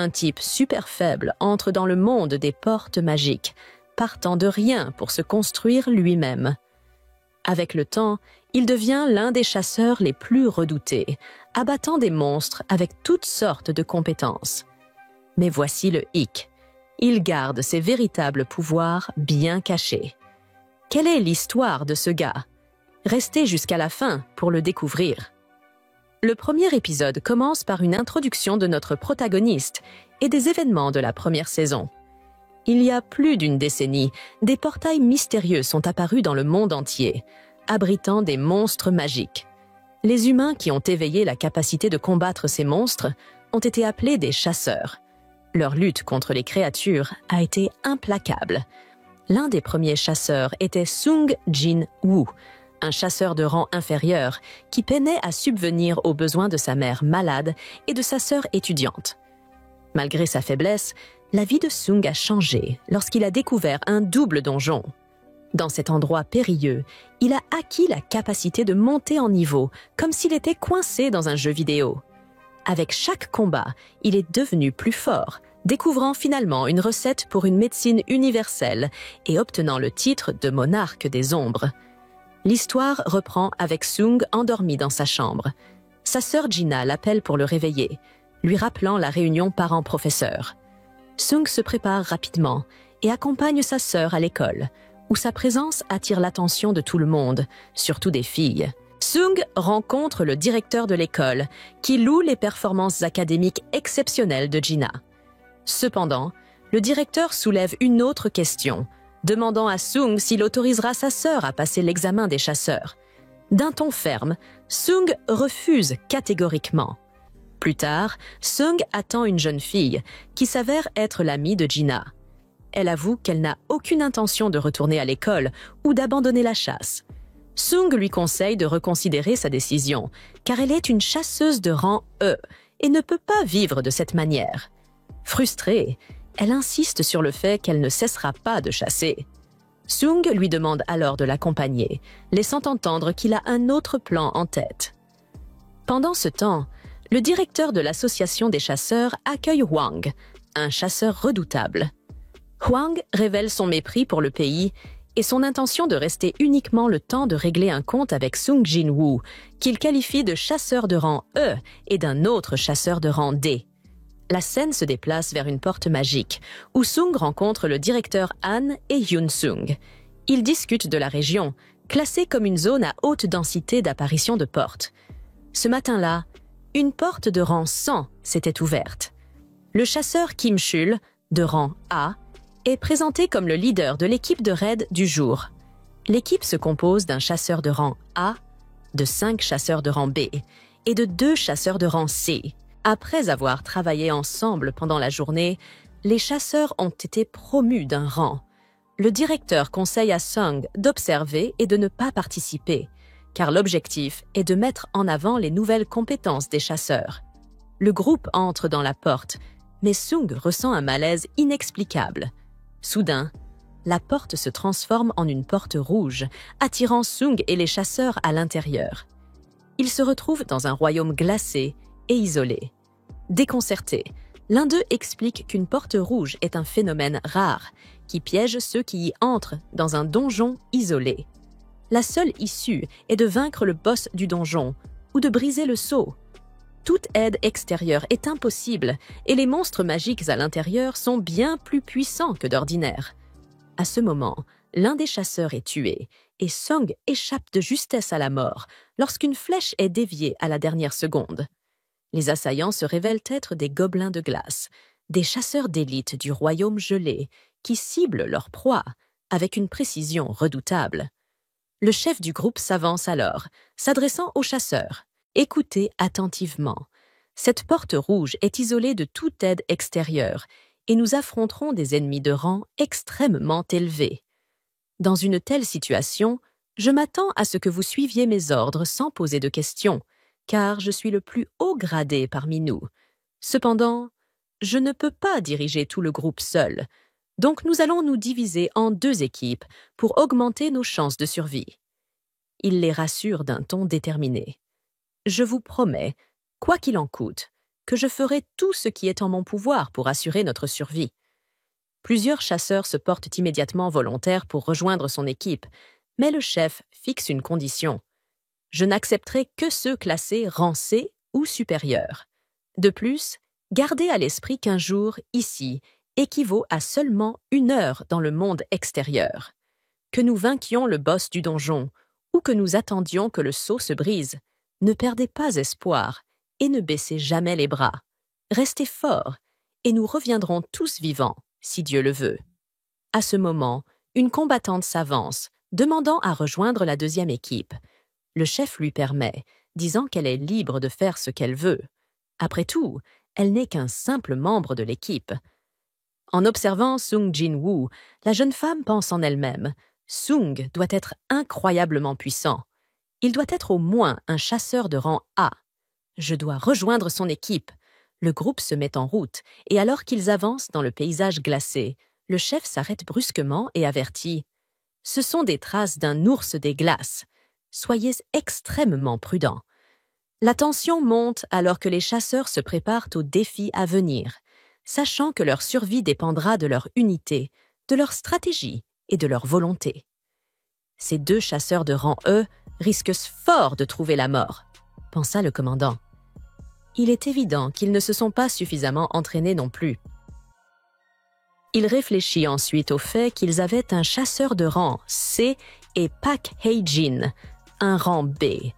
Un type super faible entre dans le monde des portes magiques, partant de rien pour se construire lui-même. Avec le temps, il devient l'un des chasseurs les plus redoutés, abattant des monstres avec toutes sortes de compétences. Mais voici le hic. Il garde ses véritables pouvoirs bien cachés. Quelle est l'histoire de ce gars? Restez jusqu'à la fin pour le découvrir. Le premier épisode commence par une introduction de notre protagoniste et des événements de la première saison. Il y a plus d'une décennie, des portails mystérieux sont apparus dans le monde entier, abritant des monstres magiques. Les humains qui ont éveillé la capacité de combattre ces monstres ont été appelés des chasseurs. Leur lutte contre les créatures a été implacable. L'un des premiers chasseurs était Sung Jin Woo, un chasseur de rang inférieur qui peinait à subvenir aux besoins de sa mère malade et de sa sœur étudiante. Malgré sa faiblesse, la vie de Sung a changé lorsqu'il a découvert un double donjon. Dans cet endroit périlleux, il a acquis la capacité de monter en niveau, comme s'il était coincé dans un jeu vidéo. Avec chaque combat, il est devenu plus fort, découvrant finalement une recette pour une médecine universelle et obtenant le titre de monarque des ombres. L'histoire reprend avec Sung endormi dans sa chambre. Sa sœur Gina l'appelle pour le réveiller, lui rappelant la réunion parents-professeurs. Sung se prépare rapidement et accompagne sa sœur à l'école, où sa présence attire l'attention de tout le monde, surtout des filles. Sung rencontre le directeur de l'école, qui loue les performances académiques exceptionnelles de Gina. Cependant, le directeur soulève une autre question, demandant à Sung s'il autorisera sa sœur à passer l'examen des chasseurs. D'un ton ferme, Sung refuse catégoriquement. Plus tard, Sung attend une jeune fille, qui s'avère être l'amie de Gina. Elle avoue qu'elle n'a aucune intention de retourner à l'école ou d'abandonner la chasse. Sung lui conseille de reconsidérer sa décision, car elle est une chasseuse de rang E et ne peut pas vivre de cette manière. Frustrée, elle insiste sur le fait qu'elle ne cessera pas de chasser. Sung lui demande alors de l'accompagner, laissant entendre qu'il a un autre plan en tête. Pendant ce temps, le directeur de l'association des chasseurs accueille Hwang, un chasseur redoutable. Hwang révèle son mépris pour le pays et son intention de rester uniquement le temps de régler un compte avec Sung Jin Woo, qu'il qualifie de chasseur de rang E et d'un autre chasseur de rang D. La scène se déplace vers une porte magique, où Sung rencontre le directeur Han et Hyun Sung. Ils discutent de la région, classée comme une zone à haute densité d'apparition de portes. Ce matin-là, une porte de rang 100 s'était ouverte. Le chasseur Kim Chul, de rang A, est présenté comme le leader de l'équipe de raid du jour. L'équipe se compose d'un chasseur de rang A, de 5 chasseurs de rang B et de 2 chasseurs de rang C. Après avoir travaillé ensemble pendant la journée, les chasseurs ont été promus d'un rang. Le directeur conseille à Sung d'observer et de ne pas participer, car l'objectif est de mettre en avant les nouvelles compétences des chasseurs. Le groupe entre dans la porte, mais Sung ressent un malaise inexplicable. Soudain, la porte se transforme en une porte rouge, attirant Sung et les chasseurs à l'intérieur. Ils se retrouvent dans un royaume glacé et isolé. Déconcerté, l'un d'eux explique qu'une porte rouge est un phénomène rare qui piège ceux qui y entrent dans un donjon isolé. La seule issue est de vaincre le boss du donjon ou de briser le sceau. Toute aide extérieure est impossible et les monstres magiques à l'intérieur sont bien plus puissants que d'ordinaire. À ce moment, l'un des chasseurs est tué et Sung échappe de justesse à la mort lorsqu'une flèche est déviée à la dernière seconde. Les assaillants se révèlent être des gobelins de glace, des chasseurs d'élite du royaume gelé qui ciblent leur proie avec une précision redoutable. Le chef du groupe s'avance alors, s'adressant aux chasseurs. Écoutez attentivement. Cette porte rouge est isolée de toute aide extérieure et nous affronterons des ennemis de rang extrêmement élevés. Dans une telle situation, je m'attends à ce que vous suiviez mes ordres sans poser de questions, car je suis le plus haut gradé parmi nous. Cependant, je ne peux pas diriger tout le groupe seul, donc nous allons nous diviser en 2 équipes pour augmenter nos chances de survie. Il les rassure d'un ton déterminé. Je vous promets, quoi qu'il en coûte, que je ferai tout ce qui est en mon pouvoir pour assurer notre survie. » Plusieurs chasseurs se portent immédiatement volontaires pour rejoindre son équipe, mais le chef fixe une condition. « Je n'accepterai que ceux classés rang C ou supérieur. » De plus, gardez à l'esprit qu'un jour, ici, équivaut à seulement 1 heure dans le monde extérieur. Que nous vainquions le boss du donjon, ou que nous attendions que le sceau se brise, ne perdez pas espoir et ne baissez jamais les bras. Restez forts, et nous reviendrons tous vivants, si Dieu le veut. À ce moment, une combattante s'avance, demandant à rejoindre la deuxième équipe. Le chef lui permet, disant qu'elle est libre de faire ce qu'elle veut. Après tout, elle n'est qu'un simple membre de l'équipe. En observant Sung Jin-woo, la jeune femme pense en elle-même « Sung doit être incroyablement puissant. Il doit être au moins un chasseur de rang A. Je dois rejoindre son équipe. » Le groupe se met en route, et alors qu'ils avancent dans le paysage glacé, le chef s'arrête brusquement et avertit « Ce sont des traces d'un ours des glaces. Soyez extrêmement prudents. » La tension monte alors que les chasseurs se préparent au défi à venir, sachant que leur survie dépendra de leur unité, de leur stratégie et de leur volonté. Ces 2 chasseurs de rang E risquent fort de trouver la mort, pensa le commandant. Il est évident qu'ils ne se sont pas suffisamment entraînés non plus. Il réfléchit ensuite au fait qu'ils avaient un chasseur de rang C et Pak Hye-jin, un rang B,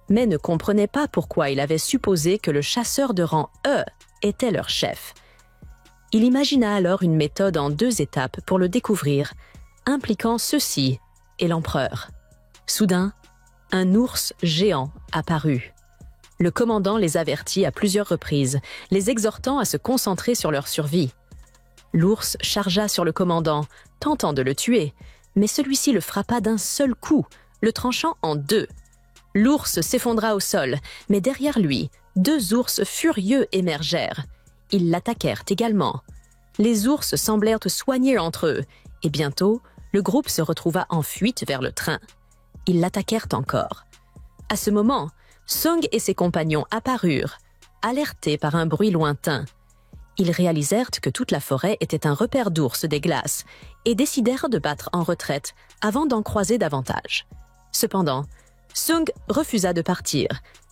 mais ne comprenait pas pourquoi il avait supposé que le chasseur de rang E était leur chef. Il imagina alors une méthode en 2 étapes pour le découvrir, impliquant ceux-ci et l'empereur. Soudain, un ours géant apparut. Le commandant les avertit à plusieurs reprises, les exhortant à se concentrer sur leur survie. L'ours chargea sur le commandant, tentant de le tuer, mais celui-ci le frappa d'un seul coup, le tranchant en 2. L'ours s'effondra au sol, mais derrière lui, 2 ours furieux émergèrent. Ils l'attaquèrent également. Les ours semblèrent soigner entre eux, et bientôt, le groupe se retrouva en fuite vers le train. Ils l'attaquèrent encore. À ce moment, Sung et ses compagnons apparurent, alertés par un bruit lointain. Ils réalisèrent que toute la forêt était un repère d'ours des glaces et décidèrent de battre en retraite avant d'en croiser davantage. Cependant, Sung refusa de partir,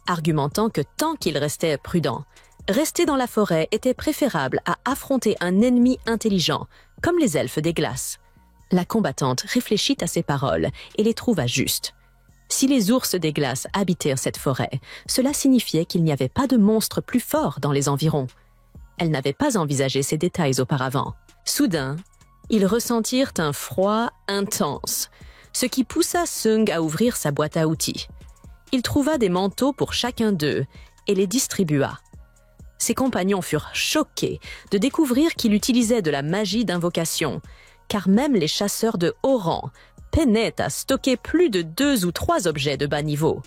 argumentant que tant qu'il restait prudent, rester dans la forêt était préférable à affronter un ennemi intelligent, comme les elfes des glaces. La combattante réfléchit à ces paroles et les trouva justes. Si les ours des glaces habitaient cette forêt, cela signifiait qu'il n'y avait pas de monstre plus fort dans les environs. Elle n'avait pas envisagé ces détails auparavant. Soudain, ils ressentirent un froid intense, ce qui poussa Sung à ouvrir sa boîte à outils. Il trouva des manteaux pour chacun d'eux et les distribua. Ses compagnons furent choqués de découvrir qu'il utilisait de la magie d'invocation, car même les chasseurs de haut rang peinaient à stocker plus de 2 ou 3 objets de bas niveau.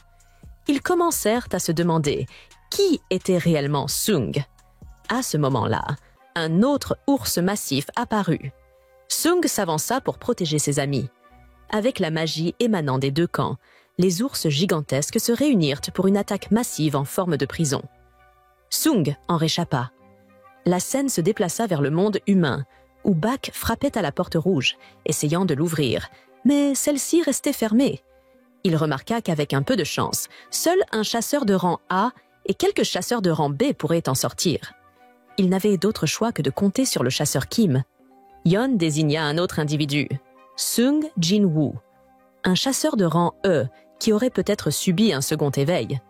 Ils commencèrent à se demander qui était réellement Sung. À ce moment-là, un autre ours massif apparut. Sung s'avança pour protéger ses amis. Avec la magie émanant des 2 camps, les ours gigantesques se réunirent pour une attaque massive en forme de prison. Sung en réchappa. La scène se déplaça vers le monde humain, où Bak frappait à la porte rouge, essayant de l'ouvrir, mais celle-ci restait fermée. Il remarqua qu'avec un peu de chance, seul un chasseur de rang A et quelques chasseurs de rang B pourraient en sortir. Il n'avait d'autre choix que de compter sur le chasseur Kim. Yeon désigna un autre individu, Sung Jin-woo, un chasseur de rang E qui aurait peut-être subi un second éveil.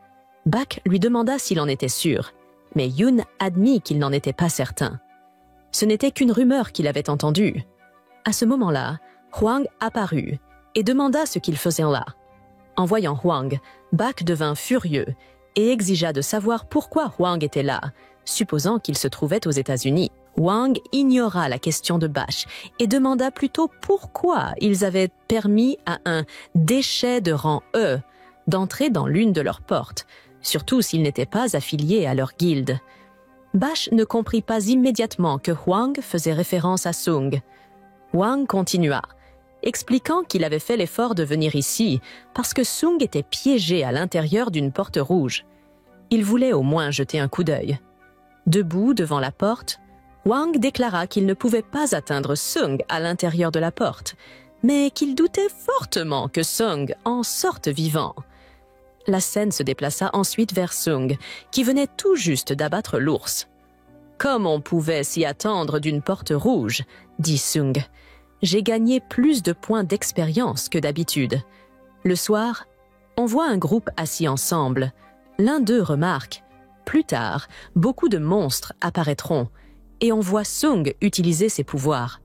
Bak lui demanda s'il en était sûr, mais Yoon admit qu'il n'en était pas certain. Ce n'était qu'une rumeur qu'il avait entendue. À ce moment-là, Hwang apparut et demanda ce qu'il faisait là. En voyant Hwang, Bak devint furieux et exigea de savoir pourquoi Hwang était là, supposant qu'il se trouvait aux États-Unis. Hwang ignora la question de Bash et demanda plutôt pourquoi ils avaient permis à un déchet de rang E d'entrer dans l'une de leurs portes, surtout s'il n'était pas affilié à leur guilde. Bash ne comprit pas immédiatement que Hwang faisait référence à Sung. Hwang continua, expliquant qu'il avait fait l'effort de venir ici parce que Sung était piégé à l'intérieur d'une porte rouge. Il voulait au moins jeter un coup d'œil. Debout devant la porte, Wang déclara qu'il ne pouvait pas atteindre Sung à l'intérieur de la porte, mais qu'il doutait fortement que Sung en sorte vivant. La scène se déplaça ensuite vers Sung, qui venait tout juste d'abattre l'ours. « Comme on pouvait s'y attendre d'une porte rouge, » dit Sung. « J'ai gagné plus de points d'expérience que d'habitude. » Le soir, on voit un groupe assis ensemble. L'un d'eux remarque « Plus tard, beaucoup de monstres apparaîtront. » Et on voit Sung utiliser ses pouvoirs.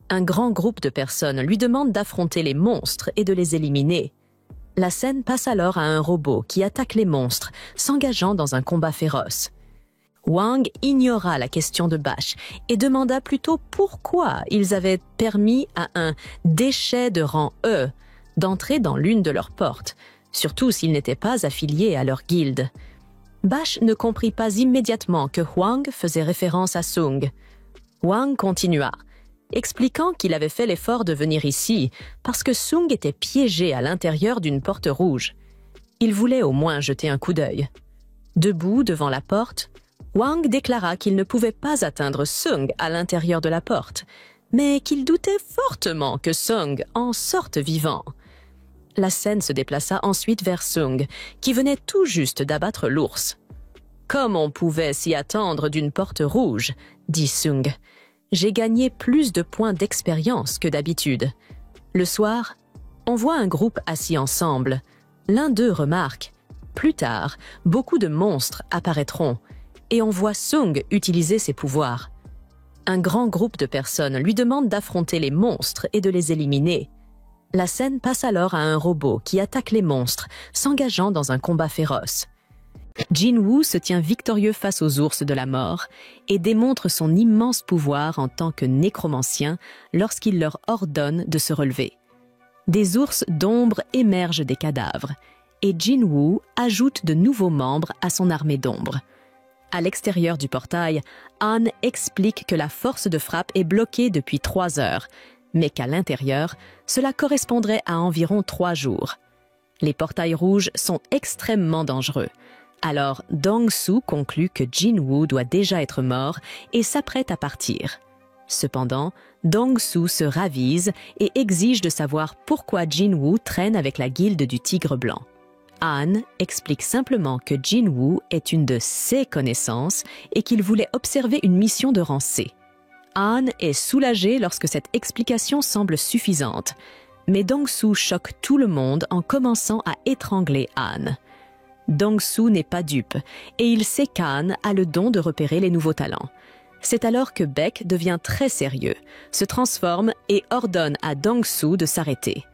Un grand groupe de personnes lui demande d'affronter les monstres et de les éliminer. La scène passe alors à un robot qui attaque les monstres, s'engageant dans un combat féroce. Wang ignora la question de Bash et demanda plutôt pourquoi ils avaient permis à un déchet de rang E d'entrer dans l'une de leurs portes, surtout s'il n'était pas affilié à leur guilde. Bash ne comprit pas immédiatement que Wang faisait référence à Sung. Wang continua, expliquant qu'il avait fait l'effort de venir ici parce que Sung était piégé à l'intérieur d'une porte rouge. Il voulait au moins jeter un coup d'œil. Debout devant la porte, Wang déclara qu'il ne pouvait pas atteindre Sung à l'intérieur de la porte, mais qu'il doutait fortement que Sung en sorte vivant. La scène se déplaça ensuite vers Sung, qui venait tout juste d'abattre l'ours. « Comme on pouvait s'y attendre d'une porte rouge, » dit Sung. « J'ai gagné plus de points d'expérience que d'habitude. » Le soir, on voit un groupe assis ensemble. L'un d'eux remarque « Plus tard, beaucoup de monstres apparaîtront. » Et on voit Sung utiliser ses pouvoirs. Un grand groupe de personnes lui demande d'affronter les monstres et de les éliminer. La scène passe alors à un robot qui attaque les monstres, s'engageant dans un combat féroce. Jinwoo se tient victorieux face aux ours de la mort et démontre son immense pouvoir en tant que nécromancien lorsqu'il leur ordonne de se relever. Des ours d'ombre émergent des cadavres et Jinwoo ajoute de nouveaux membres à son armée d'ombre. À l'extérieur du portail, Han explique que la force de frappe est bloquée depuis 3 heures, mais qu'à l'intérieur, cela correspondrait à environ 3 jours. Les portails rouges sont extrêmement dangereux. Alors, Dong-Su conclut que Jinwoo doit déjà être mort et s'apprête à partir. Cependant, Dong-Su se ravise et exige de savoir pourquoi Jinwoo traîne avec la guilde du Tigre Blanc. Han explique simplement que Jinwoo est une de ses connaissances et qu'il voulait observer une mission de rang C. Han est soulagé lorsque cette explication semble suffisante, mais Dong-Su choque tout le monde en commençant à étrangler Han. Dong-Su n'est pas dupe et il sait qu'Han a le don de repérer les nouveaux talents. C'est alors que Baek devient très sérieux, se transforme et ordonne à Dong-Su de s'arrêter.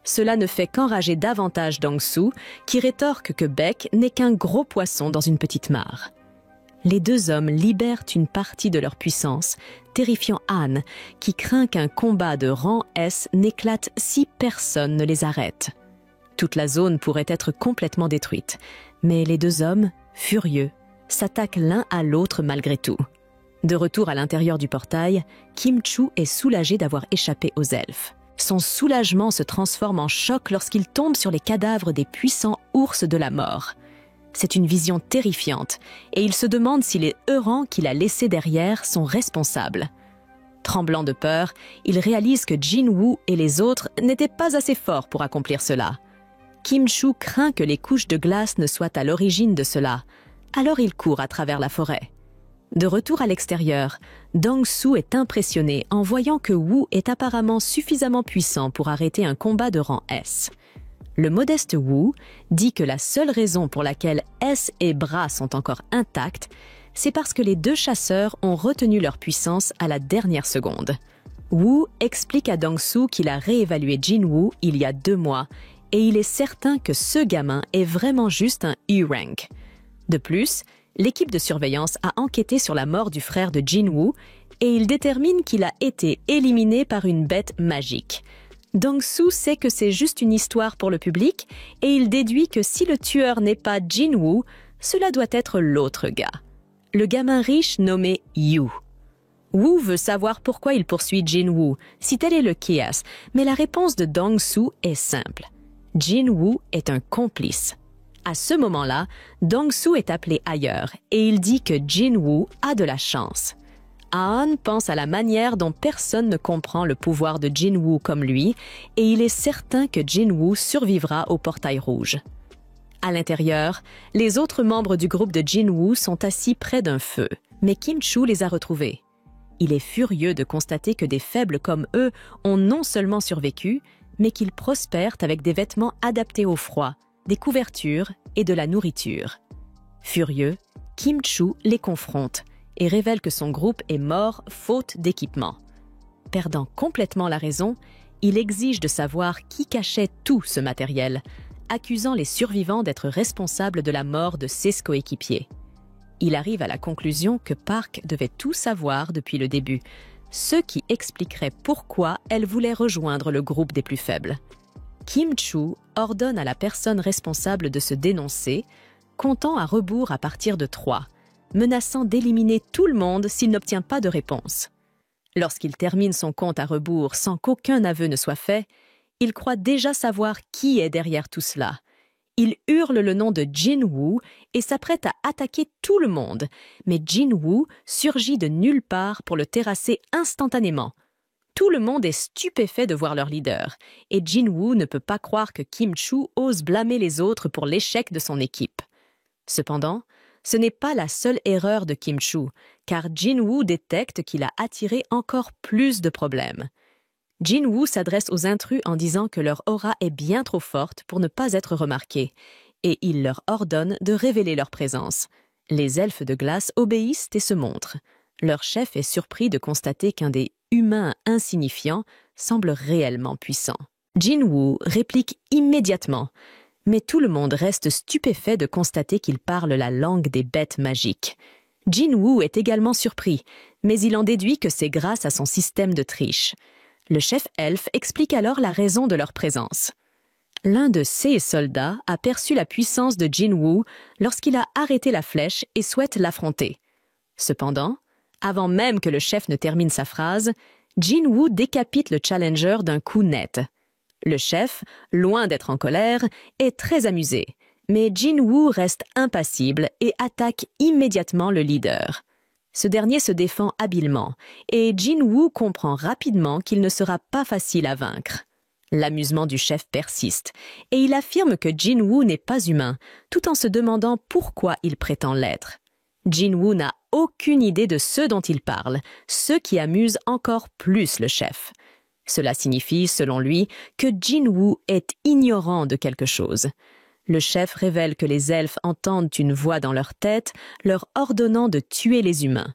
Cela ne fait qu'enrager davantage Dong-Su, qui rétorque que Baek n'est qu'un gros poisson dans une petite mare. Les deux hommes libèrent une partie de leur puissance, terrifiant Han, qui craint qu'un combat de rang S n'éclate si personne ne les arrête. Toute la zone pourrait être complètement détruite, mais les deux hommes, furieux, s'attaquent l'un à l'autre malgré tout. De retour à l'intérieur du portail, Kim Chu est soulagé d'avoir échappé aux elfes. Son soulagement se transforme en choc lorsqu'il tombe sur les cadavres des puissants ours de la mort. C'est une vision terrifiante, et il se demande si les Eurans qu'il a laissés derrière sont responsables. Tremblant de peur, il réalise que Jinwoo et les autres n'étaient pas assez forts pour accomplir cela. Kim Chu craint que les couches de glace ne soient à l'origine de cela, alors il court à travers la forêt. De retour à l'extérieur, Dong-Su est impressionné en voyant que Wu est apparemment suffisamment puissant pour arrêter un combat de rang S. Le modeste Wu dit que la seule raison pour laquelle S et Bra sont encore intacts, c'est parce que les deux chasseurs ont retenu leur puissance à la dernière seconde. Wu explique à Dong-Su qu'il a réévalué Jinwoo il y a 2 mois et il est certain que ce gamin est vraiment juste un U-rank. De plus, l'équipe de surveillance a enquêté sur la mort du frère de Jinwoo et il détermine qu'il a été éliminé par une bête magique. Dong-Su sait que c'est juste une histoire pour le public et il déduit que si le tueur n'est pas Jinwoo, cela doit être l'autre gars, le gamin riche nommé Yu. Wu veut savoir pourquoi il poursuit Jinwoo, si tel est le cas, mais la réponse de Dong-Su est simple. Jinwoo est un complice. À ce moment-là, Dong-soo est appelé ailleurs et il dit que Jin-woo a de la chance. Ah-on pense à la manière dont personne ne comprend le pouvoir de Jin-woo comme lui et il est certain que Jin-woo survivra au portail rouge. À l'intérieur, les autres membres du groupe de Jin-woo sont assis près d'un feu, mais Kim-chu les a retrouvés. Il est furieux de constater que des faibles comme eux ont non seulement survécu, mais qu'ils prospèrent avec des vêtements adaptés au froid, des couvertures et de la nourriture. Furieux, Kim-chu les confronte et révèle que son groupe est mort faute d'équipement. Perdant complètement la raison, il exige de savoir qui cachait tout ce matériel, accusant les survivants d'être responsables de la mort de ses coéquipiers. Il arrive à la conclusion que Park devait tout savoir depuis le début, ce qui expliquerait pourquoi elle voulait rejoindre le groupe des plus faibles. Kim-chu ordonne à la personne responsable de se dénoncer, comptant à rebours à partir de 3, menaçant d'éliminer tout le monde s'il n'obtient pas de réponse. Lorsqu'il termine son compte à rebours sans qu'aucun aveu ne soit fait, il croit déjà savoir qui est derrière tout cela. Il hurle le nom de Jin-woo et s'apprête à attaquer tout le monde, mais Jin-woo surgit de nulle part pour le terrasser instantanément. Tout le monde est stupéfait de voir leur leader, et Jin-woo ne peut pas croire que Kim-chu ose blâmer les autres pour l'échec de son équipe. Cependant, ce n'est pas la seule erreur de Kim-chu, car Jin-woo détecte qu'il a attiré encore plus de problèmes. Jin-woo s'adresse aux intrus en disant que leur aura est bien trop forte pour ne pas être remarquée, et il leur ordonne de révéler leur présence. Les elfes de glace obéissent et se montrent. Leur chef est surpris de constater qu'un des humains insignifiants semble réellement puissant. Jin-woo réplique immédiatement, mais tout le monde reste stupéfait de constater qu'il parle la langue des bêtes magiques. Jin-woo est également surpris, mais il en déduit que c'est grâce à son système de triche. Le chef elfe explique alors la raison de leur présence. L'un de ses soldats a perçu la puissance de Jin-woo lorsqu'il a arrêté la flèche et souhaite l'affronter. Cependant, avant même que le chef ne termine sa phrase, Jin-woo décapite le challenger d'un coup net. Le chef, loin d'être en colère, est très amusé, mais Jin-woo reste impassible et attaque immédiatement le leader. Ce dernier se défend habilement, et Jin-woo comprend rapidement qu'il ne sera pas facile à vaincre. L'amusement du chef persiste, et il affirme que Jin-woo n'est pas humain, tout en se demandant pourquoi il prétend l'être. Jin-woo n'a aucune idée de ce dont il parle, ce qui amuse encore plus le chef. Cela signifie, selon lui, que Jin-woo est ignorant de quelque chose. Le chef révèle que les elfes entendent une voix dans leur tête, leur ordonnant de tuer les humains.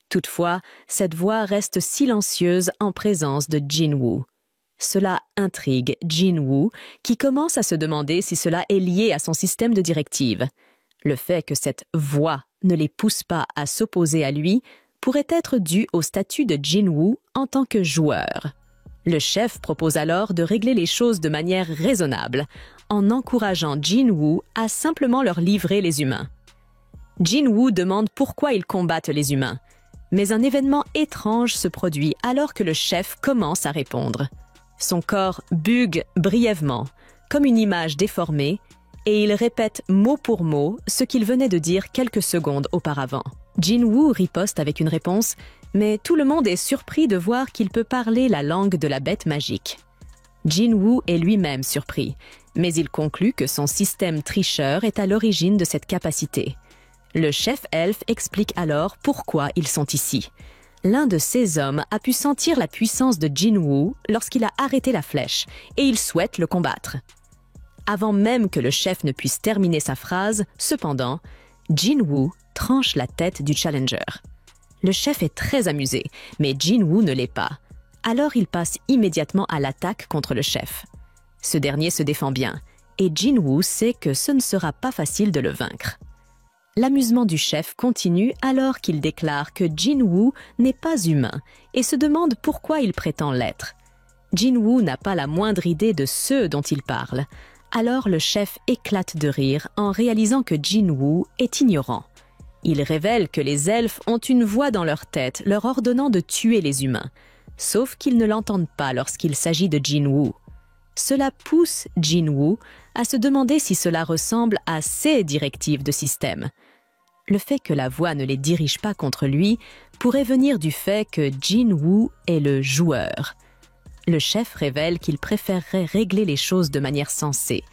Toutefois, cette voix reste silencieuse en présence de Jin-woo. Cela intrigue Jin-woo, qui commence à se demander si cela est lié à son système de directives. Le fait que cette voix ne les pousse pas à s'opposer à lui pourrait être dû au statut de Jin-woo en tant que joueur. Le chef propose alors de régler les choses de manière raisonnable, en encourageant Jin-woo à simplement leur livrer les humains. Jin-woo demande pourquoi ils combattent les humains, mais un événement étrange se produit alors que le chef commence à répondre. Son corps bug brièvement, comme une image déformée, et il répète mot pour mot ce qu'il venait de dire quelques secondes auparavant. Jin-woo riposte avec une réponse, mais tout le monde est surpris de voir qu'il peut parler la langue de la bête magique. Jin-woo est lui-même surpris, mais il conclut que son système tricheur est à l'origine de cette capacité. Le chef elfe explique alors pourquoi ils sont ici. L'un de ces hommes a pu sentir la puissance de Jin-woo lorsqu'il a arrêté la flèche, et il souhaite le combattre. Avant même que le chef ne puisse terminer sa phrase, cependant, Jin-woo tranche la tête du challenger. Le chef est très amusé, mais Jin-woo ne l'est pas. Alors il passe immédiatement à l'attaque contre le chef. Ce dernier se défend bien, et Jin-woo sait que ce ne sera pas facile de le vaincre. L'amusement du chef continue alors qu'il déclare que Jin-woo n'est pas humain et se demande pourquoi il prétend l'être. Jin-woo n'a pas la moindre idée de ce dont il parle. Alors le chef éclate de rire en réalisant que Jin-woo est ignorant. Il révèle que les elfes ont une voix dans leur tête leur ordonnant de tuer les humains, sauf qu'ils ne l'entendent pas lorsqu'il s'agit de Jin-woo. Cela pousse Jin-Woo à se demander si cela ressemble à ses directives de système. Le fait que la voix ne les dirige pas contre lui pourrait venir du fait que Jin-Woo est le joueur. Le chef révèle qu'il préférerait régler les choses de manière sensée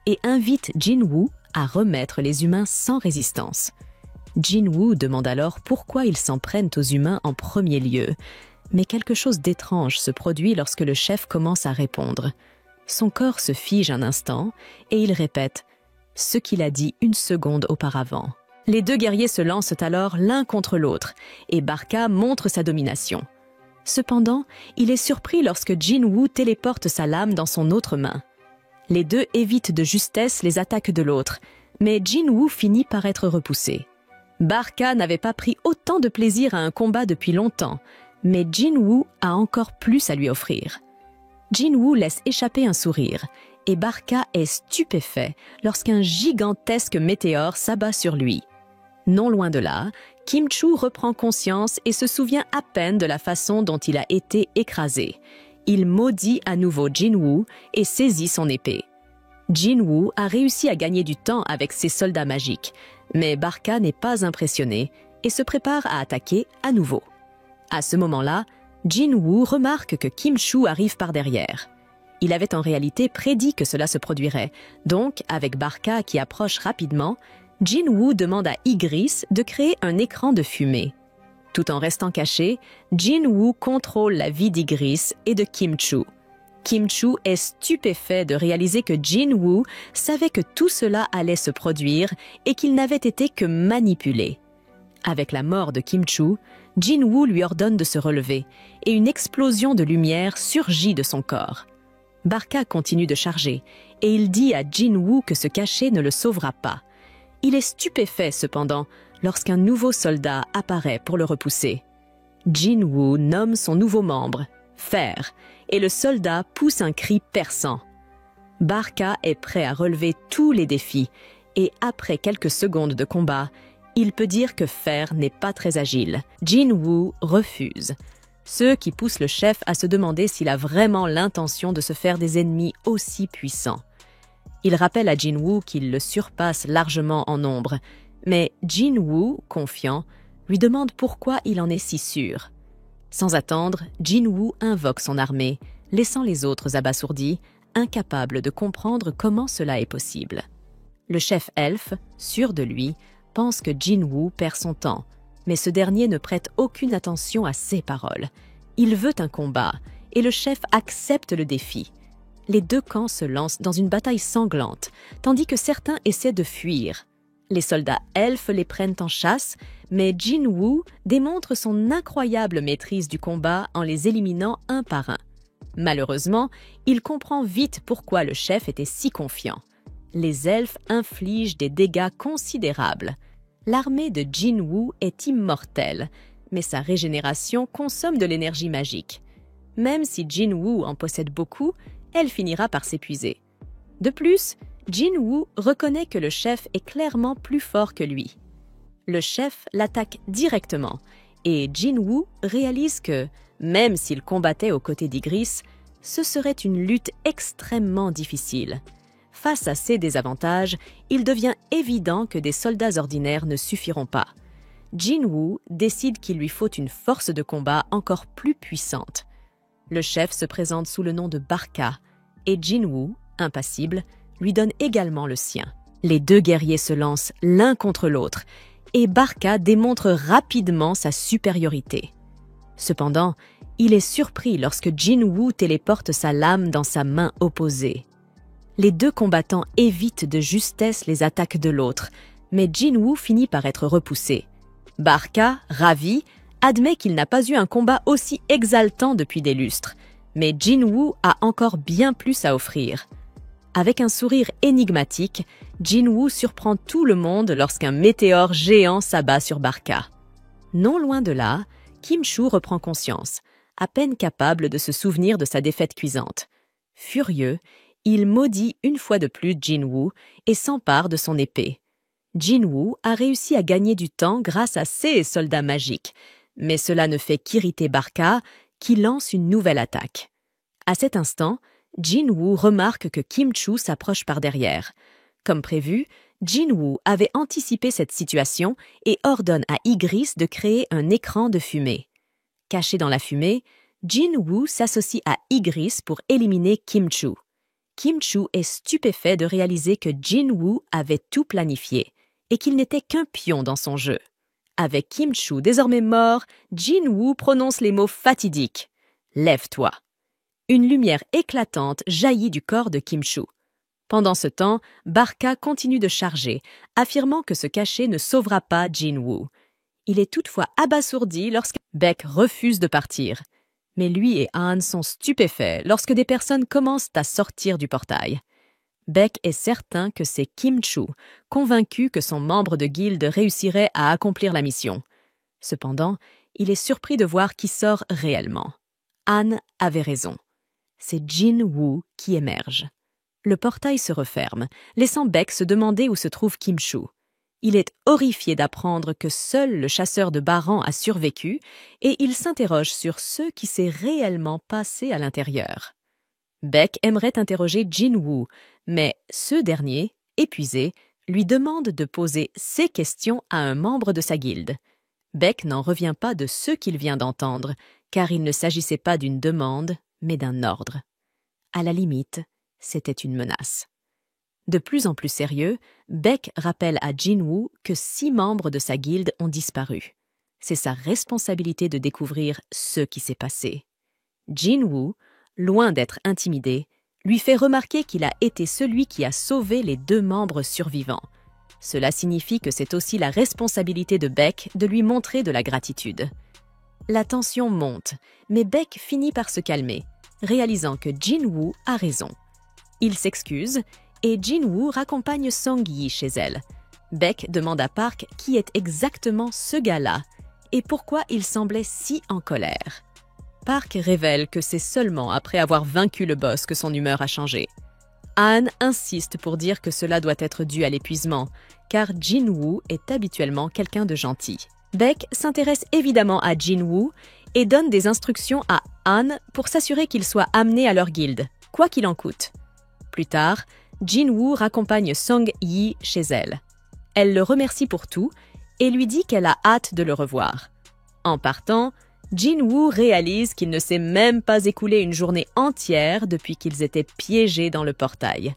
et invite Jin-Woo à remettre les humains sans résistance. Jin-Woo demande alors pourquoi ils s'en prennent aux humains en premier lieu, mais quelque chose d'étrange se produit lorsque le chef commence à répondre. Son corps se fige un instant et il répète ce qu'il a dit une seconde auparavant. Les deux guerriers se lancent alors l'un contre l'autre et Barca montre sa domination. Cependant, il est surpris lorsque Jin-Woo téléporte sa lame dans son autre main. Les deux évitent de justesse les attaques de l'autre, mais Jin-Woo finit par être repoussé. Barca n'avait pas pris autant de plaisir à un combat depuis longtemps, mais Jin-Woo a encore plus à lui offrir. Jin-Woo laisse échapper un sourire, et Barca est stupéfait lorsqu'un gigantesque météore s'abat sur lui. Non loin de là, Kim-Chu reprend conscience et se souvient à peine de la façon dont il a été écrasé. Il maudit à nouveau Jin-Woo et saisit son épée. Jin-Woo a réussi à gagner du temps avec ses soldats magiques, mais Barca n'est pas impressionné et se prépare à attaquer à nouveau. À ce moment-là, Jin-Woo remarque que Kim-Chu arrive par derrière. Il avait en réalité prédit que cela se produirait, donc avec Barca qui approche rapidement, Jin-Woo demande à Ygritte de créer un écran de fumée. Tout en restant caché, Jin-Woo contrôle la vie d'Ygritte et de Kim-Chu. Kim-Chu est stupéfait de réaliser que Jin-Woo savait que tout cela allait se produire et qu'il n'avait été que manipulé. Avec la mort de Kim-Chu, Jin-Woo lui ordonne de se relever et une explosion de lumière surgit de son corps. Barca continue de charger et il dit à Jin-Woo que se cacher ne le sauvera pas. Il est stupéfait cependant lorsqu'un nouveau soldat apparaît pour le repousser. Jin-Woo nomme son nouveau membre, Fer, et le soldat pousse un cri perçant. Barca est prêt à relever tous les défis et après quelques secondes de combat, il peut dire que Fer n'est pas très agile. Jin-Woo refuse, ce qui pousse le chef à se demander s'il a vraiment l'intention de se faire des ennemis aussi puissants. Il rappelle à Jin-Woo qu'il le surpasse largement en nombre, mais Jin-Woo, confiant, lui demande pourquoi il en est si sûr. Sans attendre, Jin-Woo invoque son armée, laissant les autres abasourdis, incapables de comprendre comment cela est possible. Le chef elfe, sûr de lui, pense que Jin-Woo perd son temps, mais ce dernier ne prête aucune attention à ses paroles. Il veut un combat, et le chef accepte le défi. Les deux camps se lancent dans une bataille sanglante, tandis que certains essaient de fuir. Les soldats elfes les prennent en chasse, mais Jin-Woo démontre son incroyable maîtrise du combat en les éliminant un par un. Malheureusement, il comprend vite pourquoi le chef était si confiant. Les elfes infligent des dégâts considérables. L'armée de Jin-Woo est immortelle, mais sa régénération consomme de l'énergie magique. Même si Jin-Woo en possède beaucoup, elle finira par s'épuiser. De plus, Jin-Woo reconnaît que le chef est clairement plus fort que lui. Le chef l'attaque directement et Jin-Woo réalise que, même s'il combattait aux côtés d'Ygritte, ce serait une lutte extrêmement difficile. Face à ces désavantages, il devient évident que des soldats ordinaires ne suffiront pas. Jin-Woo décide qu'il lui faut une force de combat encore plus puissante. Le chef se présente sous le nom de Barca et Jin-Woo, impassible, lui donne également le sien. Les deux guerriers se lancent l'un contre l'autre et Barca démontre rapidement sa supériorité. Cependant, il est surpris lorsque Jin-Woo téléporte sa lame dans sa main opposée. Les deux combattants évitent de justesse les attaques de l'autre, mais Jin-Woo finit par être repoussé. Barca, ravi, admet qu'il n'a pas eu un combat aussi exaltant depuis des lustres, mais Jin-Woo a encore bien plus à offrir. Avec un sourire énigmatique, Jin-Woo surprend tout le monde lorsqu'un météore géant s'abat sur Barca. Non loin de là, Kim-Chu reprend conscience, à peine capable de se souvenir de sa défaite cuisante. Furieux, il maudit une fois de plus Jin-Woo et s'empare de son épée. Jin-Woo a réussi à gagner du temps grâce à ses soldats magiques, mais cela ne fait qu'irriter Barca, qui lance une nouvelle attaque. À cet instant, Jin-woo remarque que Kim-Chu s'approche par derrière. Comme prévu, Jin-woo avait anticipé cette situation et ordonne à Igris de créer un écran de fumée. Caché dans la fumée, Jin-woo s'associe à Igris pour éliminer Kim-Chu. Kim-Chu est stupéfait de réaliser que Jin-woo avait tout planifié et qu'il n'était qu'un pion dans son jeu. Avec Kim-Chu désormais mort, Jin-woo prononce les mots fatidiques. « Lève-toi ». Une lumière éclatante jaillit du corps de Kim-Chu. Pendant ce temps, Barka continue de charger, affirmant que ce cachet ne sauvera pas Jin-woo. Il est toutefois abasourdi lorsque Baek refuse de partir. Mais lui et Han sont stupéfaits lorsque des personnes commencent à sortir du portail. Baek est certain que c'est Kim-Chu, convaincu que son membre de guilde réussirait à accomplir la mission. Cependant, il est surpris de voir qui sort réellement. Han avait raison. C'est Jin-woo qui émerge. Le portail se referme, laissant Baek se demander où se trouve Kim-Chu. Il est horrifié d'apprendre que seul le chasseur de Baran a survécu et il s'interroge sur ce qui s'est réellement passé à l'intérieur. Baek aimerait interroger Jin-woo, mais ce dernier, épuisé, lui demande de poser ses questions à un membre de sa guilde. Baek n'en revient pas de ce qu'il vient d'entendre, car il ne s'agissait pas d'une demande, mais d'un ordre. À la limite, c'était une menace. De plus en plus sérieux, Baek rappelle à Jin-woo que 6 membres de sa guilde ont disparu. C'est sa responsabilité de découvrir ce qui s'est passé. Jin-woo, loin d'être intimidé, lui fait remarquer qu'il a été celui qui a sauvé les 2 membres survivants. Cela signifie que c'est aussi la responsabilité de Baek de lui montrer de la gratitude. La tension monte, mais Baek finit par se calmer, réalisant que Jin-woo a raison. Il s'excuse et Jin-woo raccompagne Song-yi chez elle. Baek demande à Park qui est exactement ce gars-là et pourquoi il semblait si en colère. Park révèle que c'est seulement après avoir vaincu le boss que son humeur a changé. Han insiste pour dire que cela doit être dû à l'épuisement, car Jin-woo est habituellement quelqu'un de gentil. Baek s'intéresse évidemment à Jin-woo et donne des instructions à Han pour s'assurer qu'il soit amené à leur guilde, quoi qu'il en coûte. Plus tard, Jin-woo raccompagne Song-yi chez elle. Elle le remercie pour tout et lui dit qu'elle a hâte de le revoir. En partant, Jin-woo réalise qu'il ne s'est même pas écoulé une journée entière depuis qu'ils étaient piégés dans le portail.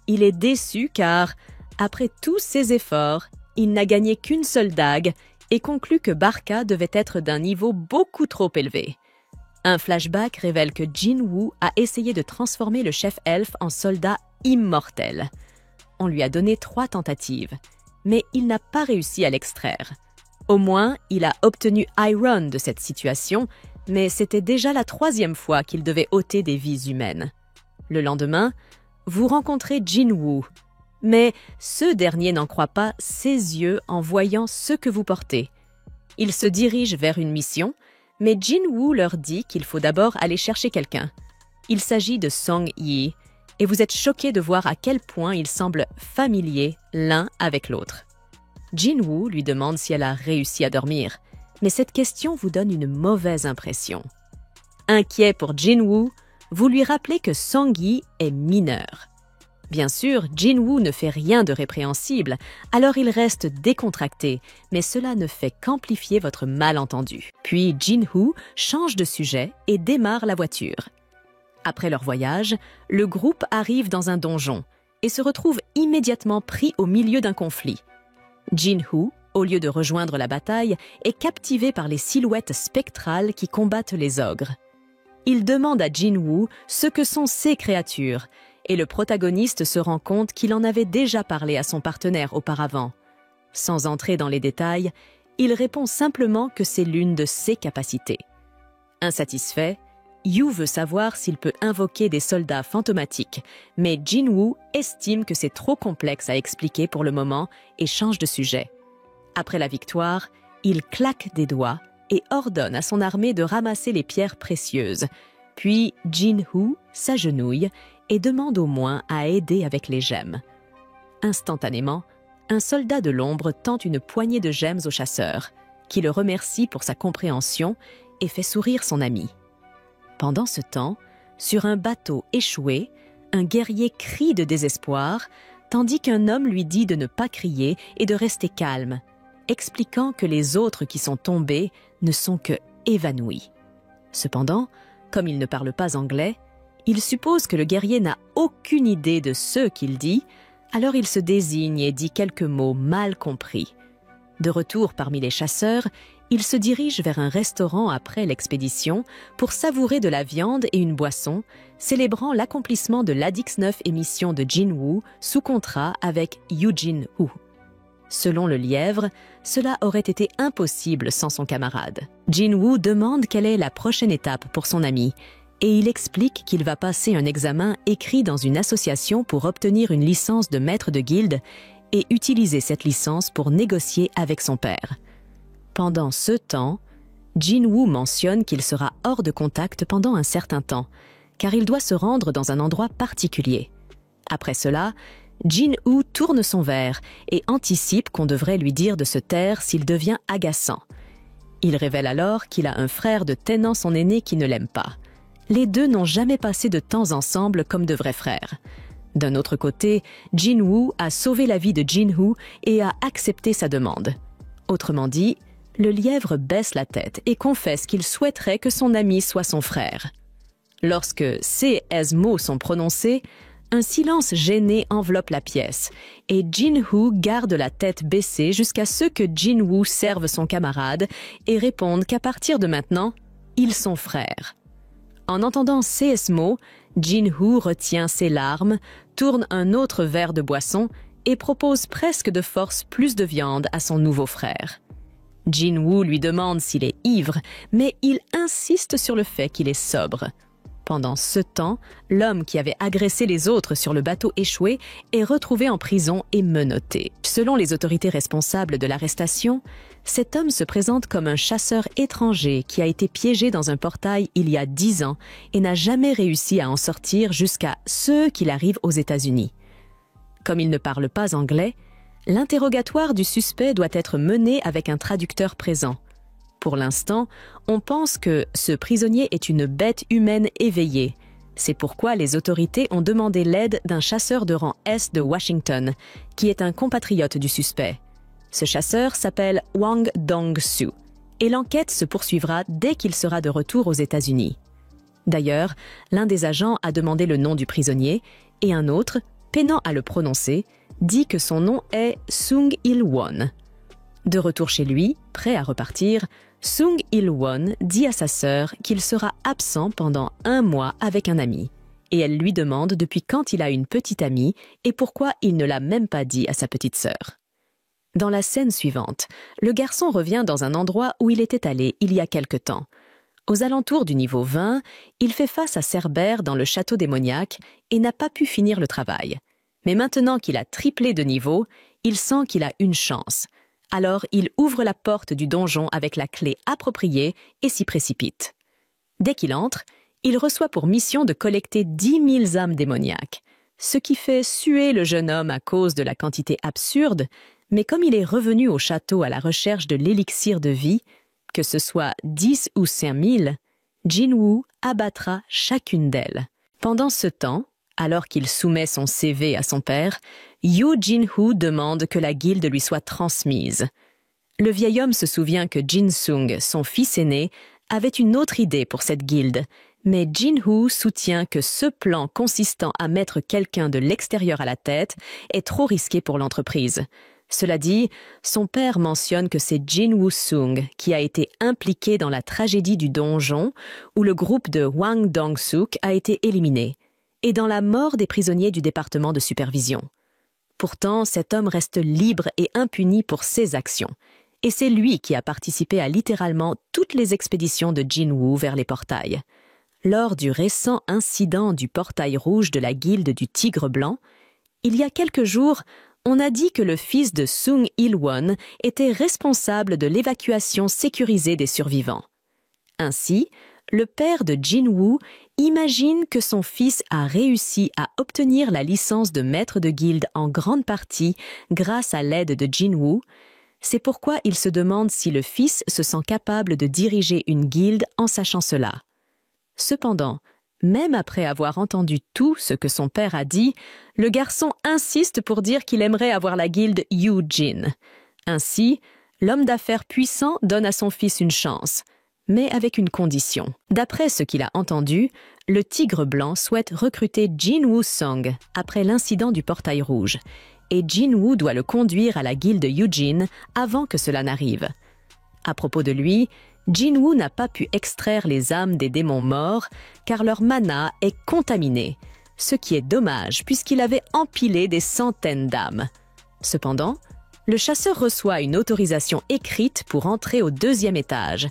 Il est déçu car, après tous ses efforts, il n'a gagné qu'une seule dague et conclut que Barka devait être d'un niveau beaucoup trop élevé. Un flashback révèle que Jin-woo a essayé de transformer le chef elfe en soldat immortel. On lui a donné 3 tentatives, mais il n'a pas réussi à l'extraire. Au moins, il a obtenu Iron de cette situation, mais c'était déjà la 3e fois qu'il devait ôter des vies humaines. Le lendemain, vous rencontrez Jin-woo, mais ce dernier n'en croit pas ses yeux en voyant ce que vous portez. Il se dirige vers une mission, mais Jin-woo leur dit qu'il faut d'abord aller chercher quelqu'un. Il s'agit de Song-yi, et vous êtes choqués de voir à quel point ils semblent familiers l'un avec l'autre. Jin-woo lui demande si elle a réussi à dormir, mais cette question vous donne une mauvaise impression. Inquiet pour Jin-woo, vous lui rappelez que Song-yi est mineur. Bien sûr, Jin-woo ne fait rien de répréhensible, alors il reste décontracté, mais cela ne fait qu'amplifier votre malentendu. Puis Jin-woo change de sujet et démarre la voiture. Après leur voyage, le groupe arrive dans un donjon et se retrouve immédiatement pris au milieu d'un conflit. Jin-woo, au lieu de rejoindre la bataille, est captivé par les silhouettes spectrales qui combattent les ogres. Il demande à Jin-woo ce que sont ces créatures, et le protagoniste se rend compte qu'il en avait déjà parlé à son partenaire auparavant. Sans entrer dans les détails, il répond simplement que c'est l'une de ses capacités. Insatisfait, Yu veut savoir s'il peut invoquer des soldats fantomatiques, mais Jin-woo estime que c'est trop complexe à expliquer pour le moment et change de sujet. Après la victoire, il claque des doigts et ordonne à son armée de ramasser les pierres précieuses. Puis Jin-woo s'agenouille et demande au moins à aider avec les gemmes. Instantanément, un soldat de l'ombre tente une poignée de gemmes au chasseur, qui le remercie pour sa compréhension et fait sourire son ami. Pendant ce temps, sur un bateau échoué, un guerrier crie de désespoir, tandis qu'un homme lui dit de ne pas crier et de rester calme, expliquant que les autres qui sont tombés ne sont que évanouis. Cependant, comme il ne parle pas anglais, il suppose que le guerrier n'a aucune idée de ce qu'il dit, alors il se désigne et dit quelques mots mal compris. De retour parmi les chasseurs, il se dirige vers un restaurant après l'expédition pour savourer de la viande et une boisson, célébrant l'accomplissement de l'Addix-9 émission de Jin-Woo sous contrat avec Eugene-Woo. Selon le lièvre, cela aurait été impossible sans son camarade. Jin-Woo demande quelle est la prochaine étape pour son ami, et il explique qu'il va passer un examen écrit dans une association pour obtenir une licence de maître de guilde et utiliser cette licence pour négocier avec son père. Pendant ce temps, Jin-Woo mentionne qu'il sera hors de contact pendant un certain temps, car il doit se rendre dans un endroit particulier. Après cela, Jin-Woo tourne son verre et anticipe qu'on devrait lui dire de se taire s'il devient agaçant. Il révèle alors qu'il a un frère de Tennant son aîné qui ne l'aime pas. Les deux n'ont jamais passé de temps ensemble comme de vrais frères. D'un autre côté, Jin-Woo a sauvé la vie de Jin-Woo et a accepté sa demande. Autrement dit, le lièvre baisse la tête et confesse qu'il souhaiterait que son ami soit son frère. Lorsque ces mots sont prononcés, un silence gêné enveloppe la pièce et Jin-Woo garde la tête baissée jusqu'à ce que Jin-Woo serve son camarade et réponde qu'à partir de maintenant, ils sont frères. En entendant ces mots, Jin-Woo retient ses larmes, tourne un autre verre de boisson et propose presque de force plus de viande à son nouveau frère. Jin-Woo lui demande s'il est ivre, mais il insiste sur le fait qu'il est sobre. Pendant ce temps, l'homme qui avait agressé les autres sur le bateau échoué est retrouvé en prison et menotté. Selon les autorités responsables de l'arrestation, cet homme se présente comme un chasseur étranger qui a été piégé dans un portail il y a 10 ans et n'a jamais réussi à en sortir jusqu'à ce qu'il arrive aux États-Unis. Comme il ne parle pas anglais, l'interrogatoire du suspect doit être mené avec un traducteur présent. Pour l'instant, on pense que ce prisonnier est une bête humaine éveillée. C'est pourquoi les autorités ont demandé l'aide d'un chasseur de rang S de Washington, qui est un compatriote du suspect. Ce chasseur s'appelle Wang Dong-soo, et l'enquête se poursuivra dès qu'il sera de retour aux États-Unis. D'ailleurs, l'un des agents a demandé le nom du prisonnier, et un autre, peinant à le prononcer, dit que son nom est Sung Il-won. De retour chez lui, prêt à repartir, Sung Il-won dit à sa sœur qu'il sera absent pendant 1 mois avec un ami, et elle lui demande depuis quand il a une petite amie et pourquoi il ne l'a même pas dit à sa petite sœur. Dans la scène suivante, le garçon revient dans un endroit où il était allé il y a quelque temps. Aux alentours du niveau 20, il fait face à Cerbère dans le château démoniaque et n'a pas pu finir le travail. Mais maintenant qu'il a triplé de niveau, il sent qu'il a une chance. Alors il ouvre la porte du donjon avec la clé appropriée et s'y précipite. Dès qu'il entre, il reçoit pour mission de collecter 10 000 âmes démoniaques, ce qui fait suer le jeune homme à cause de la quantité absurde, mais comme il est revenu au château à la recherche de l'élixir de vie, que ce soit 10 ou 5 000, Jin-Woo abattra chacune d'elles. Pendant ce temps, alors qu'il soumet son CV à son père, Yoo Jin-Woo demande que la guilde lui soit transmise. Le vieil homme se souvient que Jin-Sung, son fils aîné, avait une autre idée pour cette guilde, mais Jin-Woo soutient que ce plan consistant à mettre quelqu'un de l'extérieur à la tête est trop risqué pour l'entreprise. Cela dit, son père mentionne que c'est Jin-Woo-sung qui a été impliqué dans la tragédie du donjon où le groupe de Wang Dong-suk a été éliminé, et dans la mort des prisonniers du département de supervision. Pourtant, cet homme reste libre et impuni pour ses actions, et c'est lui qui a participé à littéralement toutes les expéditions de Jin-Woo vers les portails. Lors du récent incident du portail rouge de la guilde du Tigre Blanc, il y a quelques jours, on a dit que le fils de Sung Il-won était responsable de l'évacuation sécurisée des survivants. Ainsi, le père de Jin-Woo imagine que son fils a réussi à obtenir la licence de maître de guilde en grande partie grâce à l'aide de Jin-Woo. C'est pourquoi il se demande si le fils se sent capable de diriger une guilde en sachant cela. Cependant, Même après avoir entendu tout ce que son père a dit, le garçon insiste pour dire qu'il aimerait avoir la guilde Eugene. Ainsi, l'homme d'affaires puissant donne à son fils une chance, mais avec une condition. D'après ce qu'il a entendu, le Tigre Blanc souhaite recruter Jin-Woo Song après l'incident du portail rouge, et Jin-Woo doit le conduire à la guilde Eugene avant que cela n'arrive. À propos de lui, Jin-Woo n'a pas pu extraire les âmes des démons morts car leur mana est contaminé, ce qui est dommage puisqu'il avait empilé des centaines d'âmes. Cependant, le chasseur reçoit une autorisation écrite pour entrer au 2e étage,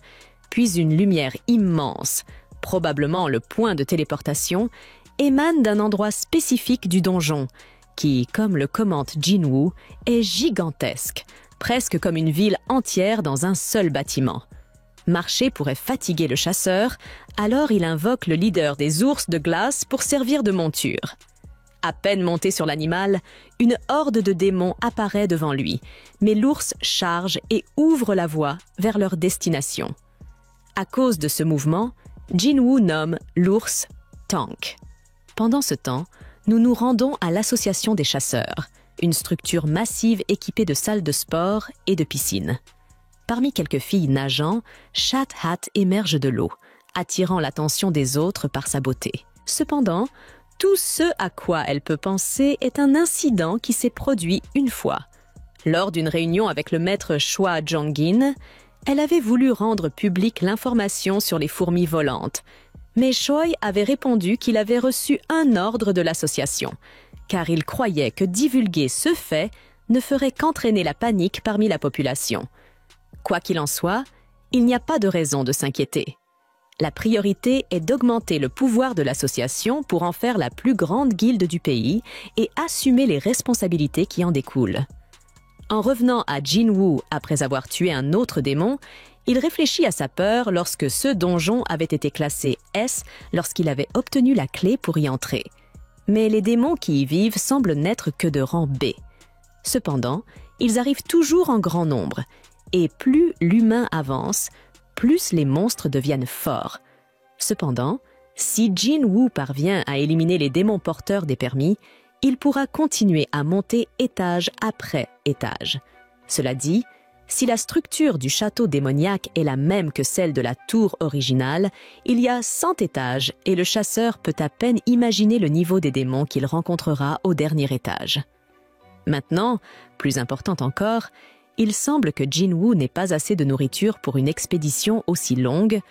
puis une lumière immense, probablement le point de téléportation, émane d'un endroit spécifique du donjon, qui, comme le commente Jin-Woo, est gigantesque, presque comme une ville entière dans un seul bâtiment. Marcher pourrait fatiguer le chasseur, alors il invoque le leader des ours de glace pour servir de monture. À peine monté sur l'animal, une horde de démons apparaît devant lui, mais l'ours charge et ouvre la voie vers leur destination. À cause de ce mouvement, Jin-Woo nomme l'ours Tank. Pendant ce temps, nous nous rendons à l'association des chasseurs, une structure massive équipée de salles de sport et de piscines. Parmi quelques filles nageant, Chat Hat émerge de l'eau, attirant l'attention des autres par sa beauté. Cependant, tout ce à quoi elle peut penser est un incident qui s'est produit une fois. Lors d'une réunion avec le maître Choi Jong-in, elle avait voulu rendre publique l'information sur les fourmis volantes, mais Choi avait répondu qu'il avait reçu un ordre de l'association, car il croyait que divulguer ce fait ne ferait qu'entraîner la panique parmi la population. Quoi qu'il en soit, il n'y a pas de raison de s'inquiéter. La priorité est d'augmenter le pouvoir de l'association pour en faire la plus grande guilde du pays et assumer les responsabilités qui en découlent. En revenant à Jin-Woo après avoir tué un autre démon, il réfléchit à sa peur lorsque ce donjon avait été classé S lorsqu'il avait obtenu la clé pour y entrer. Mais les démons qui y vivent semblent n'être que de rang B. Cependant, ils arrivent toujours en grand nombre, et plus l'humain avance, plus les monstres deviennent forts. Cependant, si Jin-Woo parvient à éliminer les démons porteurs des permis, il pourra continuer à monter étage après étage. Cela dit, si la structure du château démoniaque est la même que celle de la tour originale, il y a 100 étages et le chasseur peut à peine imaginer le niveau des démons qu'il rencontrera au dernier étage. Maintenant, plus important encore, il semble que Jin-Woo n'ait pas assez de nourriture pour une expédition aussi longue,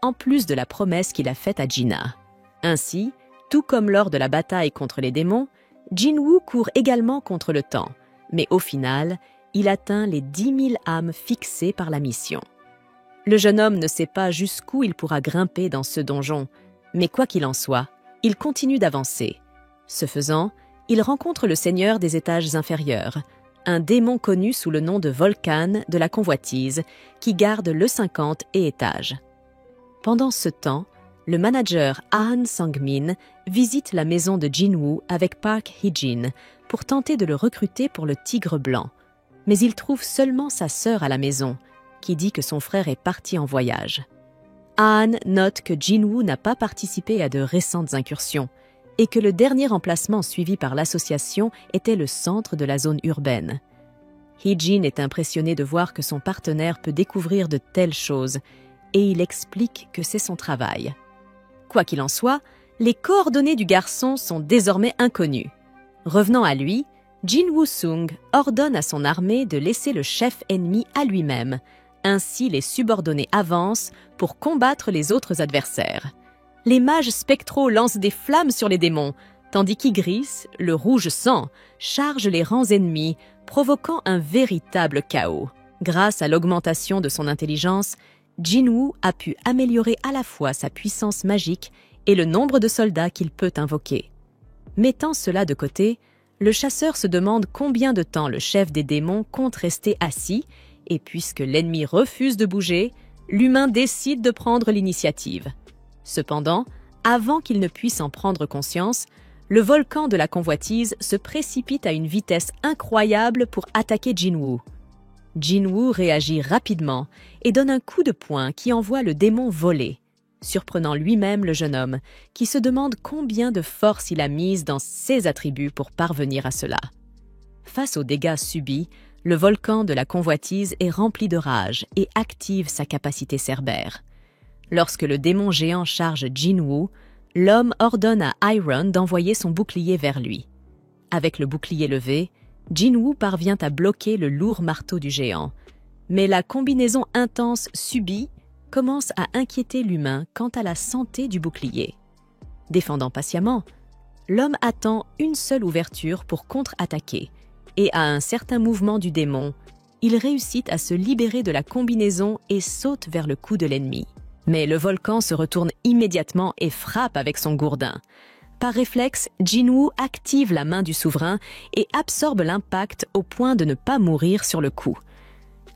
en plus de la promesse qu'il a faite à Gina. Ainsi, tout comme lors de la bataille contre les démons, Jin-Woo court également contre le temps, mais au final, il atteint les 10 000 âmes fixées par la mission. Le jeune homme ne sait pas jusqu'où il pourra grimper dans ce donjon, mais quoi qu'il en soit, il continue d'avancer. Ce faisant, il rencontre le seigneur des étages inférieurs, un démon connu sous le nom de Volcan de la convoitise, qui garde le 50 et étage. Pendant ce temps, le manager Han Sang-min visite la maison de Jin-Woo avec Park Hee-jin pour tenter de le recruter pour le Tigre Blanc. Mais il trouve seulement sa sœur à la maison, qui dit que son frère est parti en voyage. Han note que Jin-Woo n'a pas participé à de récentes incursions et que le dernier emplacement suivi par l'association était le centre de la zone urbaine. Hee-jin est impressionné de voir que son partenaire peut découvrir de telles choses et il explique que c'est son travail. Quoi qu'il en soit, les coordonnées du garçon sont désormais inconnues. Revenant à lui, Jin-Woo Sung ordonne à son armée de laisser le chef ennemi à lui-même. Ainsi, les subordonnés avancent pour combattre les autres adversaires. Les mages spectraux lancent des flammes sur les démons, tandis qu'Igris, le rouge sang, charge les rangs ennemis, provoquant un véritable chaos. Grâce à l'augmentation de son intelligence, Jin-Woo a pu améliorer à la fois sa puissance magique et le nombre de soldats qu'il peut invoquer. Mettant cela de côté, le chasseur se demande combien de temps le chef des démons compte rester assis, et puisque l'ennemi refuse de bouger, l'humain décide de prendre l'initiative. Cependant, avant qu'il ne puisse en prendre conscience, le volcan de la convoitise se précipite à une vitesse incroyable pour attaquer Jin-Woo. Jin-Woo réagit rapidement et donne un coup de poing qui envoie le démon voler. surprenant lui-même le jeune homme, qui se demande combien de force il a mise dans ses attributs pour parvenir à cela. Face aux dégâts subis, le volcan de la convoitise est rempli de rage et active sa capacité cerbère. Lorsque le démon géant charge Jinwoo, l'homme ordonne à Iron d'envoyer son bouclier vers lui. Avec le bouclier levé, Jinwoo parvient à bloquer le lourd marteau du géant. Mais la combinaison intense subie commence à inquiéter l'humain quant à la santé du bouclier. Défendant patiemment, l'homme attend une seule ouverture pour contre-attaquer, et à un certain mouvement du démon, il réussit à se libérer de la combinaison et saute vers le cou de l'ennemi. Mais le volcan se retourne immédiatement et frappe avec son gourdin. Par réflexe, Jinwoo active la main du souverain et absorbe l'impact au point de ne pas mourir sur le coup.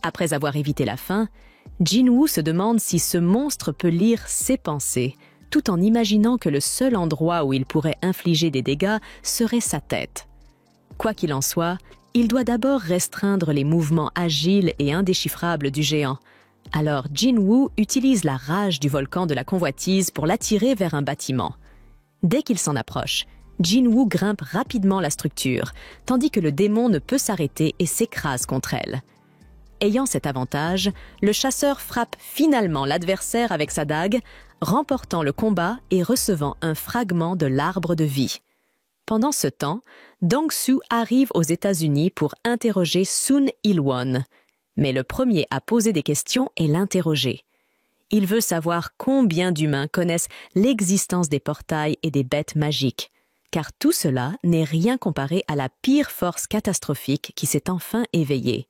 Après avoir évité la faim, Jinwoo se demande si ce monstre peut lire ses pensées, tout en imaginant que le seul endroit où il pourrait infliger des dégâts serait sa tête. Quoi qu'il en soit, il doit d'abord restreindre les mouvements agiles et indéchiffrables du géant. Alors Jinwoo utilise la rage du volcan de la convoitise pour l'attirer vers un bâtiment. Dès qu'il s'en approche, Jinwoo grimpe rapidement la structure, tandis que le démon ne peut s'arrêter et s'écrase contre elle. Ayant cet avantage, le chasseur frappe finalement l'adversaire avec sa dague, remportant le combat et recevant un fragment de l'arbre de vie. Pendant ce temps, Dong-soo arrive aux États-Unis pour interroger Sun Il-won. Mais le premier à poser des questions est l'interrogé. Il veut savoir combien d'humains connaissent l'existence des portails et des bêtes magiques, car tout cela n'est rien comparé à la pire force catastrophique qui s'est enfin éveillée.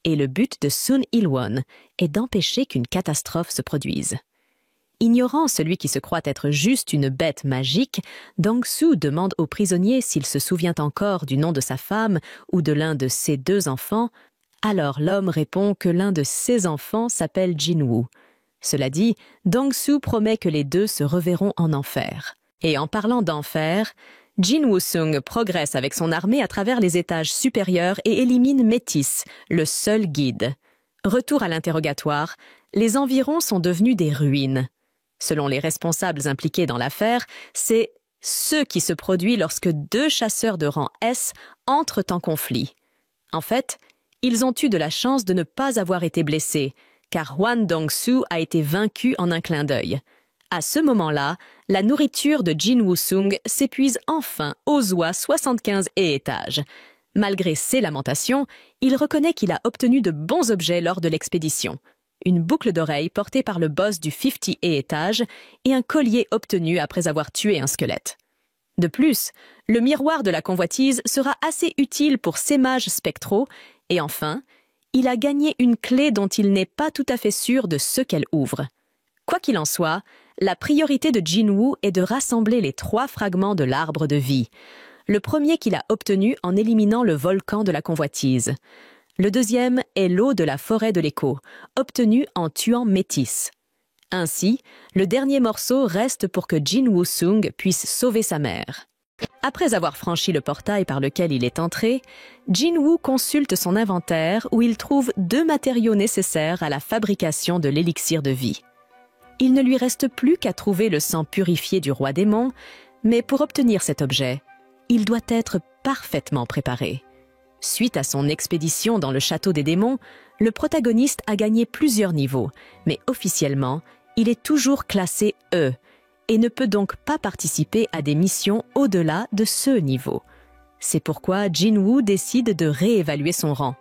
Et le but de Sun Il-won est d'empêcher qu'une catastrophe se produise. Ignorant celui qui se croit être juste une bête magique, Dong-soo demande au prisonnier s'il se souvient encore du nom de sa femme ou de l'un de ses 2 enfants. Alors l'homme répond que l'un de ses enfants s'appelle Jinwoo. Cela dit, Dong-soo promet que les 2 se reverront en enfer. Et en parlant d'enfer, Jin-Woo-sung progresse avec son armée à travers les étages supérieurs et élimine Métis, le seul guide. Retour à l'interrogatoire, les environs sont devenus des ruines. Selon les responsables impliqués dans l'affaire, c'est ce qui se produit lorsque 2 chasseurs de rang S entrent en conflit. En fait, ils ont eu de la chance de ne pas avoir été blessés, car Hwan Dong-soo a été vaincu en un clin d'œil. À ce moment-là, la nourriture de Jin-Woo-sung s'épuise enfin aux oies 75 et étages. Malgré ses lamentations, il reconnaît qu'il a obtenu de bons objets lors de l'expédition. Une boucle d'oreille portée par le boss du 50 et étage et un collier obtenu après avoir tué un squelette. De plus, le miroir de la convoitise sera assez utile pour ces mages spectraux et enfin, il a gagné une clé dont il n'est pas tout à fait sûr de ce qu'elle ouvre. Quoi qu'il en soit, la priorité de Jinwoo est de rassembler les 3 fragments de l'arbre de vie. Le premier qu'il a obtenu en éliminant le volcan de la convoitise. Le deuxième est l'eau de la forêt de l'écho, obtenue en tuant Métis. Ainsi, le dernier morceau reste pour que Jin-Woo-sung puisse sauver sa mère. Après avoir franchi le portail par lequel il est entré, Jinwoo consulte son inventaire où il trouve 2 matériaux nécessaires à la fabrication de l'élixir de vie. Il ne lui reste plus qu'à trouver le sang purifié du roi démon, mais pour obtenir cet objet, il doit être parfaitement préparé. Suite à son expédition dans le château des démons, le protagoniste a gagné plusieurs niveaux, mais officiellement, il est toujours classé E et ne peut donc pas participer à des missions au-delà de ce niveau. C'est pourquoi Jinwoo décide de réévaluer son rang.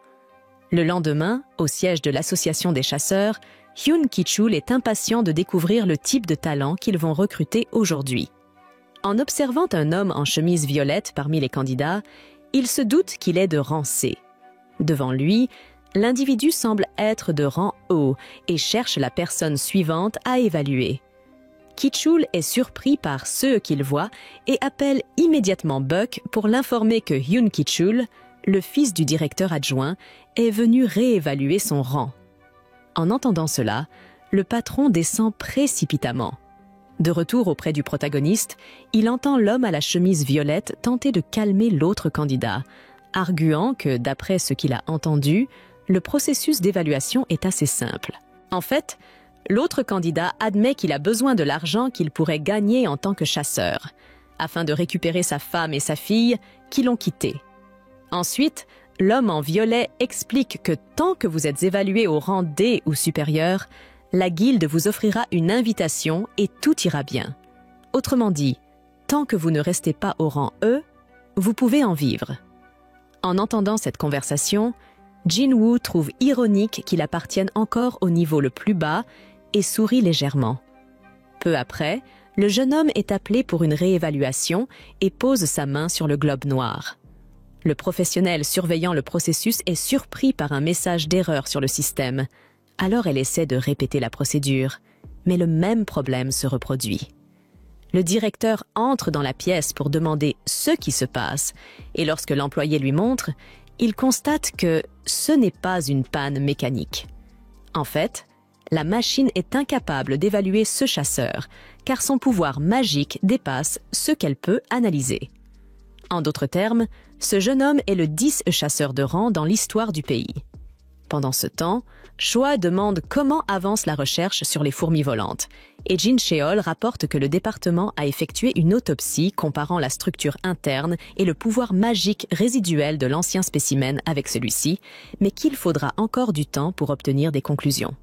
Le lendemain, au siège de l'association des chasseurs, Hyun Ki-chul est impatient de découvrir le type de talent qu'ils vont recruter aujourd'hui. En observant un homme en chemise violette parmi les candidats, il se doute qu'il est de rang C. Devant lui, l'individu semble être de rang O et cherche la personne suivante à évaluer. Ki-chul est surpris par ce qu'il voit et appelle immédiatement Buck pour l'informer que Hyun Ki-chul, le fils du directeur adjoint, est venu réévaluer son rang. En entendant cela, le patron descend précipitamment. De retour auprès du protagoniste, il entend l'homme à la chemise violette tenter de calmer l'autre candidat, arguant que, d'après ce qu'il a entendu, le processus d'évaluation est assez simple. En fait, l'autre candidat admet qu'il a besoin de l'argent qu'il pourrait gagner en tant que chasseur, afin de récupérer sa femme et sa fille qui l'ont quitté. Ensuite, l'homme en violet explique que tant que vous êtes évalué au rang D ou supérieur, la guilde vous offrira une invitation et tout ira bien. Autrement dit, tant que vous ne restez pas au rang E, vous pouvez en vivre. En entendant cette conversation, Jin-woo trouve ironique qu'il appartienne encore au niveau le plus bas et sourit légèrement. Peu après, le jeune homme est appelé pour une réévaluation et pose sa main sur le globe noir. Le professionnel surveillant le processus est surpris par un message d'erreur sur le système. Alors elle essaie de répéter la procédure, mais le même problème se reproduit. Le directeur entre dans la pièce pour demander ce qui se passe, et lorsque l'employé lui montre, il constate que ce n'est pas une panne mécanique. En fait, la machine est incapable d'évaluer ce chasseur, car son pouvoir magique dépasse ce qu'elle peut analyser. En d'autres termes, ce jeune homme est le 10 chasseur de rang dans l'histoire du pays. Pendant ce temps, Choi demande comment avance la recherche sur les fourmis volantes, et Jin Cheol rapporte que le département a effectué une autopsie comparant la structure interne et le pouvoir magique résiduel de l'ancien spécimen avec celui-ci, mais qu'il faudra encore du temps pour obtenir des conclusions.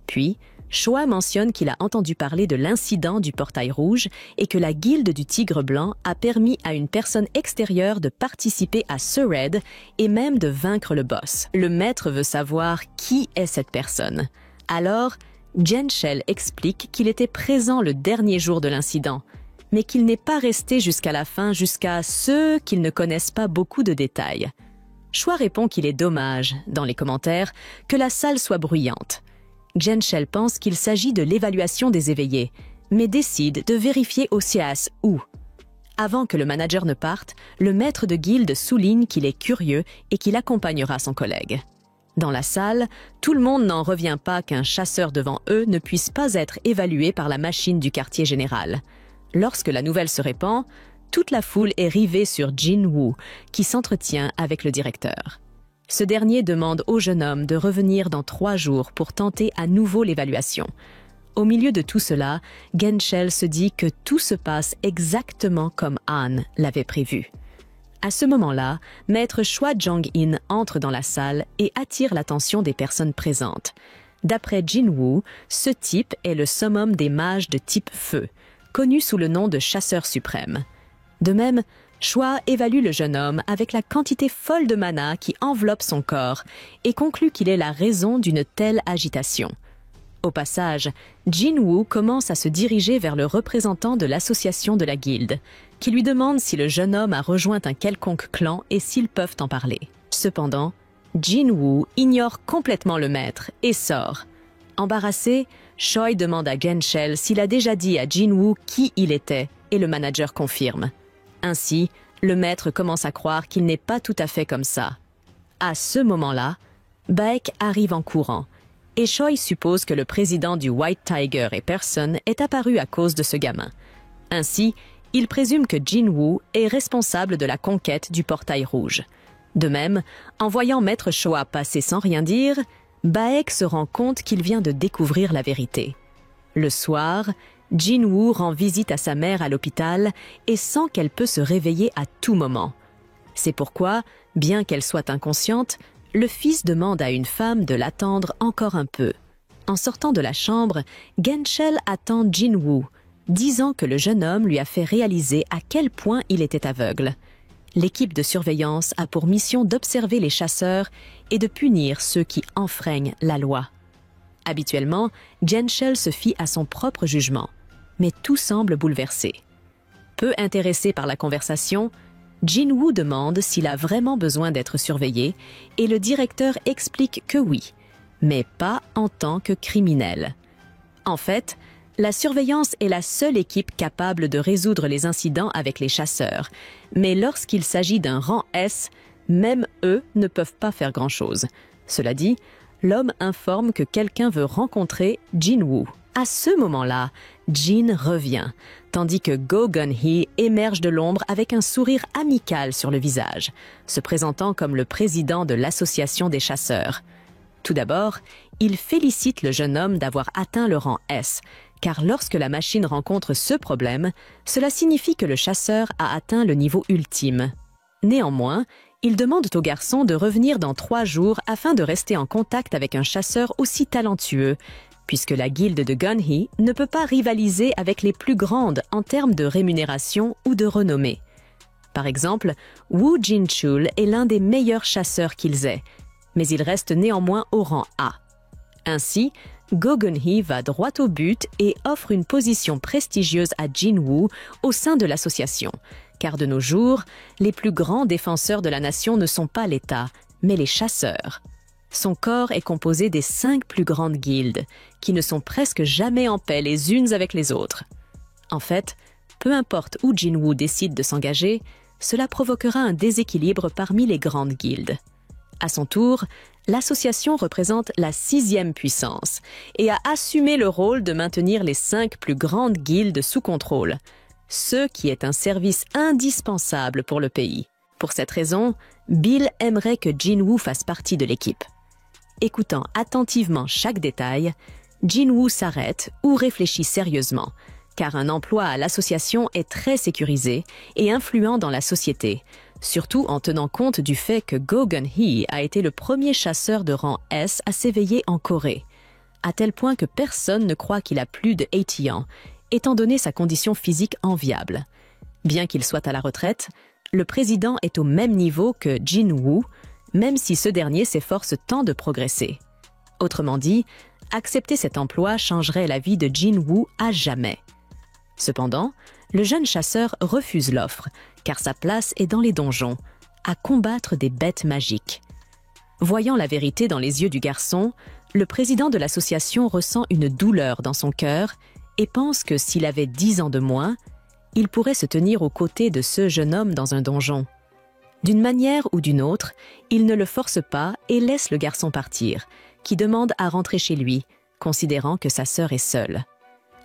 Puis, Choi mentionne qu'il a entendu parler de l'incident du portail rouge et que la guilde du Tigre Blanc a permis à une personne extérieure de participer à ce raid et même de vaincre le boss. Le maître veut savoir qui est cette personne. Alors, Genshel explique qu'il était présent le dernier jour de l'incident, mais qu'il n'est pas resté jusqu'à la fin jusqu'à ce qu'ils ne connaissent pas beaucoup de détails. Choi répond qu'il est dommage, dans les commentaires, que la salle soit bruyante. Genshel pense qu'il s'agit de l'évaluation des éveillés, mais décide de vérifier au CIAS où. Avant que le manager ne parte, le maître de guilde souligne qu'il est curieux et qu'il accompagnera son collègue. Dans la salle, tout le monde n'en revient pas qu'un chasseur devant eux ne puisse pas être évalué par la machine du quartier général. Lorsque la nouvelle se répand, toute la foule est rivée sur Jin-woo, qui s'entretient avec le directeur. Ce dernier demande au jeune homme de revenir dans 3 jours pour tenter à nouveau l'évaluation. Au milieu de tout cela, Genshel se dit que tout se passe exactement comme Han l'avait prévu. À ce moment-là, maître Choi Jong-in entre dans la salle et attire l'attention des personnes présentes. D'après Jin-woo, ce type est le summum des mages de type feu, connu sous le nom de chasseur suprême. De même, Choi évalue le jeune homme avec la quantité folle de mana qui enveloppe son corps et conclut qu'il est la raison d'une telle agitation. Au passage, Jin-woo commence à se diriger vers le représentant de l'association de la guilde, qui lui demande si le jeune homme a rejoint un quelconque clan et s'ils peuvent en parler. Cependant, Jin-woo ignore complètement le maître et sort. Embarrassé, Choi demande à Genshel s'il a déjà dit à Jin-woo qui il était et le manager confirme. Ainsi, le maître commence à croire qu'il n'est pas tout à fait comme ça. À ce moment-là, Baek arrive en courant, et Choi suppose que le président du White Tiger et Person est apparu à cause de ce gamin. Ainsi, il présume que Jin-woo est responsable de la conquête du portail rouge. De même, en voyant maître Choi passer sans rien dire, Baek se rend compte qu'il vient de découvrir la vérité. Le soir, Jin-woo rend visite à sa mère à l'hôpital et sent qu'elle peut se réveiller à tout moment. C'est pourquoi, bien qu'elle soit inconsciente, le fils demande à une femme de l'attendre encore un peu. En sortant de la chambre, Genshel attend Jin-woo, disant que le jeune homme lui a fait réaliser à quel point il était aveugle. L'équipe de surveillance a pour mission d'observer les chasseurs et de punir ceux qui enfreignent la loi. Habituellement, Genshel se fie à son propre jugement, mais tout semble bouleversé. Peu intéressé par la conversation, Jin-woo demande s'il a vraiment besoin d'être surveillé et le directeur explique que oui, mais pas en tant que criminel. En fait, la surveillance est la seule équipe capable de résoudre les incidents avec les chasseurs, mais lorsqu'il s'agit d'un rang S, même eux ne peuvent pas faire grand-chose. Cela dit, l'homme informe que quelqu'un veut rencontrer Jin-woo. À ce moment-là, Jin revient, tandis que Go Gun-hee émerge de l'ombre avec un sourire amical sur le visage, se présentant comme le président de l'association des chasseurs. Tout d'abord, il félicite le jeune homme d'avoir atteint le rang S, car lorsque la machine rencontre ce problème, cela signifie que le chasseur a atteint le niveau ultime. Néanmoins, ils demandent au garçon de revenir dans 3 jours afin de rester en contact avec un chasseur aussi talentueux, puisque la guilde de Gunhee ne peut pas rivaliser avec les plus grandes en termes de rémunération ou de renommée. Par exemple, Woo Jin-chul est l'un des meilleurs chasseurs qu'ils aient, mais il reste néanmoins au rang A. Ainsi, Go Gunhee va droit au but et offre une position prestigieuse à Jin-woo au sein de l'association, car de nos jours, les plus grands défenseurs de la nation ne sont pas l'État, mais les chasseurs. Son corps est composé des 5 plus grandes guildes, qui ne sont presque jamais en paix les unes avec les autres. En fait, peu importe où Jin-woo décide de s'engager, cela provoquera un déséquilibre parmi les grandes guildes. À son tour, l'association représente la 6e puissance et a assumé le rôle de maintenir les 5 plus grandes guildes sous contrôle, ce qui est un service indispensable pour le pays. Pour cette raison, Bill aimerait que Jin-woo fasse partie de l'équipe. Écoutant attentivement chaque détail, Jin-woo s'arrête ou réfléchit sérieusement, car un emploi à l'association est très sécurisé et influent dans la société, surtout en tenant compte du fait que Go Gunhee a été le premier chasseur de rang S à s'éveiller en Corée, à tel point que personne ne croit qu'il a plus de 80 ans, étant donné sa condition physique enviable. Bien qu'il soit à la retraite, le président est au même niveau que Jin-woo, même si ce dernier s'efforce tant de progresser. Autrement dit, accepter cet emploi changerait la vie de Jin-woo à jamais. Cependant, le jeune chasseur refuse l'offre, car sa place est dans les donjons, à combattre des bêtes magiques. Voyant la vérité dans les yeux du garçon, le président de l'association ressent une douleur dans son cœur et pense que s'il avait 10 ans de moins, il pourrait se tenir aux côtés de ce jeune homme dans un donjon. D'une manière ou d'une autre, il ne le force pas et laisse le garçon partir, qui demande à rentrer chez lui, considérant que sa sœur est seule.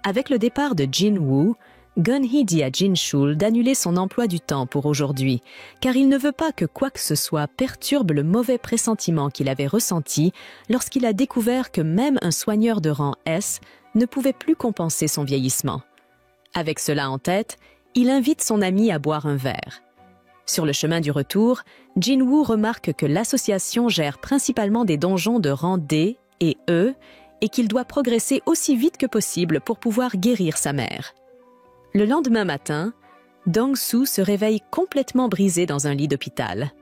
Avec le départ de Jin-woo, Gunhee dit à Jin-chul d'annuler son emploi du temps pour aujourd'hui, car il ne veut pas que quoi que ce soit perturbe le mauvais pressentiment qu'il avait ressenti lorsqu'il a découvert que même un soigneur de rang S ne pouvait plus compenser son vieillissement. Avec cela en tête, il invite son ami à boire un verre. Sur le chemin du retour, Jin-woo remarque que l'association gère principalement des donjons de rang D et E et qu'il doit progresser aussi vite que possible pour pouvoir guérir sa mère. Le lendemain matin, Dong-soo se réveille complètement brisé dans un lit d'hôpital.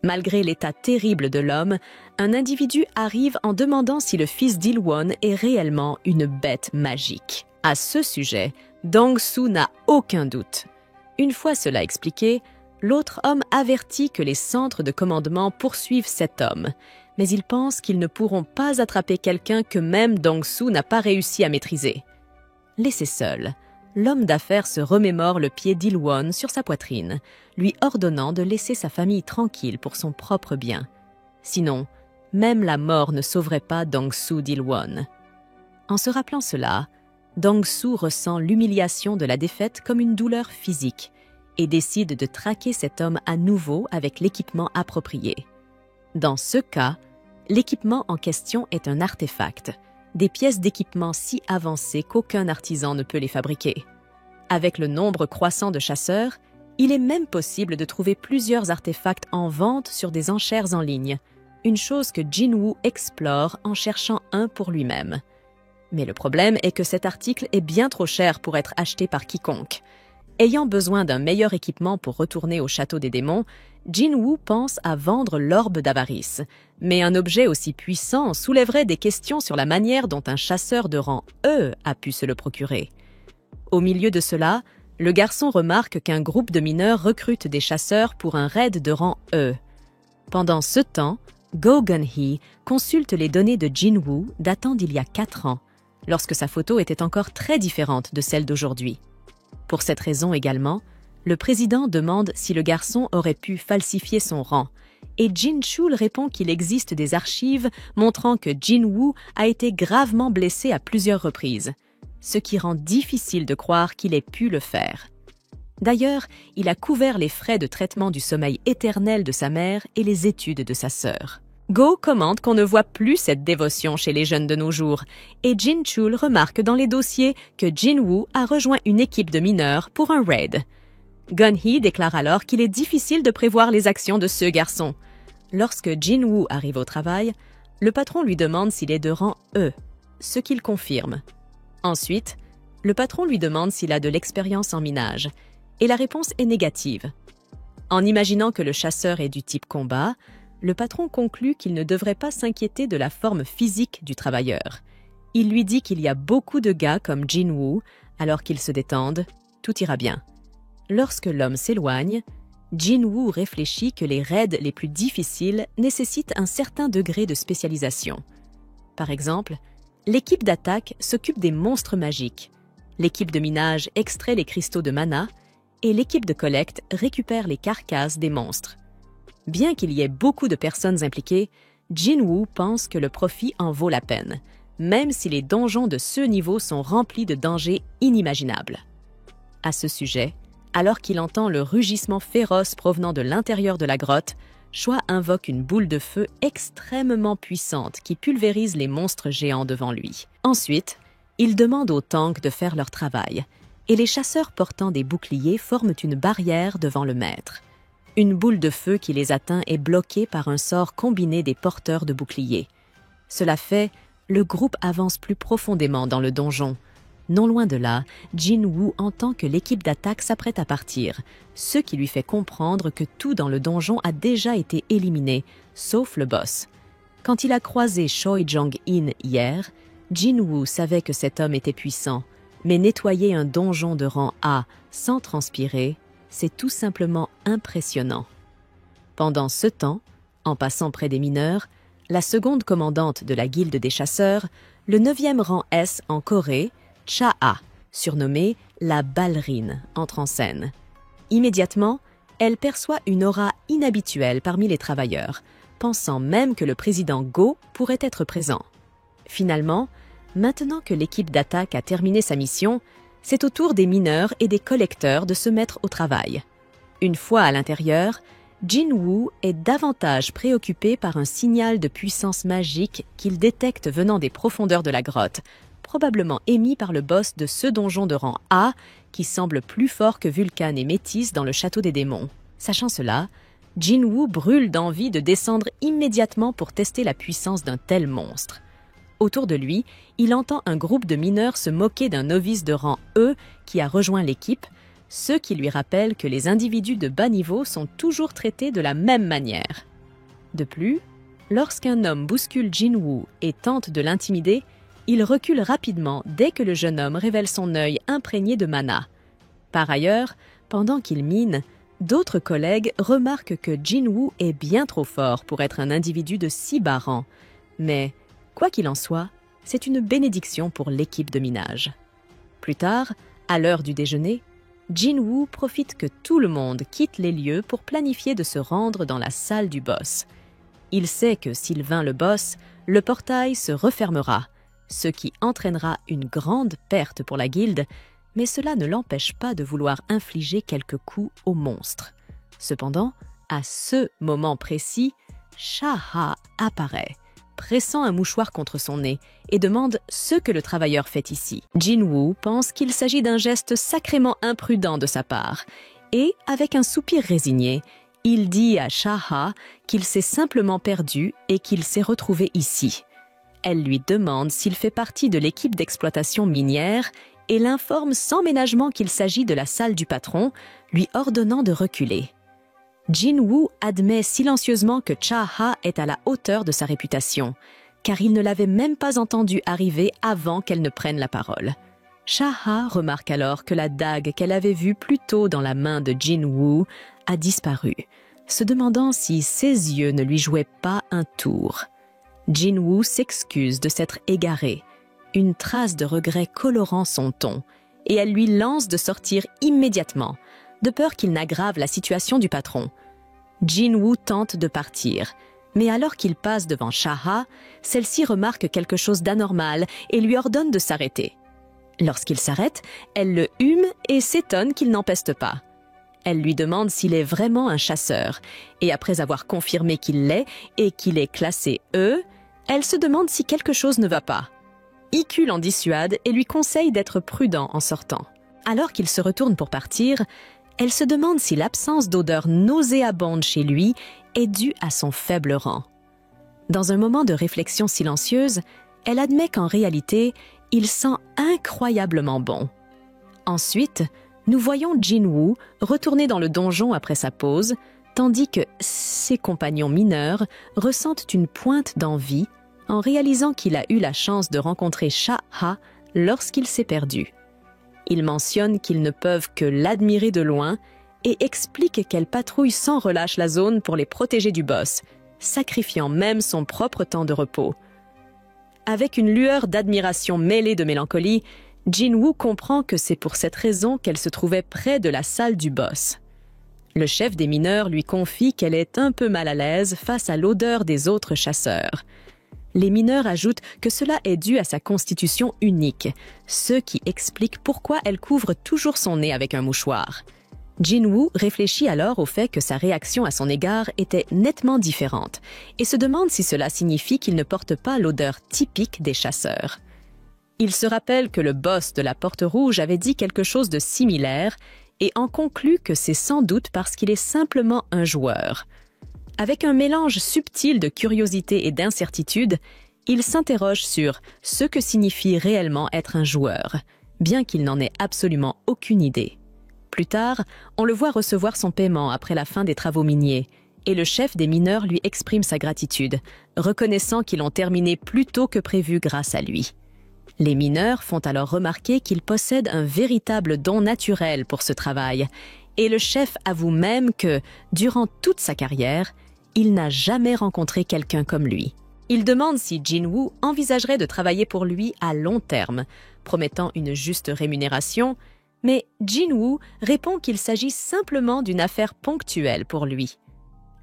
Malgré l'état terrible de l'homme, un individu arrive en demandant si le fils d'Il-won est réellement une bête magique. À ce sujet, Dong-soo n'a aucun doute. Une fois cela expliqué, l'autre homme avertit que les centres de commandement poursuivent cet homme, mais ils pensent qu'ils ne pourront pas attraper quelqu'un que même Dong-soo n'a pas réussi à maîtriser. Laissé seul, l'homme d'affaires se remémore le pied d'Il-won sur sa poitrine, lui ordonnant de laisser sa famille tranquille pour son propre bien. Sinon, même la mort ne sauverait pas Dong-soo d'Il-won. En se rappelant cela, Dong-soo ressent l'humiliation de la défaite comme une douleur physique et décide de traquer cet homme à nouveau avec l'équipement approprié. Dans ce cas, l'équipement en question est un artefact, des pièces d'équipement si avancées qu'aucun artisan ne peut les fabriquer. Avec le nombre croissant de chasseurs, il est même possible de trouver plusieurs artefacts en vente sur des enchères en ligne, une chose que Jin-woo explore en cherchant un pour lui-même. Mais le problème est que cet article est bien trop cher pour être acheté par quiconque. Ayant besoin d'un meilleur équipement pour retourner au château des démons, Jin-woo pense à vendre l'orbe d'avarice. Mais un objet aussi puissant soulèverait des questions sur la manière dont un chasseur de rang E a pu se le procurer. Au milieu de cela, le garçon remarque qu'un groupe de mineurs recrute des chasseurs pour un raid de rang E. Pendant ce temps, Go Gunhee consulte les données de Jin-woo datant d'il y a 4 ans, lorsque sa photo était encore très différente de celle d'aujourd'hui. Pour cette raison également, le président demande si le garçon aurait pu falsifier son rang, et Jin-chul répond qu'il existe des archives montrant que Jin-woo a été gravement blessé à plusieurs reprises, ce qui rend difficile de croire qu'il ait pu le faire. D'ailleurs, il a couvert les frais de traitement du sommeil éternel de sa mère et les études de sa sœur. Go commente qu'on ne voit plus cette dévotion chez les jeunes de nos jours, et Jin-chul remarque dans les dossiers que Jin-woo a rejoint une équipe de mineurs pour un raid. Gun-hee déclare alors qu'il est difficile de prévoir les actions de ce garçon. Lorsque Jin-woo arrive au travail, le patron lui demande s'il est de rang E, ce qu'il confirme. Ensuite, le patron lui demande s'il a de l'expérience en minage, et la réponse est négative. En imaginant que le chasseur est du type combat, le patron conclut qu'il ne devrait pas s'inquiéter de la forme physique du travailleur. Il lui dit qu'il y a beaucoup de gars comme Jin-woo, alors qu'ils se détendent, tout ira bien. Lorsque l'homme s'éloigne, Jin-woo réfléchit que les raids les plus difficiles nécessitent un certain degré de spécialisation. Par exemple, l'équipe d'attaque s'occupe des monstres magiques, l'équipe de minage extrait les cristaux de mana et l'équipe de collecte récupère les carcasses des monstres. Bien qu'il y ait beaucoup de personnes impliquées, Jin-woo pense que le profit en vaut la peine, même si les donjons de ce niveau sont remplis de dangers inimaginables. À ce sujet, alors qu'il entend le rugissement féroce provenant de l'intérieur de la grotte, Choi invoque une boule de feu extrêmement puissante qui pulvérise les monstres géants devant lui. Ensuite, il demande aux tanks de faire leur travail, et les chasseurs portant des boucliers forment une barrière devant le maître. Une boule de feu qui les atteint est bloquée par un sort combiné des porteurs de boucliers. Cela fait, le groupe avance plus profondément dans le donjon. Non loin de là, Jin-woo entend que l'équipe d'attaque s'apprête à partir, ce qui lui fait comprendre que tout dans le donjon a déjà été éliminé, sauf le boss. Quand il a croisé Choi Jong-in hier, Jin-woo savait que cet homme était puissant, mais nettoyer un donjon de rang A sans transpirer, c'est tout simplement impressionnant. Pendant ce temps, en passant près des mineurs, la seconde commandante de la guilde des chasseurs, le 9e rang S en Corée, Cha-ha, surnommée la ballerine, entre en scène. Immédiatement, elle perçoit une aura inhabituelle parmi les travailleurs, pensant même que le président Go pourrait être présent. Finalement, maintenant que l'équipe d'attaque a terminé sa mission, c'est au tour des mineurs et des collecteurs de se mettre au travail. Une fois à l'intérieur, Jin-woo est davantage préoccupé par un signal de puissance magique qu'il détecte venant des profondeurs de la grotte, probablement émis par le boss de ce donjon de rang A qui semble plus fort que Vulcan et Métis dans le château des démons. Sachant cela, Jin-woo brûle d'envie de descendre immédiatement pour tester la puissance d'un tel monstre. Autour de lui, il entend un groupe de mineurs se moquer d'un novice de rang E qui a rejoint l'équipe, ce qui lui rappelle que les individus de bas niveau sont toujours traités de la même manière. De plus, lorsqu'un homme bouscule Jin-woo et tente de l'intimider, il recule rapidement dès que le jeune homme révèle son œil imprégné de mana. Par ailleurs, pendant qu'il mine, d'autres collègues remarquent que Jin-woo est bien trop fort pour être un individu de si bas rang, mais quoi qu'il en soit, c'est une bénédiction pour l'équipe de minage. Plus tard, à l'heure du déjeuner, Jin-woo profite que tout le monde quitte les lieux pour planifier de se rendre dans la salle du boss. Il sait que s'il vainc le boss, le portail se refermera, ce qui entraînera une grande perte pour la guilde, mais cela ne l'empêche pas de vouloir infliger quelques coups au monstre. Cependant, à ce moment précis, Cha-ha apparaît, pressant un mouchoir contre son nez, et demande ce que le travailleur fait ici. Jin-woo pense qu'il s'agit d'un geste sacrément imprudent de sa part, et, avec un soupir résigné, il dit à Cha-ha qu'il s'est simplement perdu et qu'il s'est retrouvé ici. Elle lui demande s'il fait partie de l'équipe d'exploitation minière et l'informe sans ménagement qu'il s'agit de la salle du patron, lui ordonnant de reculer. Jin-woo admet silencieusement que Cha-ha est à la hauteur de sa réputation, car il ne l'avait même pas entendue arriver avant qu'elle ne prenne la parole. Cha-ha remarque alors que la dague qu'elle avait vue plus tôt dans la main de Jin-woo a disparu, se demandant si ses yeux ne lui jouaient pas un tour. Jin-woo s'excuse de s'être égaré, une trace de regret colorant son ton, et elle lui lance de sortir immédiatement, de peur qu'il n'aggrave la situation du patron. Jin-woo tente de partir, mais alors qu'il passe devant Cha-ha, celle-ci remarque quelque chose d'anormal et lui ordonne de s'arrêter. Lorsqu'il s'arrête, elle le hume et s'étonne qu'il n'en peste pas. Elle lui demande s'il est vraiment un chasseur, et après avoir confirmé qu'il l'est et qu'il est classé E, elle se demande si quelque chose ne va pas. Ikku l'en dissuade et lui conseille d'être prudent en sortant. Alors qu'il se retourne pour partir, elle se demande si l'absence d'odeur nauséabonde chez lui est due à son faible rang. Dans un moment de réflexion silencieuse, elle admet qu'en réalité, il sent incroyablement bon. Ensuite, nous voyons Jin-woo retourner dans le donjon après sa pause, tandis que ses compagnons mineurs ressentent une pointe d'envie en réalisant qu'il a eu la chance de rencontrer Cha-ha lorsqu'il s'est perdu. Ils mentionnent qu'ils ne peuvent que l'admirer de loin et expliquent qu'elle patrouille sans relâche la zone pour les protéger du boss, sacrifiant même son propre temps de repos. Avec une lueur d'admiration mêlée de mélancolie, Jin-woo comprend que c'est pour cette raison qu'elle se trouvait près de la salle du boss. Le chef des mineurs lui confie qu'elle est un peu mal à l'aise face à l'odeur des autres chasseurs. Les mineurs ajoutent que cela est dû à sa constitution unique, ce qui explique pourquoi elle couvre toujours son nez avec un mouchoir. Jin-woo réfléchit alors au fait que sa réaction à son égard était nettement différente et se demande si cela signifie qu'il ne porte pas l'odeur typique des chasseurs. Il se rappelle que le boss de la Porte Rouge avait dit quelque chose de similaire et en conclut que c'est sans doute parce qu'il est simplement un joueur. Avec un mélange subtil de curiosité et d'incertitude, il s'interroge sur ce que signifie réellement être un joueur, bien qu'il n'en ait absolument aucune idée. Plus tard, on le voit recevoir son paiement après la fin des travaux miniers, et le chef des mineurs lui exprime sa gratitude, reconnaissant qu'ils ont terminé plus tôt que prévu grâce à lui. Les mineurs font alors remarquer qu'il possède un véritable don naturel pour ce travail, et le chef avoue même que, durant toute sa carrière, il n'a jamais rencontré quelqu'un comme lui. Il demande si Jin-woo envisagerait de travailler pour lui à long terme, promettant une juste rémunération, mais Jin-woo répond qu'il s'agit simplement d'une affaire ponctuelle pour lui.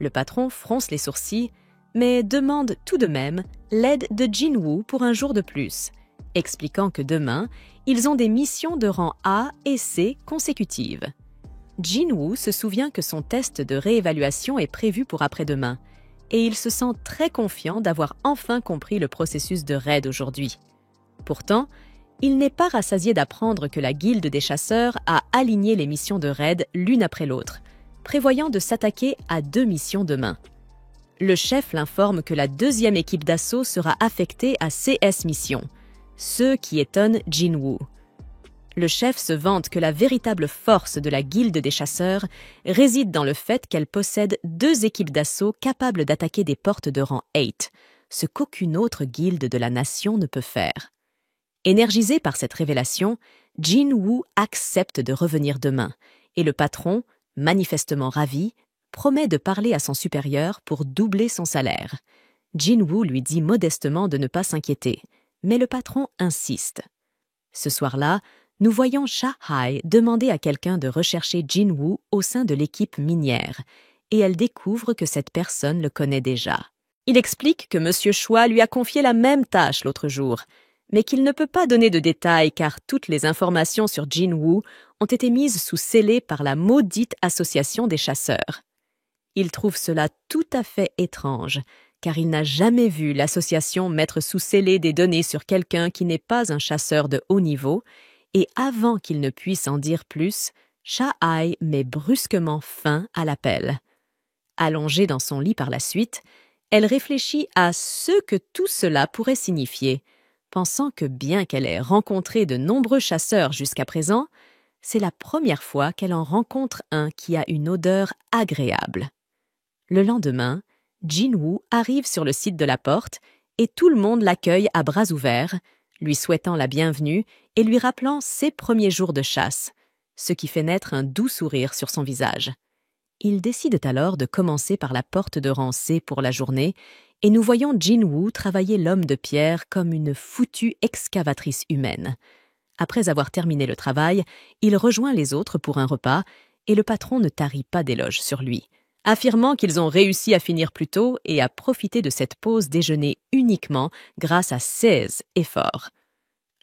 Le patron fronce les sourcils, mais demande tout de même l'aide de Jin-woo pour un jour de plus, expliquant que demain, ils ont des missions de rang A et C consécutives. Jin-woo se souvient que son test de réévaluation est prévu pour après-demain, et il se sent très confiant d'avoir enfin compris le processus de raid aujourd'hui. Pourtant, il n'est pas rassasié d'apprendre que la guilde des chasseurs a aligné les missions de raid l'une après l'autre, prévoyant de s'attaquer à 2 missions demain. Le chef l'informe que la 2e équipe d'assaut sera affectée à CS Mission, ce qui étonne Jin-woo. Le chef se vante que la véritable force de la guilde des chasseurs réside dans le fait qu'elle possède 2 équipes d'assaut capables d'attaquer des portes de rang 8, ce qu'aucune autre guilde de la nation ne peut faire. Énergisé par cette révélation, Jin-woo accepte de revenir demain, et le patron, manifestement ravi, promet de parler à son supérieur pour doubler son salaire. Jin-woo lui dit modestement de ne pas s'inquiéter, mais le patron insiste. Ce soir-là, nous voyons Cha-ha demander à quelqu'un de rechercher Jin-woo au sein de l'équipe minière, et elle découvre que cette personne le connaît déjà. Il explique que Monsieur Choi lui a confié la même tâche l'autre jour, mais qu'il ne peut pas donner de détails car toutes les informations sur Jin-woo ont été mises sous scellé par la maudite association des chasseurs. Il trouve cela tout à fait étrange, car il n'a jamais vu l'association mettre sous scellé des données sur quelqu'un qui n'est pas un chasseur de haut niveau, et avant qu'il ne puisse en dire plus, Cha-ha met brusquement fin à l'appel. Allongée dans son lit par la suite, elle réfléchit à ce que tout cela pourrait signifier, pensant que bien qu'elle ait rencontré de nombreux chasseurs jusqu'à présent, c'est la première fois qu'elle en rencontre un qui a une odeur agréable. Le lendemain, Jin-woo arrive sur le site de la porte et tout le monde l'accueille à bras ouverts, lui souhaitant la bienvenue et lui rappelant ses premiers jours de chasse, ce qui fait naître un doux sourire sur son visage. Ils décident alors de commencer par la porte de rang C pour la journée et nous voyons Jin-woo travailler l'homme de pierre comme une foutue excavatrice humaine. Après avoir terminé le travail, il rejoint les autres pour un repas et le patron ne tarit pas d'éloges sur lui, affirmant qu'ils ont réussi à finir plus tôt et à profiter de cette pause déjeuner uniquement grâce à 16 efforts.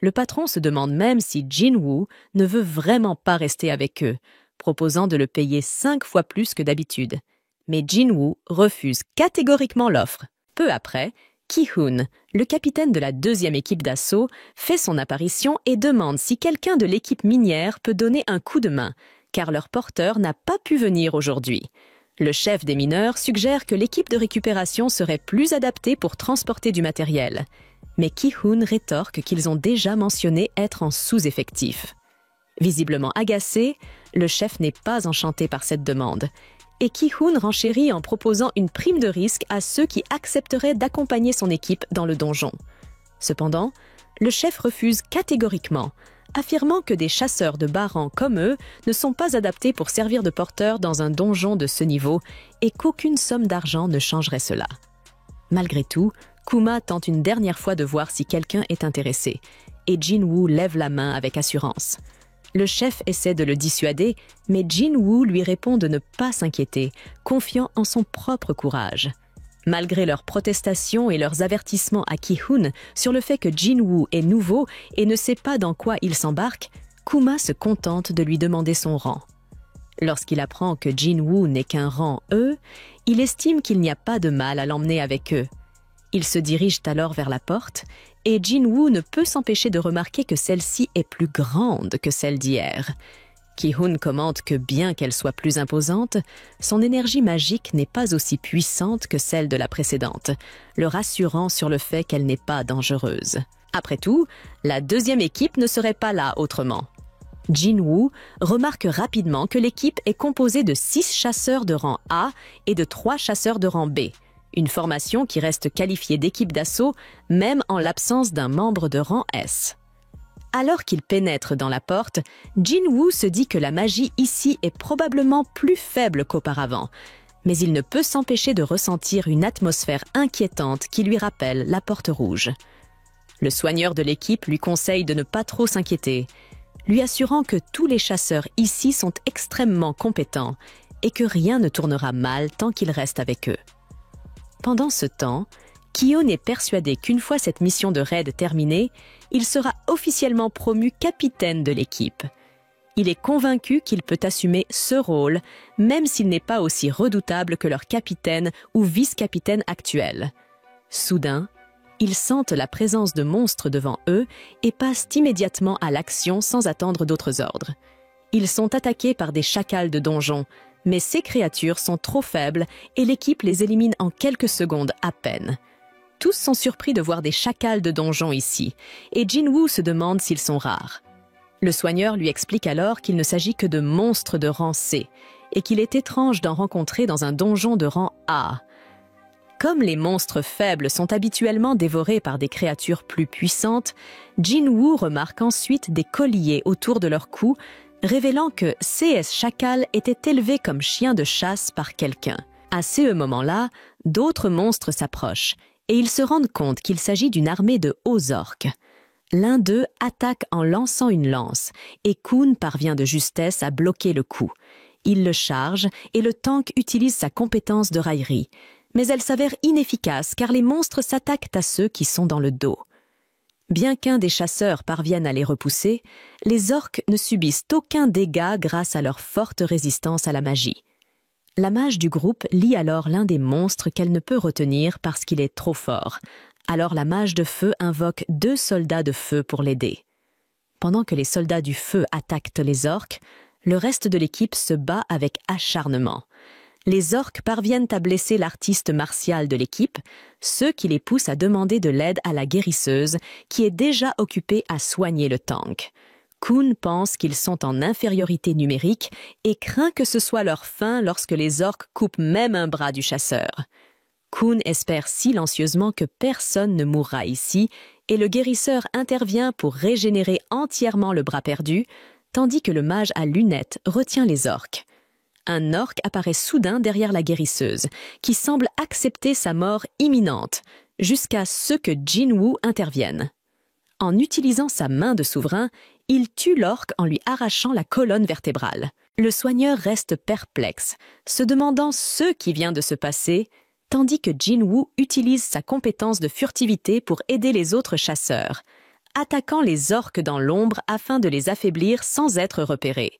Le patron se demande même si Jin-woo ne veut vraiment pas rester avec eux, proposant de le payer 5 fois plus que d'habitude. Mais Jin-woo refuse catégoriquement l'offre. Peu après, Ki-hoon, le capitaine de la deuxième équipe d'assaut, fait son apparition et demande si quelqu'un de l'équipe minière peut donner un coup de main, car leur porteur n'a pas pu venir aujourd'hui. Le chef des mineurs suggère que l'équipe de récupération serait plus adaptée pour transporter du matériel. Mais Ki-hoon rétorque qu'ils ont déjà mentionné être en sous-effectif. Visiblement agacé, le chef n'est pas enchanté par cette demande. Et Ki-hoon renchérit en proposant une prime de risque à ceux qui accepteraient d'accompagner son équipe dans le donjon. Cependant, le chef refuse catégoriquement, affirmant que des chasseurs de bas rang comme eux ne sont pas adaptés pour servir de porteurs dans un donjon de ce niveau et qu'aucune somme d'argent ne changerait cela. Malgré tout, Kuma tente une dernière fois de voir si quelqu'un est intéressé, et Jin-woo lève la main avec assurance. Le chef essaie de le dissuader, mais Jin-woo lui répond de ne pas s'inquiéter, confiant en son propre courage. Malgré leurs protestations et leurs avertissements à Ki-hoon sur le fait que Jin-woo est nouveau et ne sait pas dans quoi il s'embarque, Kuma se contente de lui demander son rang. Lorsqu'il apprend que Jin-woo n'est qu'un rang E, il estime qu'il n'y a pas de mal à l'emmener avec eux. Ils se dirigent alors vers la porte, et Jin-woo ne peut s'empêcher de remarquer que celle-ci est plus grande que celle d'hier. Ki-hoon commente que bien qu'elle soit plus imposante, son énergie magique n'est pas aussi puissante que celle de la précédente, le rassurant sur le fait qu'elle n'est pas dangereuse. Après tout, la deuxième équipe ne serait pas là autrement. Jin-woo remarque rapidement que l'équipe est composée de 6 chasseurs de rang A et de 3 chasseurs de rang B, une formation qui reste qualifiée d'équipe d'assaut même en l'absence d'un membre de rang S. Alors qu'il pénètre dans la porte, Jin-woo se dit que la magie ici est probablement plus faible qu'auparavant, mais il ne peut s'empêcher de ressentir une atmosphère inquiétante qui lui rappelle la porte rouge. Le soigneur de l'équipe lui conseille de ne pas trop s'inquiéter, lui assurant que tous les chasseurs ici sont extrêmement compétents et que rien ne tournera mal tant qu'ils restent avec eux. Pendant ce temps, Ki-hoon est persuadé qu'une fois cette mission de raid terminée, il sera officiellement promu capitaine de l'équipe. Il est convaincu qu'il peut assumer ce rôle, même s'il n'est pas aussi redoutable que leur capitaine ou vice-capitaine actuel. Soudain, ils sentent la présence de monstres devant eux et passent immédiatement à l'action sans attendre d'autres ordres. Ils sont attaqués par des chacals de donjon, mais ces créatures sont trop faibles et l'équipe les élimine en quelques secondes à peine. Tous sont surpris de voir des chacals de donjon ici, et Jin-woo se demande s'ils sont rares. Le soigneur lui explique alors qu'il ne s'agit que de monstres de rang C, et qu'il est étrange d'en rencontrer dans un donjon de rang A. Comme les monstres faibles sont habituellement dévorés par des créatures plus puissantes, Jin-woo remarque ensuite des colliers autour de leur cou, révélant que CS Chacal était élevé comme chien de chasse par quelqu'un. À ce moment-là, d'autres monstres s'approchent, et ils se rendent compte qu'il s'agit d'une armée de hauts orques. L'un d'eux attaque en lançant une lance, et Kun parvient de justesse à bloquer le coup. Il le charge, et le tank utilise sa compétence de raillerie. Mais elle s'avère inefficace, car les monstres s'attaquent à ceux qui sont dans le dos. Bien qu'un des chasseurs parvienne à les repousser, les orques ne subissent aucun dégât grâce à leur forte résistance à la magie. La mage du groupe lie alors l'un des monstres qu'elle ne peut retenir parce qu'il est trop fort. Alors la mage de feu invoque 2 soldats de feu pour l'aider. Pendant que les soldats du feu attaquent les orques, le reste de l'équipe se bat avec acharnement. Les orques parviennent à blesser l'artiste martial de l'équipe, ce qui les pousse à demander de l'aide à la guérisseuse, qui est déjà occupée à soigner le tank. Kun pense qu'ils sont en infériorité numérique et craint que ce soit leur fin lorsque les orques coupent même un bras du chasseur. Kun espère silencieusement que personne ne mourra ici et le guérisseur intervient pour régénérer entièrement le bras perdu, tandis que le mage à lunettes retient les orques. Un orque apparaît soudain derrière la guérisseuse, qui semble accepter sa mort imminente, jusqu'à ce que Jin-woo intervienne. En utilisant sa main de souverain, il tue l'orque en lui arrachant la colonne vertébrale. Le soigneur reste perplexe, se demandant ce qui vient de se passer, tandis que Jin-woo utilise sa compétence de furtivité pour aider les autres chasseurs, attaquant les orques dans l'ombre afin de les affaiblir sans être repérés.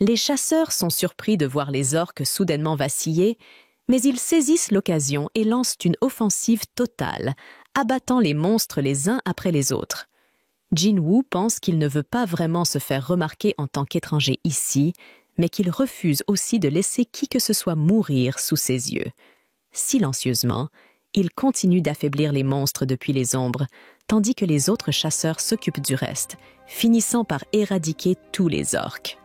Les chasseurs sont surpris de voir les orques soudainement vaciller, mais ils saisissent l'occasion et lancent une offensive totale, abattant les monstres les uns après les autres. Jin-Woo pense qu'il ne veut pas vraiment se faire remarquer en tant qu'étranger ici, mais qu'il refuse aussi de laisser qui que ce soit mourir sous ses yeux. Silencieusement, il continue d'affaiblir les monstres depuis les ombres, tandis que les autres chasseurs s'occupent du reste, finissant par éradiquer tous les orques.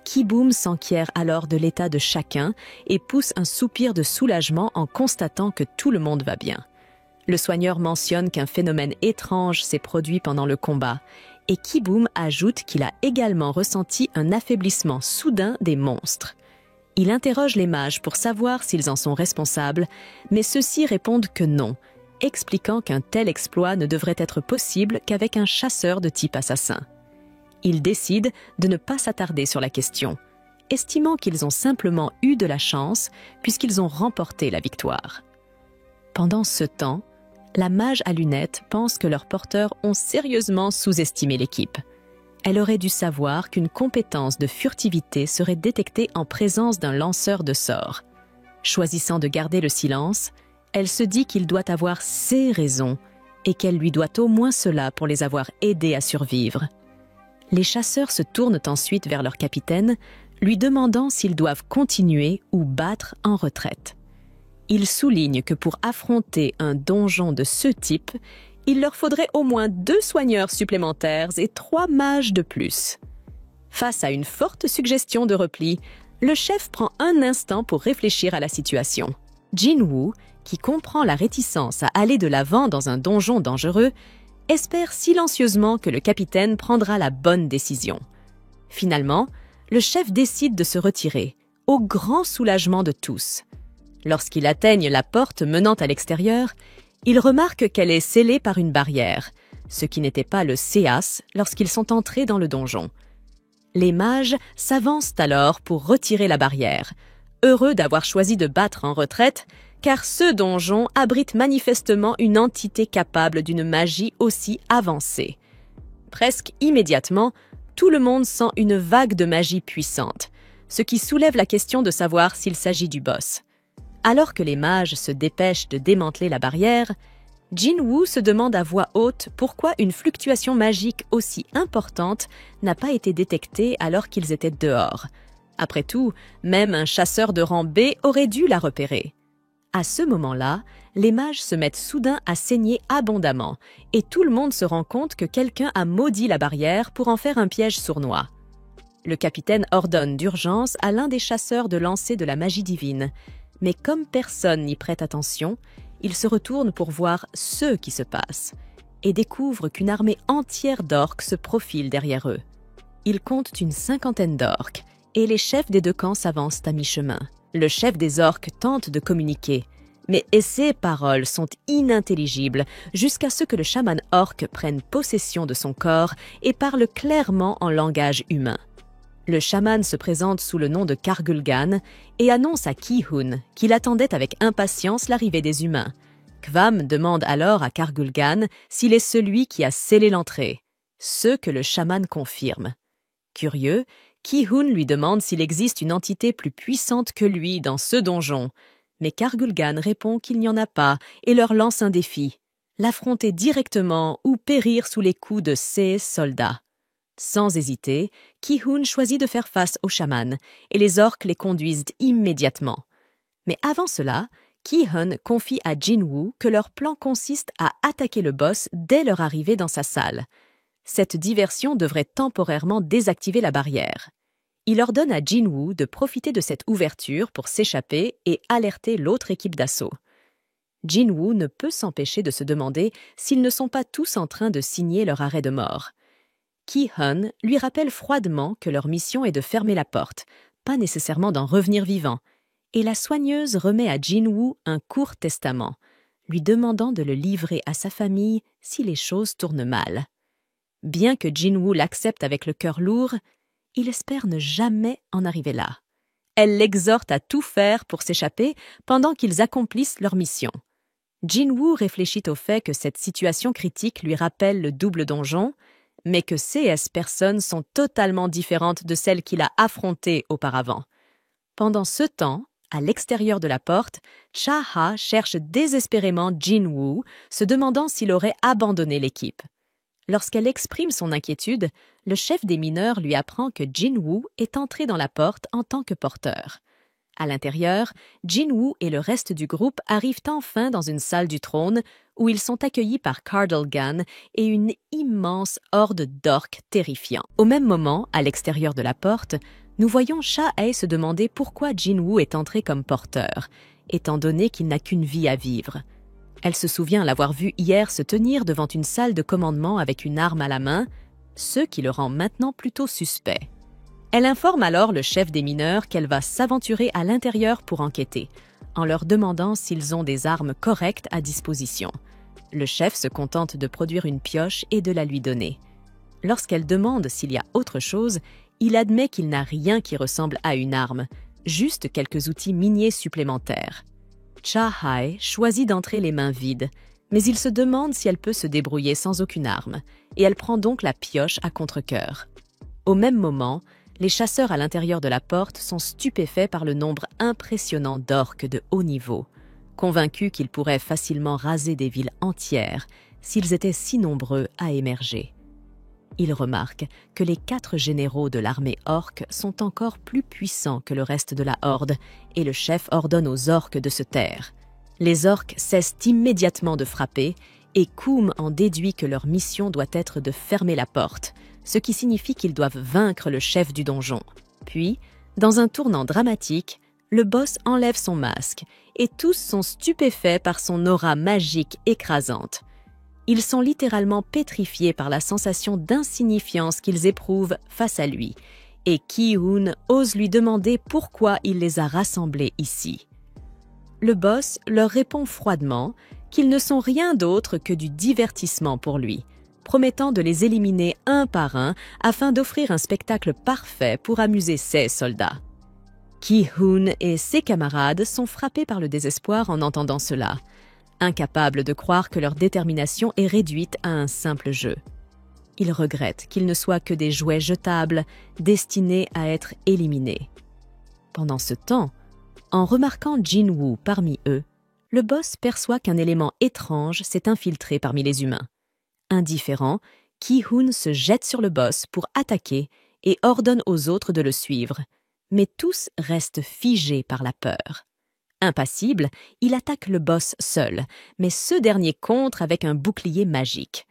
Ki-Boom s'enquiert alors de l'état de chacun et pousse un soupir de soulagement en constatant que tout le monde va bien. Le soigneur mentionne qu'un phénomène étrange s'est produit pendant le combat, et Ki-Boom ajoute qu'il a également ressenti un affaiblissement soudain des monstres. Il interroge les mages pour savoir s'ils en sont responsables, mais ceux-ci répondent que non, expliquant qu'un tel exploit ne devrait être possible qu'avec un chasseur de type assassin. Il décide de ne pas s'attarder sur la question, estimant qu'ils ont simplement eu de la chance puisqu'ils ont remporté la victoire. Pendant ce temps, la mage à lunettes pense que leurs porteurs ont sérieusement sous-estimé l'équipe. Elle aurait dû savoir qu'une compétence de furtivité serait détectée en présence d'un lanceur de sorts. Choisissant de garder le silence, elle se dit qu'il doit avoir ses raisons et qu'elle lui doit au moins cela pour les avoir aidés à survivre. Les chasseurs se tournent ensuite vers leur capitaine, lui demandant s'ils doivent continuer ou battre en retraite. Il souligne que pour affronter un donjon de ce type, il leur faudrait au moins 2 soigneurs supplémentaires et 3 mages de plus. Face à une forte suggestion de repli, le chef prend un instant pour réfléchir à la situation. Jin-Woo, qui comprend la réticence à aller de l'avant dans un donjon dangereux, espère silencieusement que le capitaine prendra la bonne décision. Finalement, le chef décide de se retirer, au grand soulagement de tous. Lorsqu'il atteigne la porte menant à l'extérieur, il remarque qu'elle est scellée par une barrière, ce qui n'était pas le séas lorsqu'ils sont entrés dans le donjon. Les mages s'avancent alors pour retirer la barrière, heureux d'avoir choisi de battre en retraite, car ce donjon abrite manifestement une entité capable d'une magie aussi avancée. Presque immédiatement, tout le monde sent une vague de magie puissante, ce qui soulève la question de savoir s'il s'agit du boss. Alors que les mages se dépêchent de démanteler la barrière, Jin-Woo se demande à voix haute pourquoi une fluctuation magique aussi importante n'a pas été détectée alors qu'ils étaient dehors. Après tout, même un chasseur de rang B aurait dû la repérer. À ce moment-là, les mages se mettent soudain à saigner abondamment et tout le monde se rend compte que quelqu'un a maudit la barrière pour en faire un piège sournois. Le capitaine ordonne d'urgence à l'un des chasseurs de lancer de la magie divine, mais comme personne n'y prête attention, il se retourne pour voir ce qui se passe et découvre qu'une armée entière d'orques se profile derrière eux. Ils comptent une 50aine d'orques et les chefs des 2 camps s'avancent à mi-chemin. Le chef des orques tente de communiquer, mais ses paroles sont inintelligibles jusqu'à ce que le chaman orque prenne possession de son corps et parle clairement en langage humain. Le chaman se présente sous le nom de Kargulgan et annonce à Ki-Hun qu'il attendait avec impatience l'arrivée des humains. Kvam demande alors à Kargulgan s'il est celui qui a scellé l'entrée, ce que le chaman confirme. Curieux, Ki-Hun lui demande s'il existe une entité plus puissante que lui dans ce donjon, mais Kargulgan répond qu'il n'y en a pas et leur lance un défi, l'affronter directement ou périr sous les coups de ses soldats. Sans hésiter, Ki-Hun choisit de faire face au chaman et les orques les conduisent immédiatement. Mais avant cela, Ki-Hun confie à Jin-Woo que leur plan consiste à attaquer le boss dès leur arrivée dans sa salle. Cette diversion devrait temporairement désactiver la barrière. Il ordonne à Jin-Woo de profiter de cette ouverture pour s'échapper et alerter l'autre équipe d'assaut. Jin-Woo ne peut s'empêcher de se demander s'ils ne sont pas tous en train de signer leur arrêt de mort. Ki-Hun lui rappelle froidement que leur mission est de fermer la porte, pas nécessairement d'en revenir vivant, et la soigneuse remet à Jin-Woo un court testament, lui demandant de le livrer à sa famille si les choses tournent mal. Bien que Jin-Woo l'accepte avec le cœur lourd, il espère ne jamais en arriver là. Elle l'exhorte à tout faire pour s'échapper pendant qu'ils accomplissent leur mission. Jin-Woo réfléchit au fait que cette situation critique lui rappelle le double donjon, mais que ces personnes sont totalement différentes de celles qu'il a affrontées auparavant. Pendant ce temps, à l'extérieur de la porte, Cha-ha cherche désespérément Jin-woo, se demandant s'il aurait abandonné l'équipe. Lorsqu'elle exprime son inquiétude, le chef des mineurs lui apprend que Jin-woo est entré dans la porte en tant que porteur. À l'intérieur, Jin-woo et le reste du groupe arrivent enfin dans une salle du trône où ils sont accueillis par Cardle-Gun et une immense horde d'orques terrifiants. Au même moment, à l'extérieur de la porte, nous voyons Cha-hae se demander pourquoi Jin-woo est entré comme porteur, étant donné qu'il n'a qu'une vie à vivre. Elle se souvient l'avoir vu hier se tenir devant une salle de commandement avec une arme à la main, ce qui le rend maintenant plutôt suspect. Elle informe alors le chef des mineurs qu'elle va s'aventurer à l'intérieur pour enquêter, en leur demandant s'ils ont des armes correctes à disposition. Le chef se contente de produire une pioche et de la lui donner. Lorsqu'elle demande s'il y a autre chose, il admet qu'il n'a rien qui ressemble à une arme, juste quelques outils miniers supplémentaires. Cha-hae choisit d'entrer les mains vides, mais il se demande si elle peut se débrouiller sans aucune arme, et elle prend donc la pioche à contre-cœur. Au même moment, les chasseurs à l'intérieur de la porte sont stupéfaits par le nombre impressionnant d'orques de haut niveau, convaincus qu'ils pourraient facilement raser des villes entières s'ils étaient si nombreux à émerger. Ils remarquent que les 4 généraux de l'armée orque sont encore plus puissants que le reste de la horde, et le chef ordonne aux orques de se taire. Les orques cessent immédiatement de frapper, et Koum en déduit que leur mission doit être de fermer la porte, ce qui signifie qu'ils doivent vaincre le chef du donjon. Puis, dans un tournant dramatique, le boss enlève son masque, et tous sont stupéfaits par son aura magique écrasante. Ils sont littéralement pétrifiés par la sensation d'insignifiance qu'ils éprouvent face à lui, et Ki-hoon ose lui demander pourquoi il les a rassemblés ici. Le boss leur répond froidement qu'ils ne sont rien d'autre que du divertissement pour lui, promettant de les éliminer un par un afin d'offrir un spectacle parfait pour amuser ses soldats. Ki-hoon et ses camarades sont frappés par le désespoir en entendant cela, incapables de croire que leur détermination est réduite à un simple jeu. Ils regrettent qu'ils ne soient que des jouets jetables destinés à être éliminés. Pendant ce temps, en remarquant Jin-woo parmi eux, le boss perçoit qu'un élément étrange s'est infiltré parmi les humains. Indifférent, Ki-hoon se jette sur le boss pour attaquer et ordonne aux autres de le suivre, mais tous restent figés par la peur. Impassible, il attaque le boss seul, mais ce dernier contre avec un bouclier magique.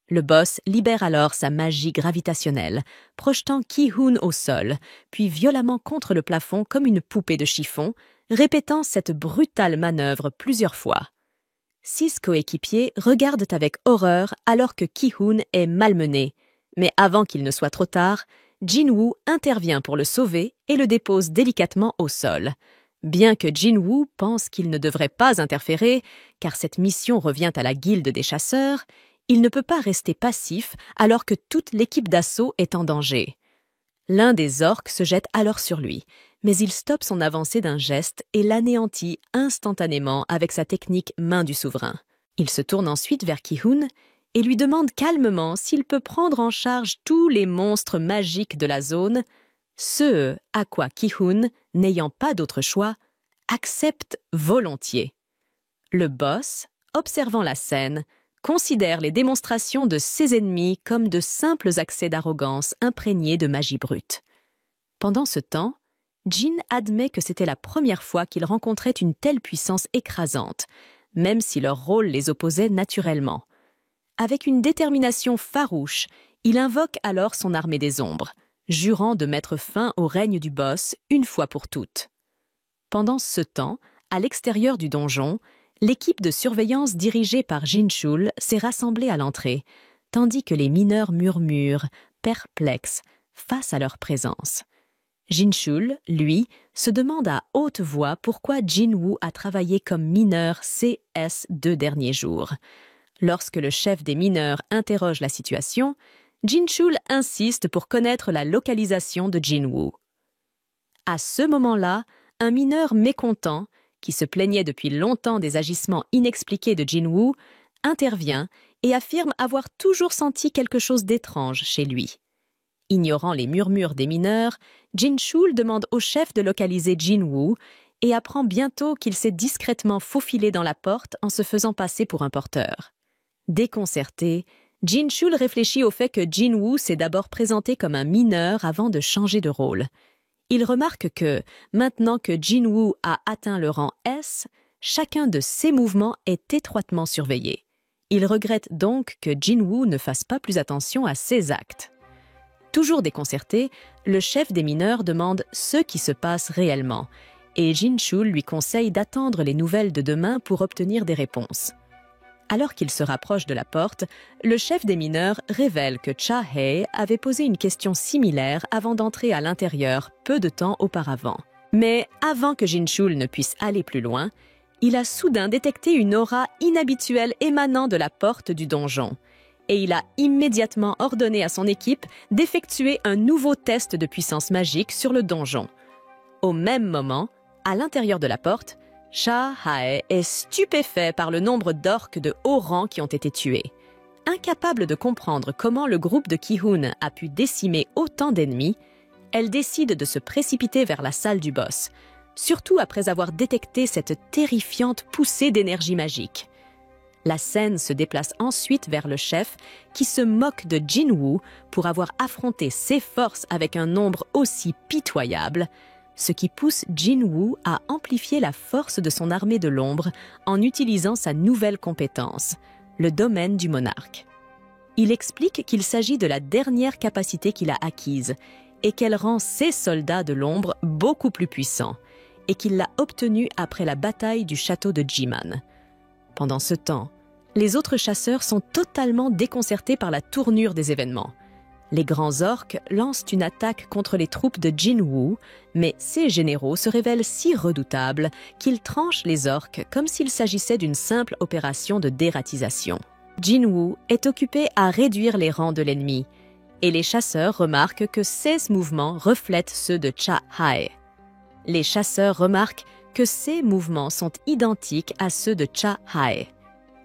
Le boss libère alors sa magie gravitationnelle, projetant Ki-hoon au sol, puis violemment contre le plafond comme une poupée de chiffon, répétant cette brutale manœuvre plusieurs fois. 6 coéquipiers regardent avec horreur alors que Ki-hoon est malmené, mais avant qu'il ne soit trop tard, Jin-woo intervient pour le sauver et le dépose délicatement au sol. Bien que Jin-woo pense qu'il ne devrait pas interférer, car cette mission revient à la guilde des chasseurs, il ne peut pas rester passif alors que toute l'équipe d'assaut est en danger. L'un des orques se jette alors sur lui, mais il stoppe son avancée d'un geste et l'anéantit instantanément avec sa technique main du souverain. Il se tourne ensuite vers Ki-hoon et lui demande calmement s'il peut prendre en charge tous les monstres magiques de la zone, ce à quoi Ki-hoon, n'ayant pas d'autre choix, accepte volontiers. Le boss, observant la scène, considère les démonstrations de ses ennemis comme de simples accès d'arrogance imprégnés de magie brute. Pendant ce temps, Jin admet que c'était la première fois qu'il rencontrait une telle puissance écrasante, même si leur rôle les opposait naturellement. Avec une détermination farouche, il invoque alors son armée des ombres, jurant de mettre fin au règne du boss une fois pour toutes. Pendant ce temps, à l'extérieur du donjon, l'équipe de surveillance dirigée par Jin-chul s'est rassemblée à l'entrée, tandis que les mineurs murmurent, perplexes, face à leur présence. Jin-chul, lui, se demande à haute voix pourquoi Jin-woo a travaillé comme mineur ces 2 derniers jours. Lorsque le chef des mineurs interroge la situation, Jin-chul insiste pour connaître la localisation de Jin-woo. À ce moment-là, un mineur mécontent, qui se plaignait depuis longtemps des agissements inexpliqués de Jin-woo, intervient et affirme avoir toujours senti quelque chose d'étrange chez lui. Ignorant les murmures des mineurs, Jin-chul demande au chef de localiser Jin-woo et apprend bientôt qu'il s'est discrètement faufilé dans la porte en se faisant passer pour un porteur. Déconcerté, Jin-chul réfléchit au fait que Jin-woo s'est d'abord présenté comme un mineur avant de changer de rôle. Il remarque que, maintenant que Jin-woo a atteint le rang S, chacun de ses mouvements est étroitement surveillé. Il regrette donc que Jin-woo ne fasse pas plus attention à ses actes. Toujours déconcerté, le chef des mineurs demande ce qui se passe réellement, et Jin-chul lui conseille d'attendre les nouvelles de demain pour obtenir des réponses. Alors qu'il se rapproche de la porte, le chef des mineurs révèle que Cha-hae avait posé une question similaire avant d'entrer à l'intérieur peu de temps auparavant. Mais avant que Jin-chul ne puisse aller plus loin, il a soudain détecté une aura inhabituelle émanant de la porte du donjon, et il a immédiatement ordonné à son équipe d'effectuer un nouveau test de puissance magique sur le donjon. Au même moment, à l'intérieur de la porte, Cha-hae est stupéfait par le nombre d'orques de haut rang qui ont été tués. Incapable de comprendre comment le groupe de Ki-hoon a pu décimer autant d'ennemis, elle décide de se précipiter vers la salle du boss, surtout après avoir détecté cette terrifiante poussée d'énergie magique. La scène se déplace ensuite vers le chef qui se moque de Jin-woo pour avoir affronté ses forces avec un nombre aussi pitoyable, ce qui pousse Jin-woo à amplifier la force de son armée de l'ombre en utilisant sa nouvelle compétence, le domaine du monarque. Il explique qu'il s'agit de la dernière capacité qu'il a acquise et qu'elle rend ses soldats de l'ombre beaucoup plus puissants, et qu'il l'a obtenue après la bataille du château de Jiman. Pendant ce temps, les autres chasseurs sont totalement déconcertés par la tournure des événements. Les grands orques lancent une attaque contre les troupes de Jin-woo, mais ces généraux se révèlent si redoutables qu'ils tranchent les orques comme s'il s'agissait d'une simple opération de dératisation. Jin-woo est occupé à réduire les rangs de l'ennemi, et les chasseurs remarquent que ces mouvements reflètent ceux de Cha-hae. Les chasseurs remarquent que ces mouvements sont identiques à ceux de Cha-hae.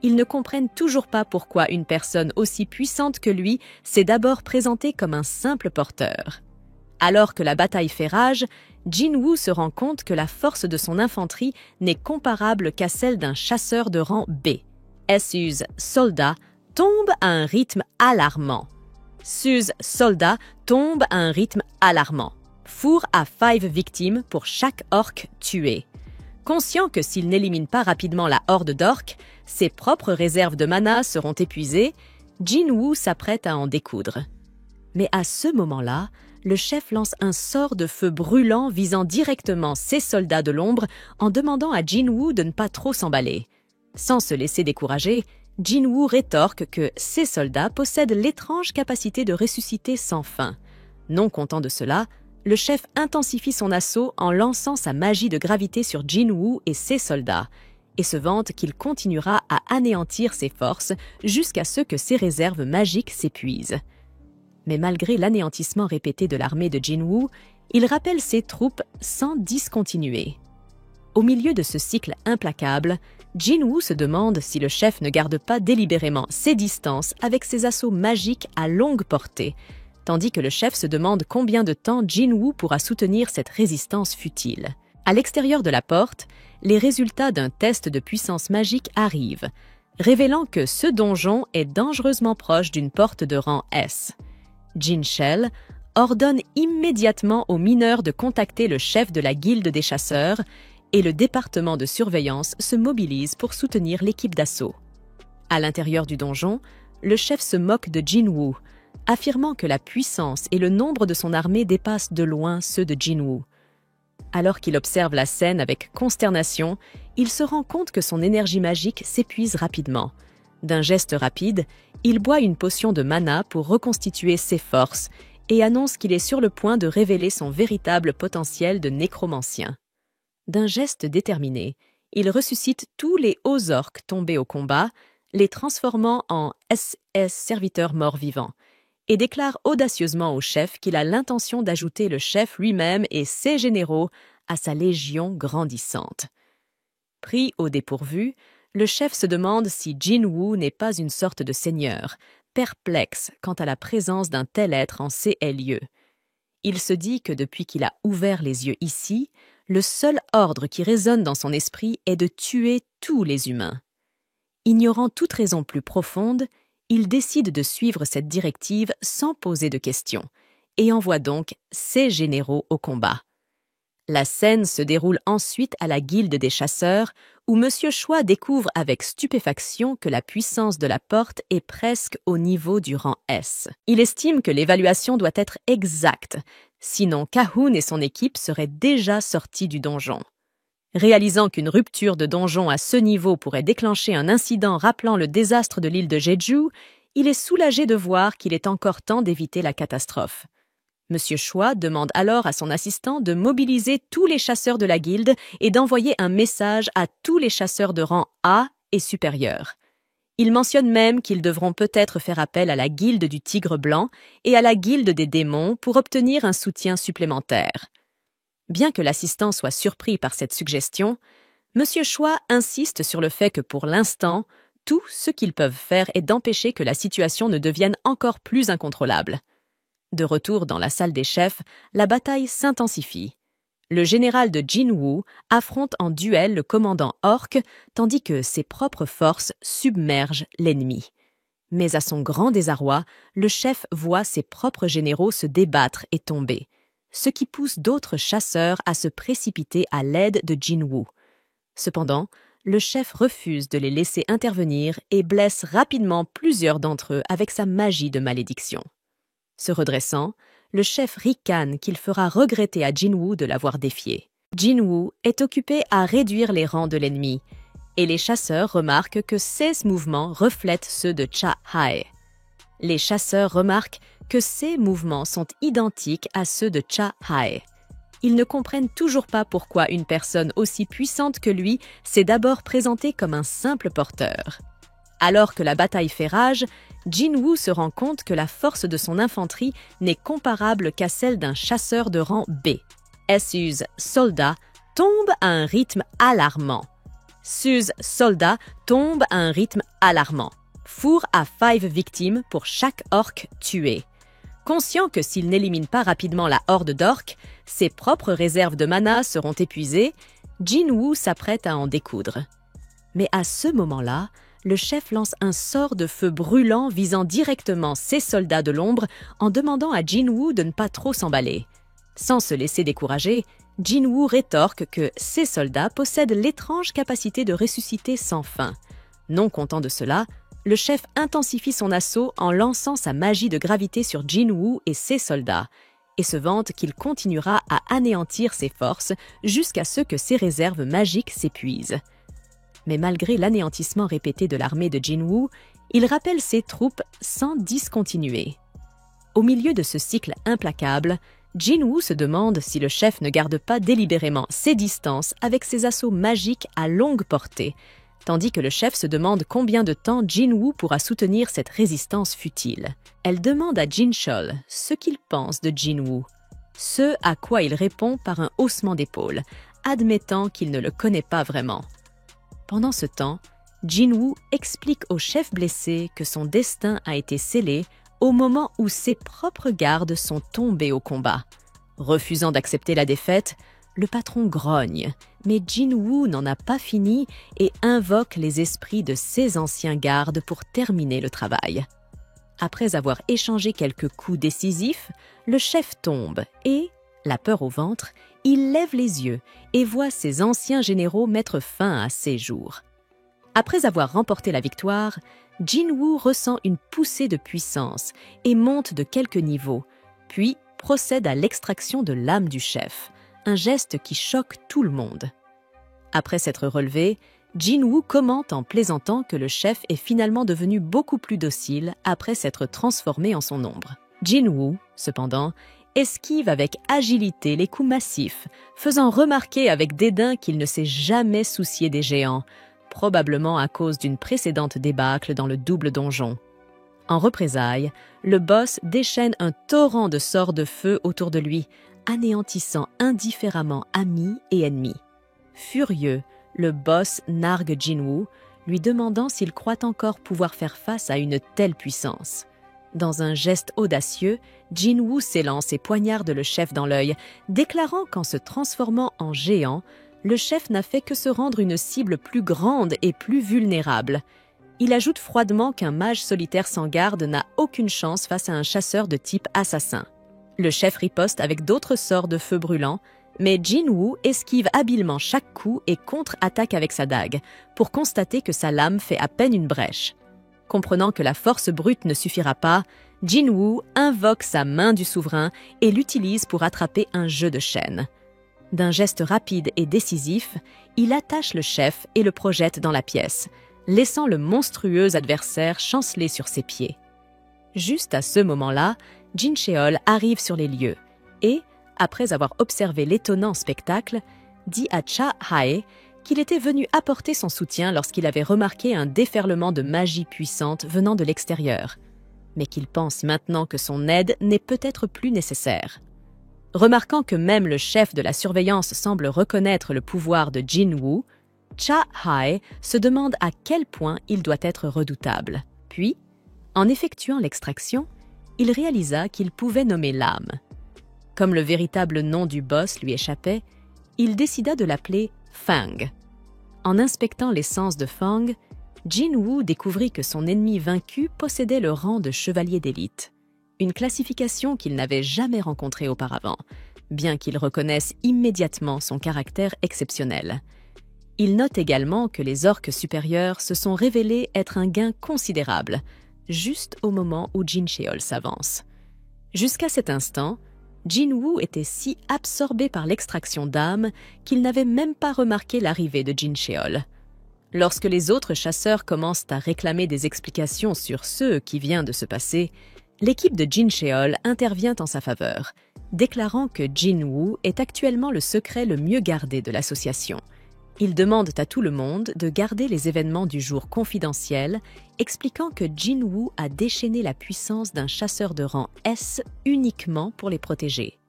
Ils ne comprennent toujours pas pourquoi une personne aussi puissante que lui s'est d'abord présentée comme un simple porteur. Alors que la bataille fait rage, Jin-woo se rend compte que la force de son infanterie n'est comparable qu'à celle d'un chasseur de rang B. Sus soldat tombe à un rythme alarmant. Sus soldat tombe à un rythme alarmant. Four à 5 victimes pour chaque orque tué. Conscient que s'il n'élimine pas rapidement la horde d'orques, ses propres réserves de mana seront épuisées, Jin-woo s'apprête à en découdre. Mais à ce moment-là, le chef lance un sort de feu brûlant visant directement ses soldats de l'ombre en demandant à Jin-woo de ne pas trop s'emballer. Sans se laisser décourager, Jin-woo rétorque que ses soldats possèdent l'étrange capacité de ressusciter sans fin. Non content de cela, le chef intensifie son assaut en lançant sa magie de gravité sur Jin-woo et ses soldats, et se vante qu'il continuera à anéantir ses forces jusqu'à ce que ses réserves magiques s'épuisent. Mais malgré l'anéantissement répété de l'armée de Jin-woo, il rappelle ses troupes sans discontinuer. Au milieu de ce cycle implacable, Jin-woo se demande si le chef ne garde pas délibérément ses distances avec ses assauts magiques à longue portée, tandis que le chef se demande combien de temps Jin-woo pourra soutenir cette résistance futile. À l'extérieur de la porte, les résultats d'un test de puissance magique arrivent, révélant que ce donjon est dangereusement proche d'une porte de rang S. Jin-chul ordonne immédiatement aux mineurs de contacter le chef de la guilde des chasseurs et le département de surveillance se mobilise pour soutenir l'équipe d'assaut. À l'intérieur du donjon, le chef se moque de Jin-woo, affirmant que la puissance et le nombre de son armée dépassent de loin ceux de Jin-woo. Alors qu'il observe la scène avec consternation, il se rend compte que son énergie magique s'épuise rapidement. D'un geste rapide, il boit une potion de mana pour reconstituer ses forces et annonce qu'il est sur le point de révéler son véritable potentiel de nécromancien. D'un geste déterminé, il ressuscite tous les hauts orques tombés au combat, les transformant en SS serviteurs morts-vivants, et déclare audacieusement au chef qu'il a l'intention d'ajouter le chef lui-même et ses généraux à sa légion grandissante. Pris au dépourvu, le chef se demande si Jin-woo n'est pas une sorte de seigneur, perplexe quant à la présence d'un tel être en ces lieux. Il se dit que depuis qu'il a ouvert les yeux ici, le seul ordre qui résonne dans son esprit est de tuer tous les humains. Ignorant toute raison plus profonde, il décide de suivre cette directive sans poser de questions, et envoie donc ses généraux au combat. La scène se déroule ensuite à la guilde des chasseurs, où Monsieur Choi découvre avec stupéfaction que la puissance de la porte est presque au niveau du rang S. Il estime que l'évaluation doit être exacte, sinon Kahun et son équipe seraient déjà sortis du donjon. Réalisant qu'une rupture de donjon à ce niveau pourrait déclencher un incident rappelant le désastre de l'île de Jeju, il est soulagé de voir qu'il est encore temps d'éviter la catastrophe. Monsieur Choi demande alors à son assistant de mobiliser tous les chasseurs de la guilde et d'envoyer un message à tous les chasseurs de rang A et supérieur. Il mentionne même qu'ils devront peut-être faire appel à la guilde du Tigre Blanc et à la guilde des démons pour obtenir un soutien supplémentaire. Bien que l'assistant soit surpris par cette suggestion, Monsieur Choi insiste sur le fait que pour l'instant, tout ce qu'ils peuvent faire est d'empêcher que la situation ne devienne encore plus incontrôlable. De retour dans la salle des chefs, la bataille s'intensifie. Le général de Jin-woo affronte en duel le commandant orc, tandis que ses propres forces submergent l'ennemi. Mais à son grand désarroi, le chef voit ses propres généraux se débattre et tomber, ce qui pousse d'autres chasseurs à se précipiter à l'aide de Jin-woo. Cependant, le chef refuse de les laisser intervenir et blesse rapidement plusieurs d'entre eux avec sa magie de malédiction. Se redressant, le chef ricane qu'il fera regretter à Jin-woo de l'avoir défié. Jin-woo est occupé à réduire les rangs de l'ennemi, et les chasseurs remarquent que ces mouvements reflètent ceux de Cha-hae. Les chasseurs remarquent que ces mouvements sont identiques à ceux de Cha-hae. Ils ne comprennent toujours pas pourquoi une personne aussi puissante que lui s'est d'abord présentée comme un simple porteur. Alors que la bataille fait rage, Jin-woo se rend compte que la force de son infanterie n'est comparable qu'à celle d'un chasseur de rang B. Sus soldat tombe à un rythme alarmant. Sus soldat tombe à un rythme alarmant. Four à 5 victimes pour chaque orc tué. Conscient que s'il n'élimine pas rapidement la horde d'orques, ses propres réserves de mana seront épuisées, Jin-woo s'apprête à en découdre. Mais à ce moment-là, le chef lance un sort de feu brûlant visant directement ses soldats de l'ombre en demandant à Jin-woo de ne pas trop s'emballer. Sans se laisser décourager, Jin-woo rétorque que ses soldats possèdent l'étrange capacité de ressusciter sans fin. Non content de cela, le chef intensifie son assaut en lançant sa magie de gravité sur Jin-woo et ses soldats, et se vante qu'il continuera à anéantir ses forces jusqu'à ce que ses réserves magiques s'épuisent. Mais malgré l'anéantissement répété de l'armée de Jin-woo, il rappelle ses troupes sans discontinuer. Au milieu de ce cycle implacable, Jin-woo se demande si le chef ne garde pas délibérément ses distances avec ses assauts magiques à longue portée, tandis que le chef se demande combien de temps Jin-woo pourra soutenir cette résistance futile. Elle demande à Jin-chol ce qu'il pense de Jin-woo, ce à quoi il répond par un haussement d'épaule, admettant qu'il ne le connaît pas vraiment. Pendant ce temps, Jin-woo explique au chef blessé que son destin a été scellé au moment où ses propres gardes sont tombés au combat. Refusant d'accepter la défaite, le patron grogne, mais Jin-woo n'en a pas fini et invoque les esprits de ses anciens gardes pour terminer le travail. Après avoir échangé quelques coups décisifs, le chef tombe et, la peur au ventre, il lève les yeux et voit ses anciens généraux mettre fin à ses jours. Après avoir remporté la victoire, Jin-woo ressent une poussée de puissance et monte de quelques niveaux, puis procède à l'extraction de l'âme du chef, un geste qui choque tout le monde. Après s'être relevé, Jin-woo commente en plaisantant que le chef est finalement devenu beaucoup plus docile après s'être transformé en son ombre. Jin-woo, cependant, esquive avec agilité les coups massifs, faisant remarquer avec dédain qu'il ne s'est jamais soucié des géants, probablement à cause d'une précédente débâcle dans le double donjon. En représailles, le boss déchaîne un torrent de sorts de feu autour de lui, anéantissant indifféremment amis et ennemis. Furieux, le boss nargue Jin-woo, lui demandant s'il croit encore pouvoir faire face à une telle puissance. Dans un geste audacieux, Jin-Woo s'élance et poignarde le chef dans l'œil, déclarant qu'en se transformant en géant, le chef n'a fait que se rendre une cible plus grande et plus vulnérable. Il ajoute froidement qu'un mage solitaire sans garde n'a aucune chance face à un chasseur de type assassin. Le chef riposte avec d'autres sorts de feu brûlant, mais Jin-Woo esquive habilement chaque coup et contre-attaque avec sa dague, pour constater que sa lame fait à peine une brèche. Comprenant que la force brute ne suffira pas, Jin-Woo invoque sa main du souverain et l'utilise pour attraper un jeu de chaîne. D'un geste rapide et décisif, il attache le chef et le projette dans la pièce, laissant le monstrueux adversaire chanceler sur ses pieds. Juste à ce moment-là, Jin Cheol arrive sur les lieux et, après avoir observé l'étonnant spectacle, dit à Cha Hae qu'il était venu apporter son soutien lorsqu'il avait remarqué un déferlement de magie puissante venant de l'extérieur, mais qu'il pense maintenant que son aide n'est peut-être plus nécessaire. Remarquant que même le chef de la surveillance semble reconnaître le pouvoir de Jin-Woo, Cha Hae se demande à quel point il doit être redoutable. Puis, en effectuant l'extraction, il réalisa qu'il pouvait nommer l'âme. Comme le véritable nom du boss lui échappait, il décida de l'appeler Fang. En inspectant l'essence de Fang, Jin-Woo découvrit que son ennemi vaincu possédait le rang de chevalier d'élite, une classification qu'il n'avait jamais rencontrée auparavant, bien qu'il reconnaisse immédiatement son caractère exceptionnel. Il note également que les orques supérieurs se sont révélés être un gain considérable, juste au moment où Jin Cheol s'avance. Jusqu'à cet instant, Jin-Woo était si absorbé par l'extraction d'âme qu'il n'avait même pas remarqué l'arrivée de Jin Cheol. Lorsque les autres chasseurs commencent à réclamer des explications sur ce qui vient de se passer, l'équipe de Jin Cheol intervient en sa faveur, déclarant que Jin-Woo est actuellement le secret le mieux gardé de l'association. Ils demandent à tout le monde de garder les événements du jour confidentiels, expliquant que Jin-Woo a déchaîné la puissance d'un chasseur de rang S uniquement pour les protéger.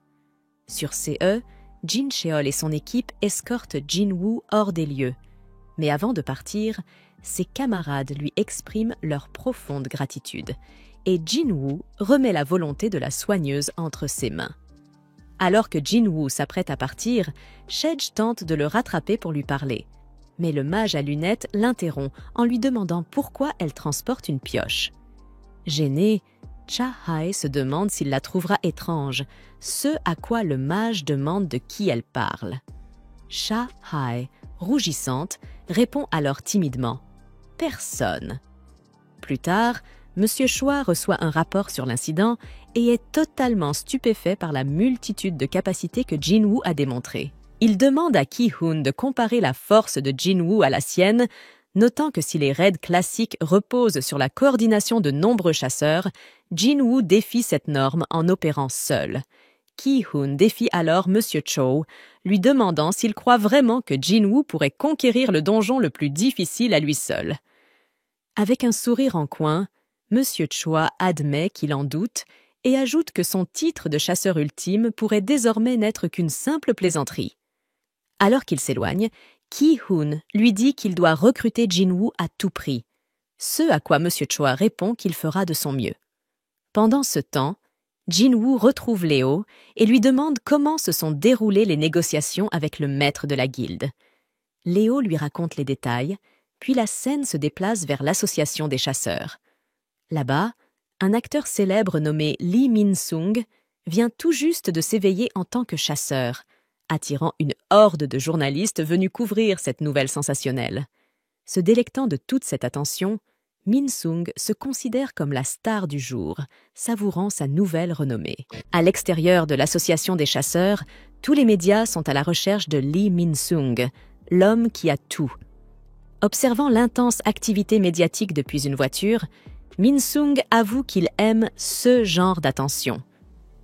Sur CE, Jin Cheol et son équipe escortent Jin-Woo hors des lieux. Mais avant de partir, ses camarades lui expriment leur profonde gratitude, et Jin-Woo remet la volonté de la soigneuse entre ses mains. Alors que Jin-Woo s'apprête à partir, Shej tente de le rattraper pour lui parler. Mais le mage à lunettes l'interrompt en lui demandant pourquoi elle transporte une pioche. Gêné, Cha Hae se demande s'il la trouvera étrange, ce à quoi le mage demande de qui elle parle. Cha Hae, rougissante, répond alors timidement « Personne ». Plus tard, Monsieur Choi reçoit un rapport sur l'incident et est totalement stupéfait par la multitude de capacités que Jin-Woo a démontrées. Il demande à Ki-hoon de comparer la force de Jin-Woo à la sienne, notant que si les raids classiques reposent sur la coordination de nombreux chasseurs, Jin-Woo défie cette norme en opérant seul. Ki-hoon défie alors Monsieur Cho, lui demandant s'il croit vraiment que Jin-Woo pourrait conquérir le donjon le plus difficile à lui seul. Avec un sourire en coin, Monsieur Choi admet qu'il en doute et ajoute que son titre de chasseur ultime pourrait désormais n'être qu'une simple plaisanterie. Alors qu'il s'éloigne, Ki-hoon lui dit qu'il doit recruter Jin-Woo à tout prix, ce à quoi Monsieur Choi répond qu'il fera de son mieux. Pendant ce temps, Jin-Woo retrouve Léo et lui demande comment se sont déroulées les négociations avec le maître de la guilde. Léo lui raconte les détails, puis la scène se déplace vers l'association des chasseurs. Là-bas, un acteur célèbre nommé Lee Min-sung vient tout juste de s'éveiller en tant que chasseur, attirant une horde de journalistes venus couvrir cette nouvelle sensationnelle. Se délectant de toute cette attention, Min-sung se considère comme la star du jour, savourant sa nouvelle renommée. À l'extérieur de l'association des chasseurs, tous les médias sont à la recherche de Lee Min-sung, l'homme qui a tout. Observant l'intense activité médiatique depuis une voiture, Min-sung avoue qu'il aime ce genre d'attention.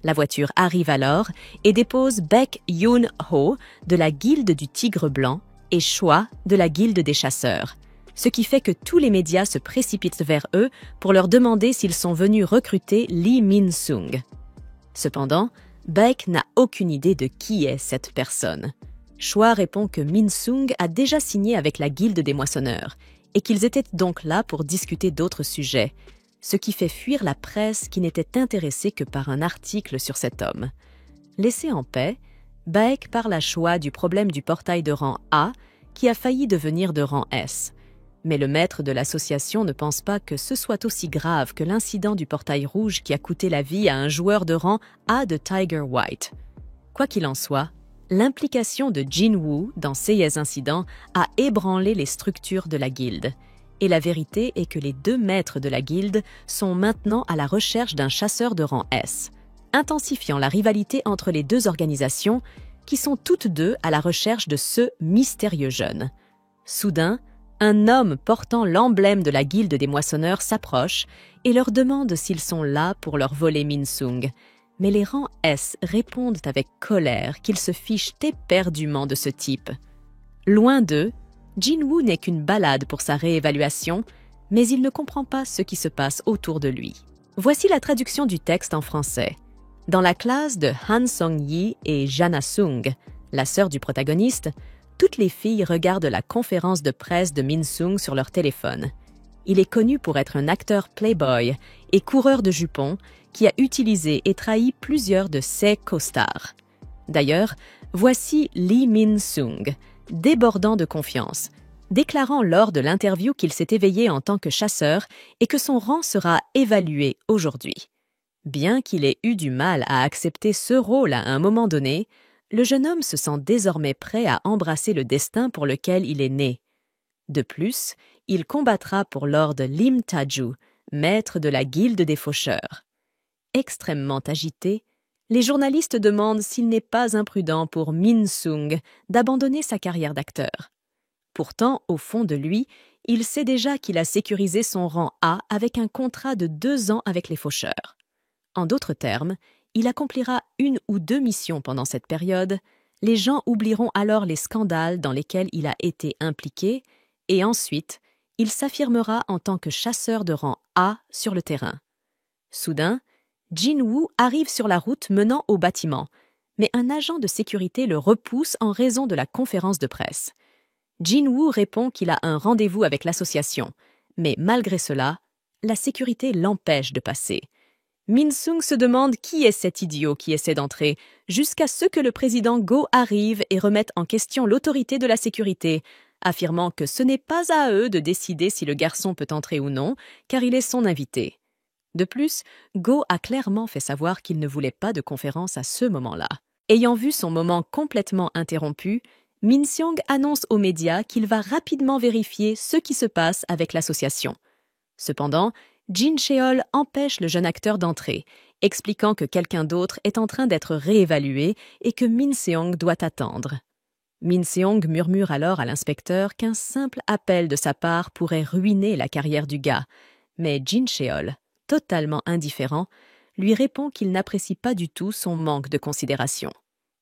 La voiture arrive alors et dépose Baek Yoon-ho de la guilde du Tigre Blanc et Choi de la guilde des chasseurs, ce qui fait que tous les médias se précipitent vers eux pour leur demander s'ils sont venus recruter Lee Min-sung. Cependant, Baek n'a aucune idée de qui est cette personne. Choi répond que Min-sung a déjà signé avec la guilde des moissonneurs et qu'ils étaient donc là pour discuter d'autres sujets, ce qui fait fuir la presse qui n'était intéressée que par un article sur cet homme. Laissé en paix, Baek parle à Choa du problème du portail de rang A qui a failli devenir de rang S. Mais le maître de l'association ne pense pas que ce soit aussi grave que l'incident du portail rouge qui a coûté la vie à un joueur de rang A de Tiger White. Quoi qu'il en soit, l'implication de Jin-woo dans ces incidents a ébranlé les structures de la guilde. Et la vérité est que les deux maîtres de la guilde sont maintenant à la recherche d'un chasseur de rang S, intensifiant la rivalité entre les deux organisations qui sont toutes deux à la recherche de ce mystérieux jeune. Soudain, un homme portant l'emblème de la guilde des moissonneurs s'approche et leur demande s'ils sont là pour leur voler Min-sung. Mais les rangs S répondent avec colère qu'ils se fichent éperdument de ce type. Loin d'eux, Jin-woo n'est qu'une balade pour sa réévaluation, mais il ne comprend pas ce qui se passe autour de lui. Voici la traduction du texte en français. Dans la classe de Han Song-yi et Jana Sung, la sœur du protagoniste, toutes les filles regardent la conférence de presse de Min-sung sur leur téléphone. Il est connu pour être un acteur playboy et coureur de jupons qui a utilisé et trahi plusieurs de ses co-stars. D'ailleurs, voici Lee Min-sung, débordant de confiance, déclarant lors de l'interview qu'il s'est éveillé en tant que chasseur et que son rang sera évalué aujourd'hui. Bien qu'il ait eu du mal à accepter ce rôle à un moment donné, le jeune homme se sent désormais prêt à embrasser le destin pour lequel il est né. De plus, il combattra pour Lord Lim Ta-ju, maître de la guilde des faucheurs. Extrêmement agité, les journalistes demandent s'il n'est pas imprudent pour Min-sung d'abandonner sa carrière d'acteur. Pourtant, au fond de lui, il sait déjà qu'il a sécurisé son rang A avec un contrat de 2 ans avec les faucheurs. En d'autres termes, il accomplira 1 ou 2 missions pendant cette période, les gens oublieront alors les scandales dans lesquels il a été impliqué, et ensuite, il s'affirmera en tant que chasseur de rang A sur le terrain. Soudain, Jin-woo arrive sur la route menant au bâtiment, mais un agent de sécurité le repousse en raison de la conférence de presse. Jin-woo répond qu'il a un rendez-vous avec l'association, mais malgré cela, la sécurité l'empêche de passer. Min-sung se demande qui est cet idiot qui essaie d'entrer, jusqu'à ce que le président Go arrive et remette en question l'autorité de la sécurité, affirmant que ce n'est pas à eux de décider si le garçon peut entrer ou non, car il est son invité. De plus, Go a clairement fait savoir qu'il ne voulait pas de conférence à ce moment-là. Ayant vu son moment complètement interrompu, Min-seong annonce aux médias qu'il va rapidement vérifier ce qui se passe avec l'association. Cependant, Jin Cheol empêche le jeune acteur d'entrer, expliquant que quelqu'un d'autre est en train d'être réévalué et que Min-seong doit attendre. Min-seong murmure alors à l'inspecteur qu'un simple appel de sa part pourrait ruiner la carrière du gars, mais Jin Cheol, totalement indifférent, lui répond qu'il n'apprécie pas du tout son manque de considération.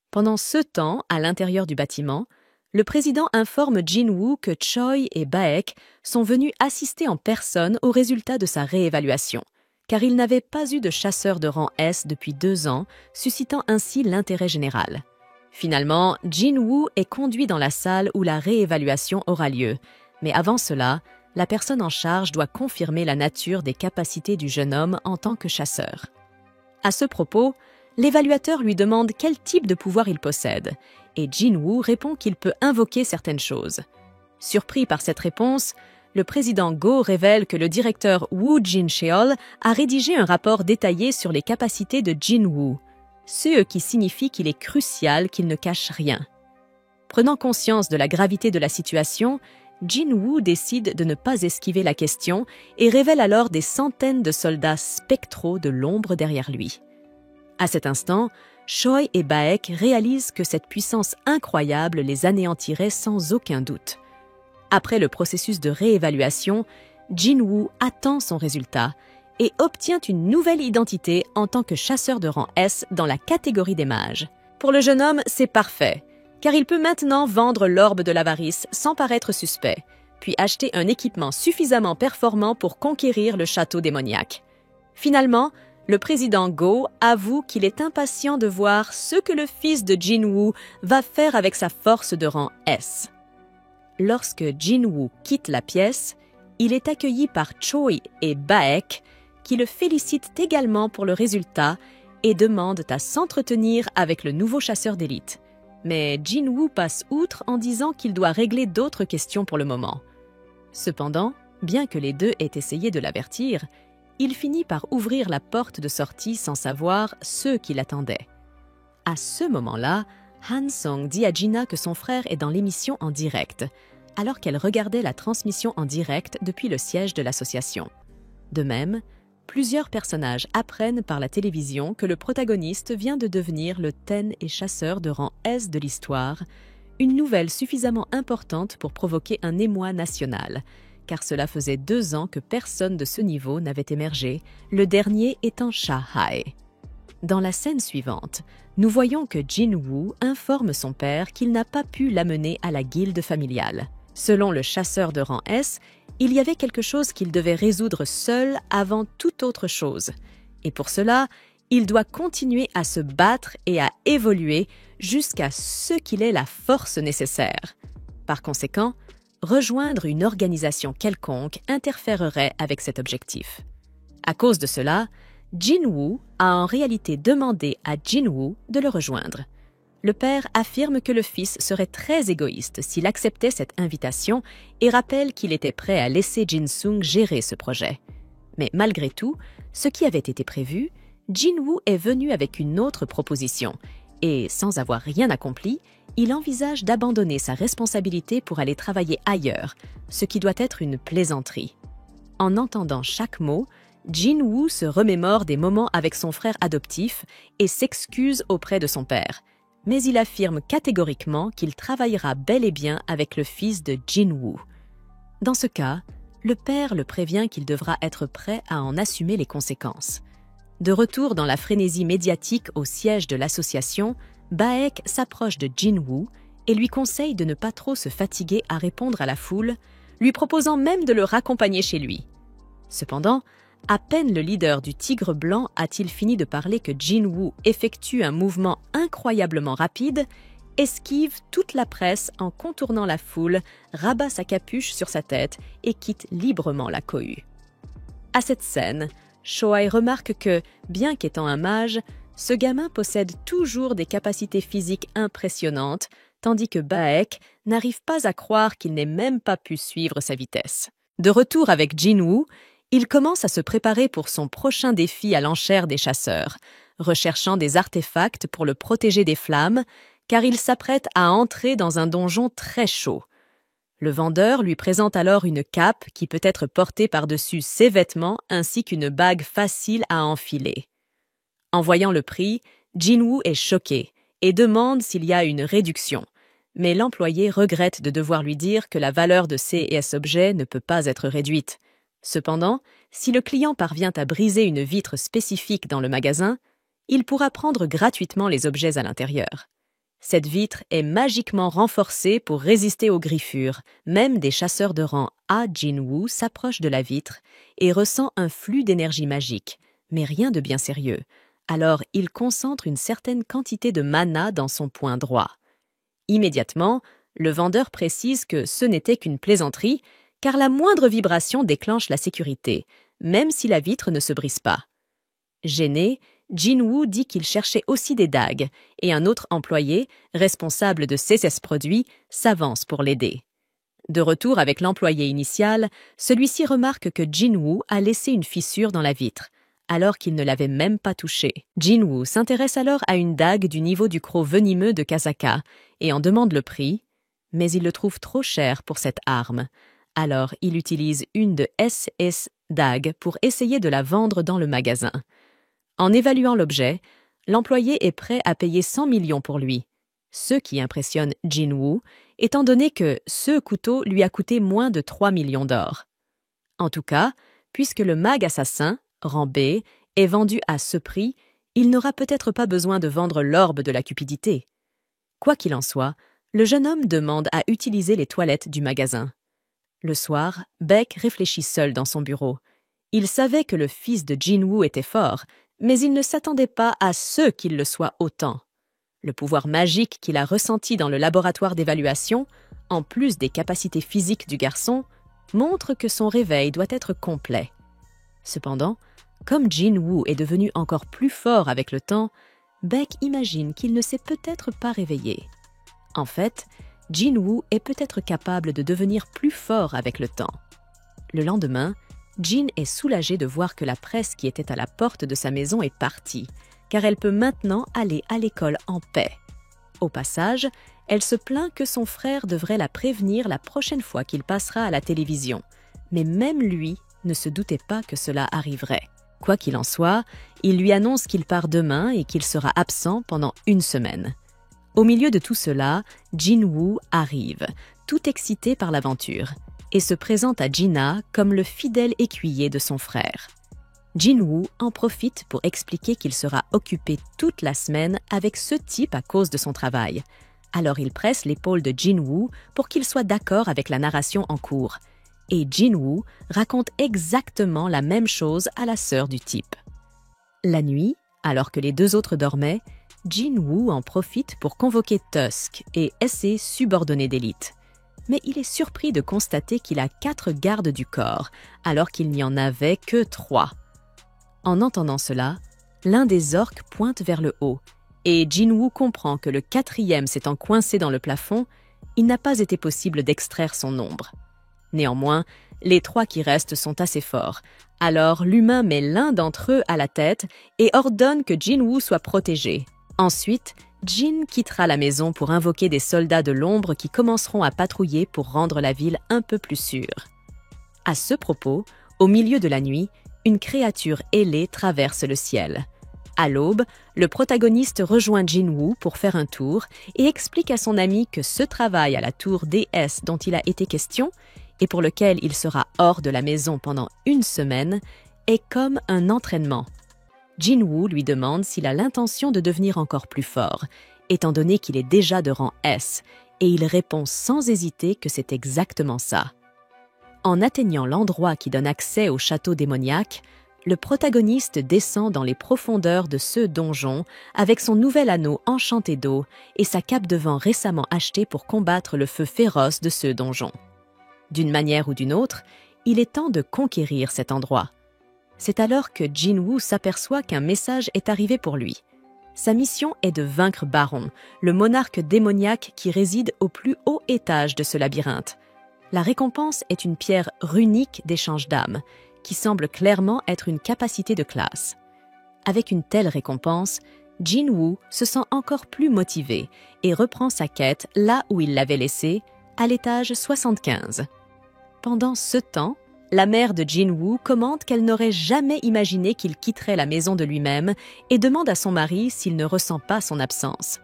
Pendant ce temps, à l'intérieur du bâtiment, le président informe Jin-woo que Choi et Baek sont venus assister en personne aux résultats de sa réévaluation, car il n'avait pas eu de chasseur de rang S depuis 2 ans, suscitant ainsi l'intérêt général. Finalement, Jin-woo est conduit dans la salle où la réévaluation aura lieu, mais avant cela, la personne en charge doit confirmer la nature des capacités du jeune homme en tant que chasseur. À ce propos, l'évaluateur lui demande quel type de pouvoir il possède, et Jin-woo répond qu'il peut invoquer certaines choses. Surpris par cette réponse, le président Go révèle que le directeur Woo Jin-cheol a rédigé un rapport détaillé sur les capacités de Jin-woo, ce qui signifie qu'il est crucial qu'il ne cache rien. Prenant conscience de la gravité de la situation, Jin-woo décide de ne pas esquiver la question et révèle alors des centaines de soldats spectraux de l'ombre derrière lui. À cet instant, Choi et Baek réalisent que cette puissance incroyable les anéantirait sans aucun doute. Après le processus de réévaluation, Jin-woo attend son résultat et obtient une nouvelle identité en tant que chasseur de rang S dans la catégorie des mages. Pour le jeune homme, c'est parfait, car il peut maintenant vendre l'orbe de l'avarice sans paraître suspect, puis acheter un équipement suffisamment performant pour conquérir le château démoniaque. Finalement, le président Go avoue qu'il est impatient de voir ce que le fils de Jin-woo va faire avec sa force de rang S. Lorsque Jin-woo quitte la pièce, il est accueilli par Choi et Baek, qui le félicitent également pour le résultat et demandent à s'entretenir avec le nouveau chasseur d'élite. Mais Jin-woo passe outre en disant qu'il doit régler d'autres questions pour le moment. Cependant, bien que les deux aient essayé de l'avertir, il finit par ouvrir la porte de sortie sans savoir ceux qui l'attendaient. À ce moment-là, Han Song dit à Gina que son frère est dans l'émission en direct, alors qu'elle regardait la transmission en direct depuis le siège de l'association. De même, plusieurs personnages apprennent par la télévision que le protagoniste vient de devenir le ten et chasseur de rang S de l'histoire, une nouvelle suffisamment importante pour provoquer un émoi national, car cela faisait 2 ans que personne de ce niveau n'avait émergé, le dernier étant Sha Hae. Dans la scène suivante, nous voyons que Jin-woo informe son père qu'il n'a pas pu l'amener à la guilde familiale. Selon le chasseur de rang S, il y avait quelque chose qu'il devait résoudre seul avant toute autre chose. Et pour cela, il doit continuer à se battre et à évoluer jusqu'à ce qu'il ait la force nécessaire. Par conséquent, rejoindre une organisation quelconque interférerait avec cet objectif. À cause de cela, Jin-woo a en réalité demandé à Jin-woo de le rejoindre. Le père affirme que le fils serait très égoïste s'il acceptait cette invitation et rappelle qu'il était prêt à laisser Jin-sung gérer ce projet. Mais malgré tout, ce qui avait été prévu, Jin-woo est venu avec une autre proposition et, sans avoir rien accompli, il envisage d'abandonner sa responsabilité pour aller travailler ailleurs, ce qui doit être une plaisanterie. En entendant chaque mot, Jin-woo se remémore des moments avec son frère adoptif et s'excuse auprès de son père. Mais il affirme catégoriquement qu'il travaillera bel et bien avec le fils de Jin-woo. Dans ce cas, le père le prévient qu'il devra être prêt à en assumer les conséquences. De retour dans la frénésie médiatique au siège de l'association, Baek s'approche de Jin-woo et lui conseille de ne pas trop se fatiguer à répondre à la foule, lui proposant même de le raccompagner chez lui. Cependant, à peine le leader du Tigre Blanc a-t-il fini de parler que Jin-woo effectue un mouvement incroyablement rapide, esquive toute la presse en contournant la foule, rabat sa capuche sur sa tête et quitte librement la cohue. À cette scène, Shoai remarque que, bien qu'étant un mage, ce gamin possède toujours des capacités physiques impressionnantes, tandis que Baek n'arrive pas à croire qu'il n'ait même pas pu suivre sa vitesse. De retour avec Jin-woo, il commence à se préparer pour son prochain défi à l'enchère des chasseurs, recherchant des artefacts pour le protéger des flammes, car il s'apprête à entrer dans un donjon très chaud. Le vendeur lui présente alors une cape qui peut être portée par-dessus ses vêtements ainsi qu'une bague facile à enfiler. En voyant le prix, Jin-woo est choqué et demande s'il y a une réduction, mais l'employé regrette de devoir lui dire que la valeur de ces et ces objets ne peut pas être réduite. Cependant, si le client parvient à briser une vitre spécifique dans le magasin, il pourra prendre gratuitement les objets à l'intérieur. Cette vitre est magiquement renforcée pour résister aux griffures. Même des chasseurs de rang A Jin-woo s'approchent de la vitre et ressent un flux d'énergie magique, mais rien de bien sérieux. Alors il concentre une certaine quantité de mana dans son poing droit. Immédiatement, le vendeur précise que ce n'était qu'une plaisanterie, car la moindre vibration déclenche la sécurité, même si la vitre ne se brise pas. Gêné, Jin-woo dit qu'il cherchait aussi des dagues, et un autre employé, responsable de ces produits, s'avance pour l'aider. De retour avec l'employé initial, celui-ci remarque que Jin-woo a laissé une fissure dans la vitre, alors qu'il ne l'avait même pas touchée. Jin-woo s'intéresse alors à une dague du niveau du croc venimeux de Kasaka et en demande le prix, mais il le trouve trop cher pour cette arme. Alors, il utilise une de SS dagues pour essayer de la vendre dans le magasin. En évaluant l'objet, l'employé est prêt à payer 100 millions pour lui, ce qui impressionne Jin-woo, étant donné que ce couteau lui a coûté moins de 3 millions d'or. En tout cas, puisque le mag assassin, rang B, est vendu à ce prix, il n'aura peut-être pas besoin de vendre l'orbe de la cupidité. Quoi qu'il en soit, le jeune homme demande à utiliser les toilettes du magasin. Le soir, Baek réfléchit seul dans son bureau. Il savait que le fils de Jin-woo était fort, mais il ne s'attendait pas à ce qu'il le soit autant. Le pouvoir magique qu'il a ressenti dans le laboratoire d'évaluation, en plus des capacités physiques du garçon, montre que son réveil doit être complet. Cependant, comme Jin-woo est devenu encore plus fort avec le temps, Baek imagine qu'il ne s'est peut-être pas réveillé. En fait, Jin-woo est peut-être capable de devenir plus fort avec le temps. Le lendemain, Jin est soulagée de voir que la presse qui était à la porte de sa maison est partie, car elle peut maintenant aller à l'école en paix. Au passage, elle se plaint que son frère devrait la prévenir la prochaine fois qu'il passera à la télévision. Mais même lui ne se doutait pas que cela arriverait. Quoi qu'il en soit, il lui annonce qu'il part demain et qu'il sera absent pendant une semaine. Au milieu de tout cela, Jin-woo arrive, tout excité par l'aventure, et se présente à Jina comme le fidèle écuyer de son frère. Jin-woo en profite pour expliquer qu'il sera occupé toute la semaine avec ce type à cause de son travail. Alors il presse l'épaule de Jin-woo pour qu'il soit d'accord avec la narration en cours. Et Jin-woo raconte exactement la même chose à la sœur du type. La nuit, alors que les deux autres dormaient, Jin-woo en profite pour convoquer Tusk et ses subordonnés d'élite. Mais il est surpris de constater qu'il a 4 gardes du corps, alors qu'il n'y en avait que 3. En entendant cela, l'un des orques pointe vers le haut, et Jin-woo comprend que le 4e s'étant coincé dans le plafond, il n'a pas été possible d'extraire son ombre. Néanmoins, les 3 qui restent sont assez forts, alors l'humain met l'un d'entre eux à la tête et ordonne que Jin-woo soit protégé. Ensuite, Jin quittera la maison pour invoquer des soldats de l'ombre qui commenceront à patrouiller pour rendre la ville un peu plus sûre. À ce propos, au milieu de la nuit, une créature ailée traverse le ciel. À l'aube, le protagoniste rejoint Jin-woo pour faire un tour et explique à son ami que ce travail à la tour DS dont il a été question, et pour lequel il sera hors de la maison pendant une semaine, est comme un entraînement. Jin-woo lui demande s'il a l'intention de devenir encore plus fort, étant donné qu'il est déjà de rang S, et il répond sans hésiter que c'est exactement ça. En atteignant l'endroit qui donne accès au château démoniaque, le protagoniste descend dans les profondeurs de ce donjon avec son nouvel anneau enchanté d'eau et sa cape de vent récemment achetée pour combattre le feu féroce de ce donjon. D'une manière ou d'une autre, il est temps de conquérir cet endroit. C'est alors que Jin-woo s'aperçoit qu'un message est arrivé pour lui. Sa mission est de vaincre Baron, le monarque démoniaque qui réside au plus haut étage de ce labyrinthe. La récompense est une pierre runique d'échange d'âmes, qui semble clairement être une capacité de classe. Avec une telle récompense, Jin-woo se sent encore plus motivé et reprend sa quête là où il l'avait laissée, à l'étage 75. Pendant ce temps, la mère de Jin-woo commente qu'elle n'aurait jamais imaginé qu'il quitterait la maison de lui-même et demande à son mari s'il ne ressent pas son absence.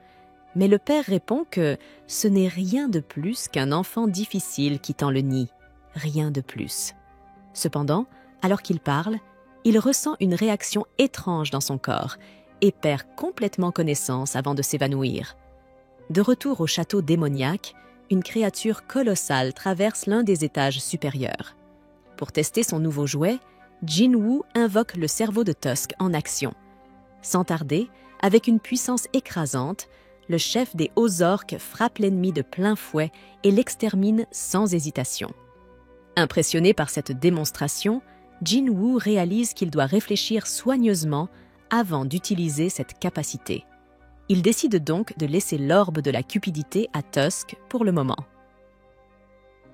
Mais le père répond que ce n'est rien de plus qu'un enfant difficile quittant le nid. Rien de plus. Cependant, alors qu'il parle, il ressent une réaction étrange dans son corps et perd complètement connaissance avant de s'évanouir. De retour au château démoniaque, une créature colossale traverse l'un des étages supérieurs. Pour tester son nouveau jouet, Jin-woo invoque le cerveau de Tusk en action. Sans tarder, avec une puissance écrasante, le chef des hauts orques frappe l'ennemi de plein fouet et l'extermine sans hésitation. Impressionné par cette démonstration, Jin-woo réalise qu'il doit réfléchir soigneusement avant d'utiliser cette capacité. Il décide donc de laisser l'orbe de la cupidité à Tusk pour le moment.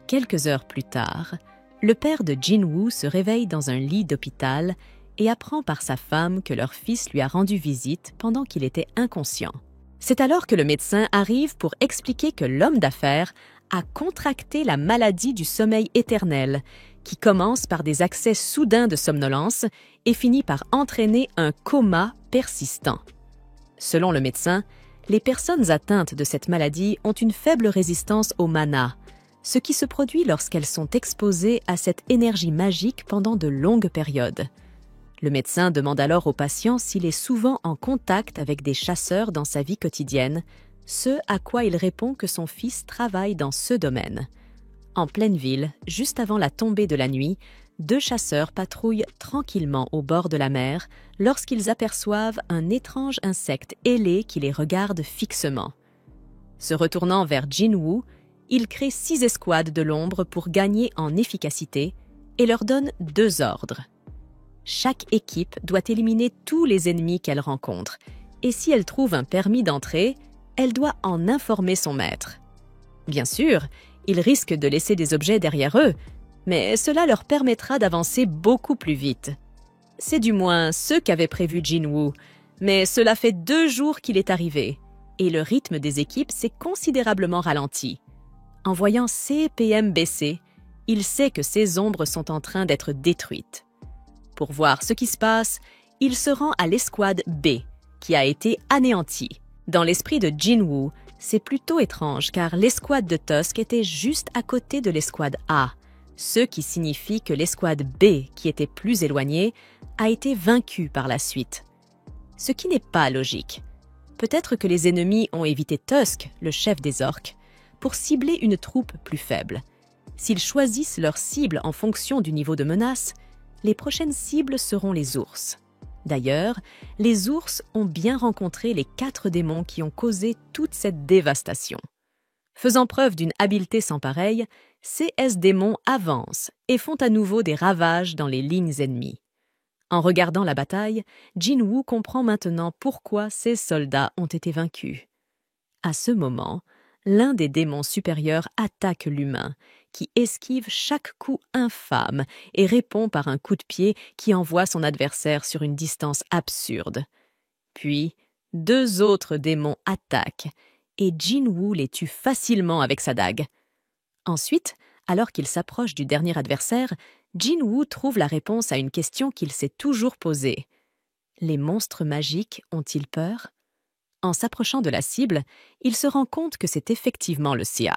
Quelques heures plus tard, le père de Jin-woo se réveille dans un lit d'hôpital et apprend par sa femme que leur fils lui a rendu visite pendant qu'il était inconscient. C'est alors que le médecin arrive pour expliquer que l'homme d'affaires a contracté la maladie du sommeil éternel, qui commence par des accès soudains de somnolence et finit par entraîner un coma persistant. Selon le médecin, les personnes atteintes de cette maladie ont une faible résistance au mana, ce qui se produit lorsqu'elles sont exposées à cette énergie magique pendant de longues périodes. Le médecin demande alors au patient s'il est souvent en contact avec des chasseurs dans sa vie quotidienne, ce à quoi il répond que son fils travaille dans ce domaine. En pleine ville, juste avant la tombée de la nuit, 2 chasseurs patrouillent tranquillement au bord de la mer lorsqu'ils aperçoivent un étrange insecte ailé qui les regarde fixement. Se retournant vers Jin-woo, il crée 6 escouades de l'ombre pour gagner en efficacité et leur donne 2 ordres. Chaque équipe doit éliminer tous les ennemis qu'elle rencontre, et si elle trouve un permis d'entrée, elle doit en informer son maître. Bien sûr, ils risquent de laisser des objets derrière eux, mais cela leur permettra d'avancer beaucoup plus vite. C'est du moins ce qu'avait prévu Jinwoo, mais cela fait 2 jours qu'il est arrivé, et le rythme des équipes s'est considérablement ralenti. En voyant ses PM baisser, il sait que ses ombres sont en train d'être détruites. Pour voir ce qui se passe, il se rend à l'escouade B, qui a été anéantie. Dans l'esprit de Jinwoo, c'est plutôt étrange car l'escouade de Tusk était juste à côté de l'escouade A, ce qui signifie que l'escouade B, qui était plus éloignée, a été vaincue par la suite. Ce qui n'est pas logique. Peut-être que les ennemis ont évité Tusk, le chef des orques, pour cibler une troupe plus faible. S'ils choisissent leur cible en fonction du niveau de menace, les prochaines cibles seront les ours. D'ailleurs, les ours ont bien rencontré les 4 démons qui ont causé toute cette dévastation. Faisant preuve d'une habileté sans pareille, ces démons avancent et font à nouveau des ravages dans les lignes ennemies. En regardant la bataille, Jinwoo comprend maintenant pourquoi ces soldats ont été vaincus. À ce moment, l'un des démons supérieurs attaque l'humain, qui esquive chaque coup infâme et répond par un coup de pied qui envoie son adversaire sur une distance absurde. Puis, 2 autres démons attaquent, et Jinwoo les tue facilement avec sa dague. Ensuite, alors qu'il s'approche du dernier adversaire, Jinwoo trouve la réponse à une question qu'il s'est toujours posée. Les monstres magiques ont-ils peur ? En s'approchant de la cible, il se rend compte que c'est effectivement le Sia.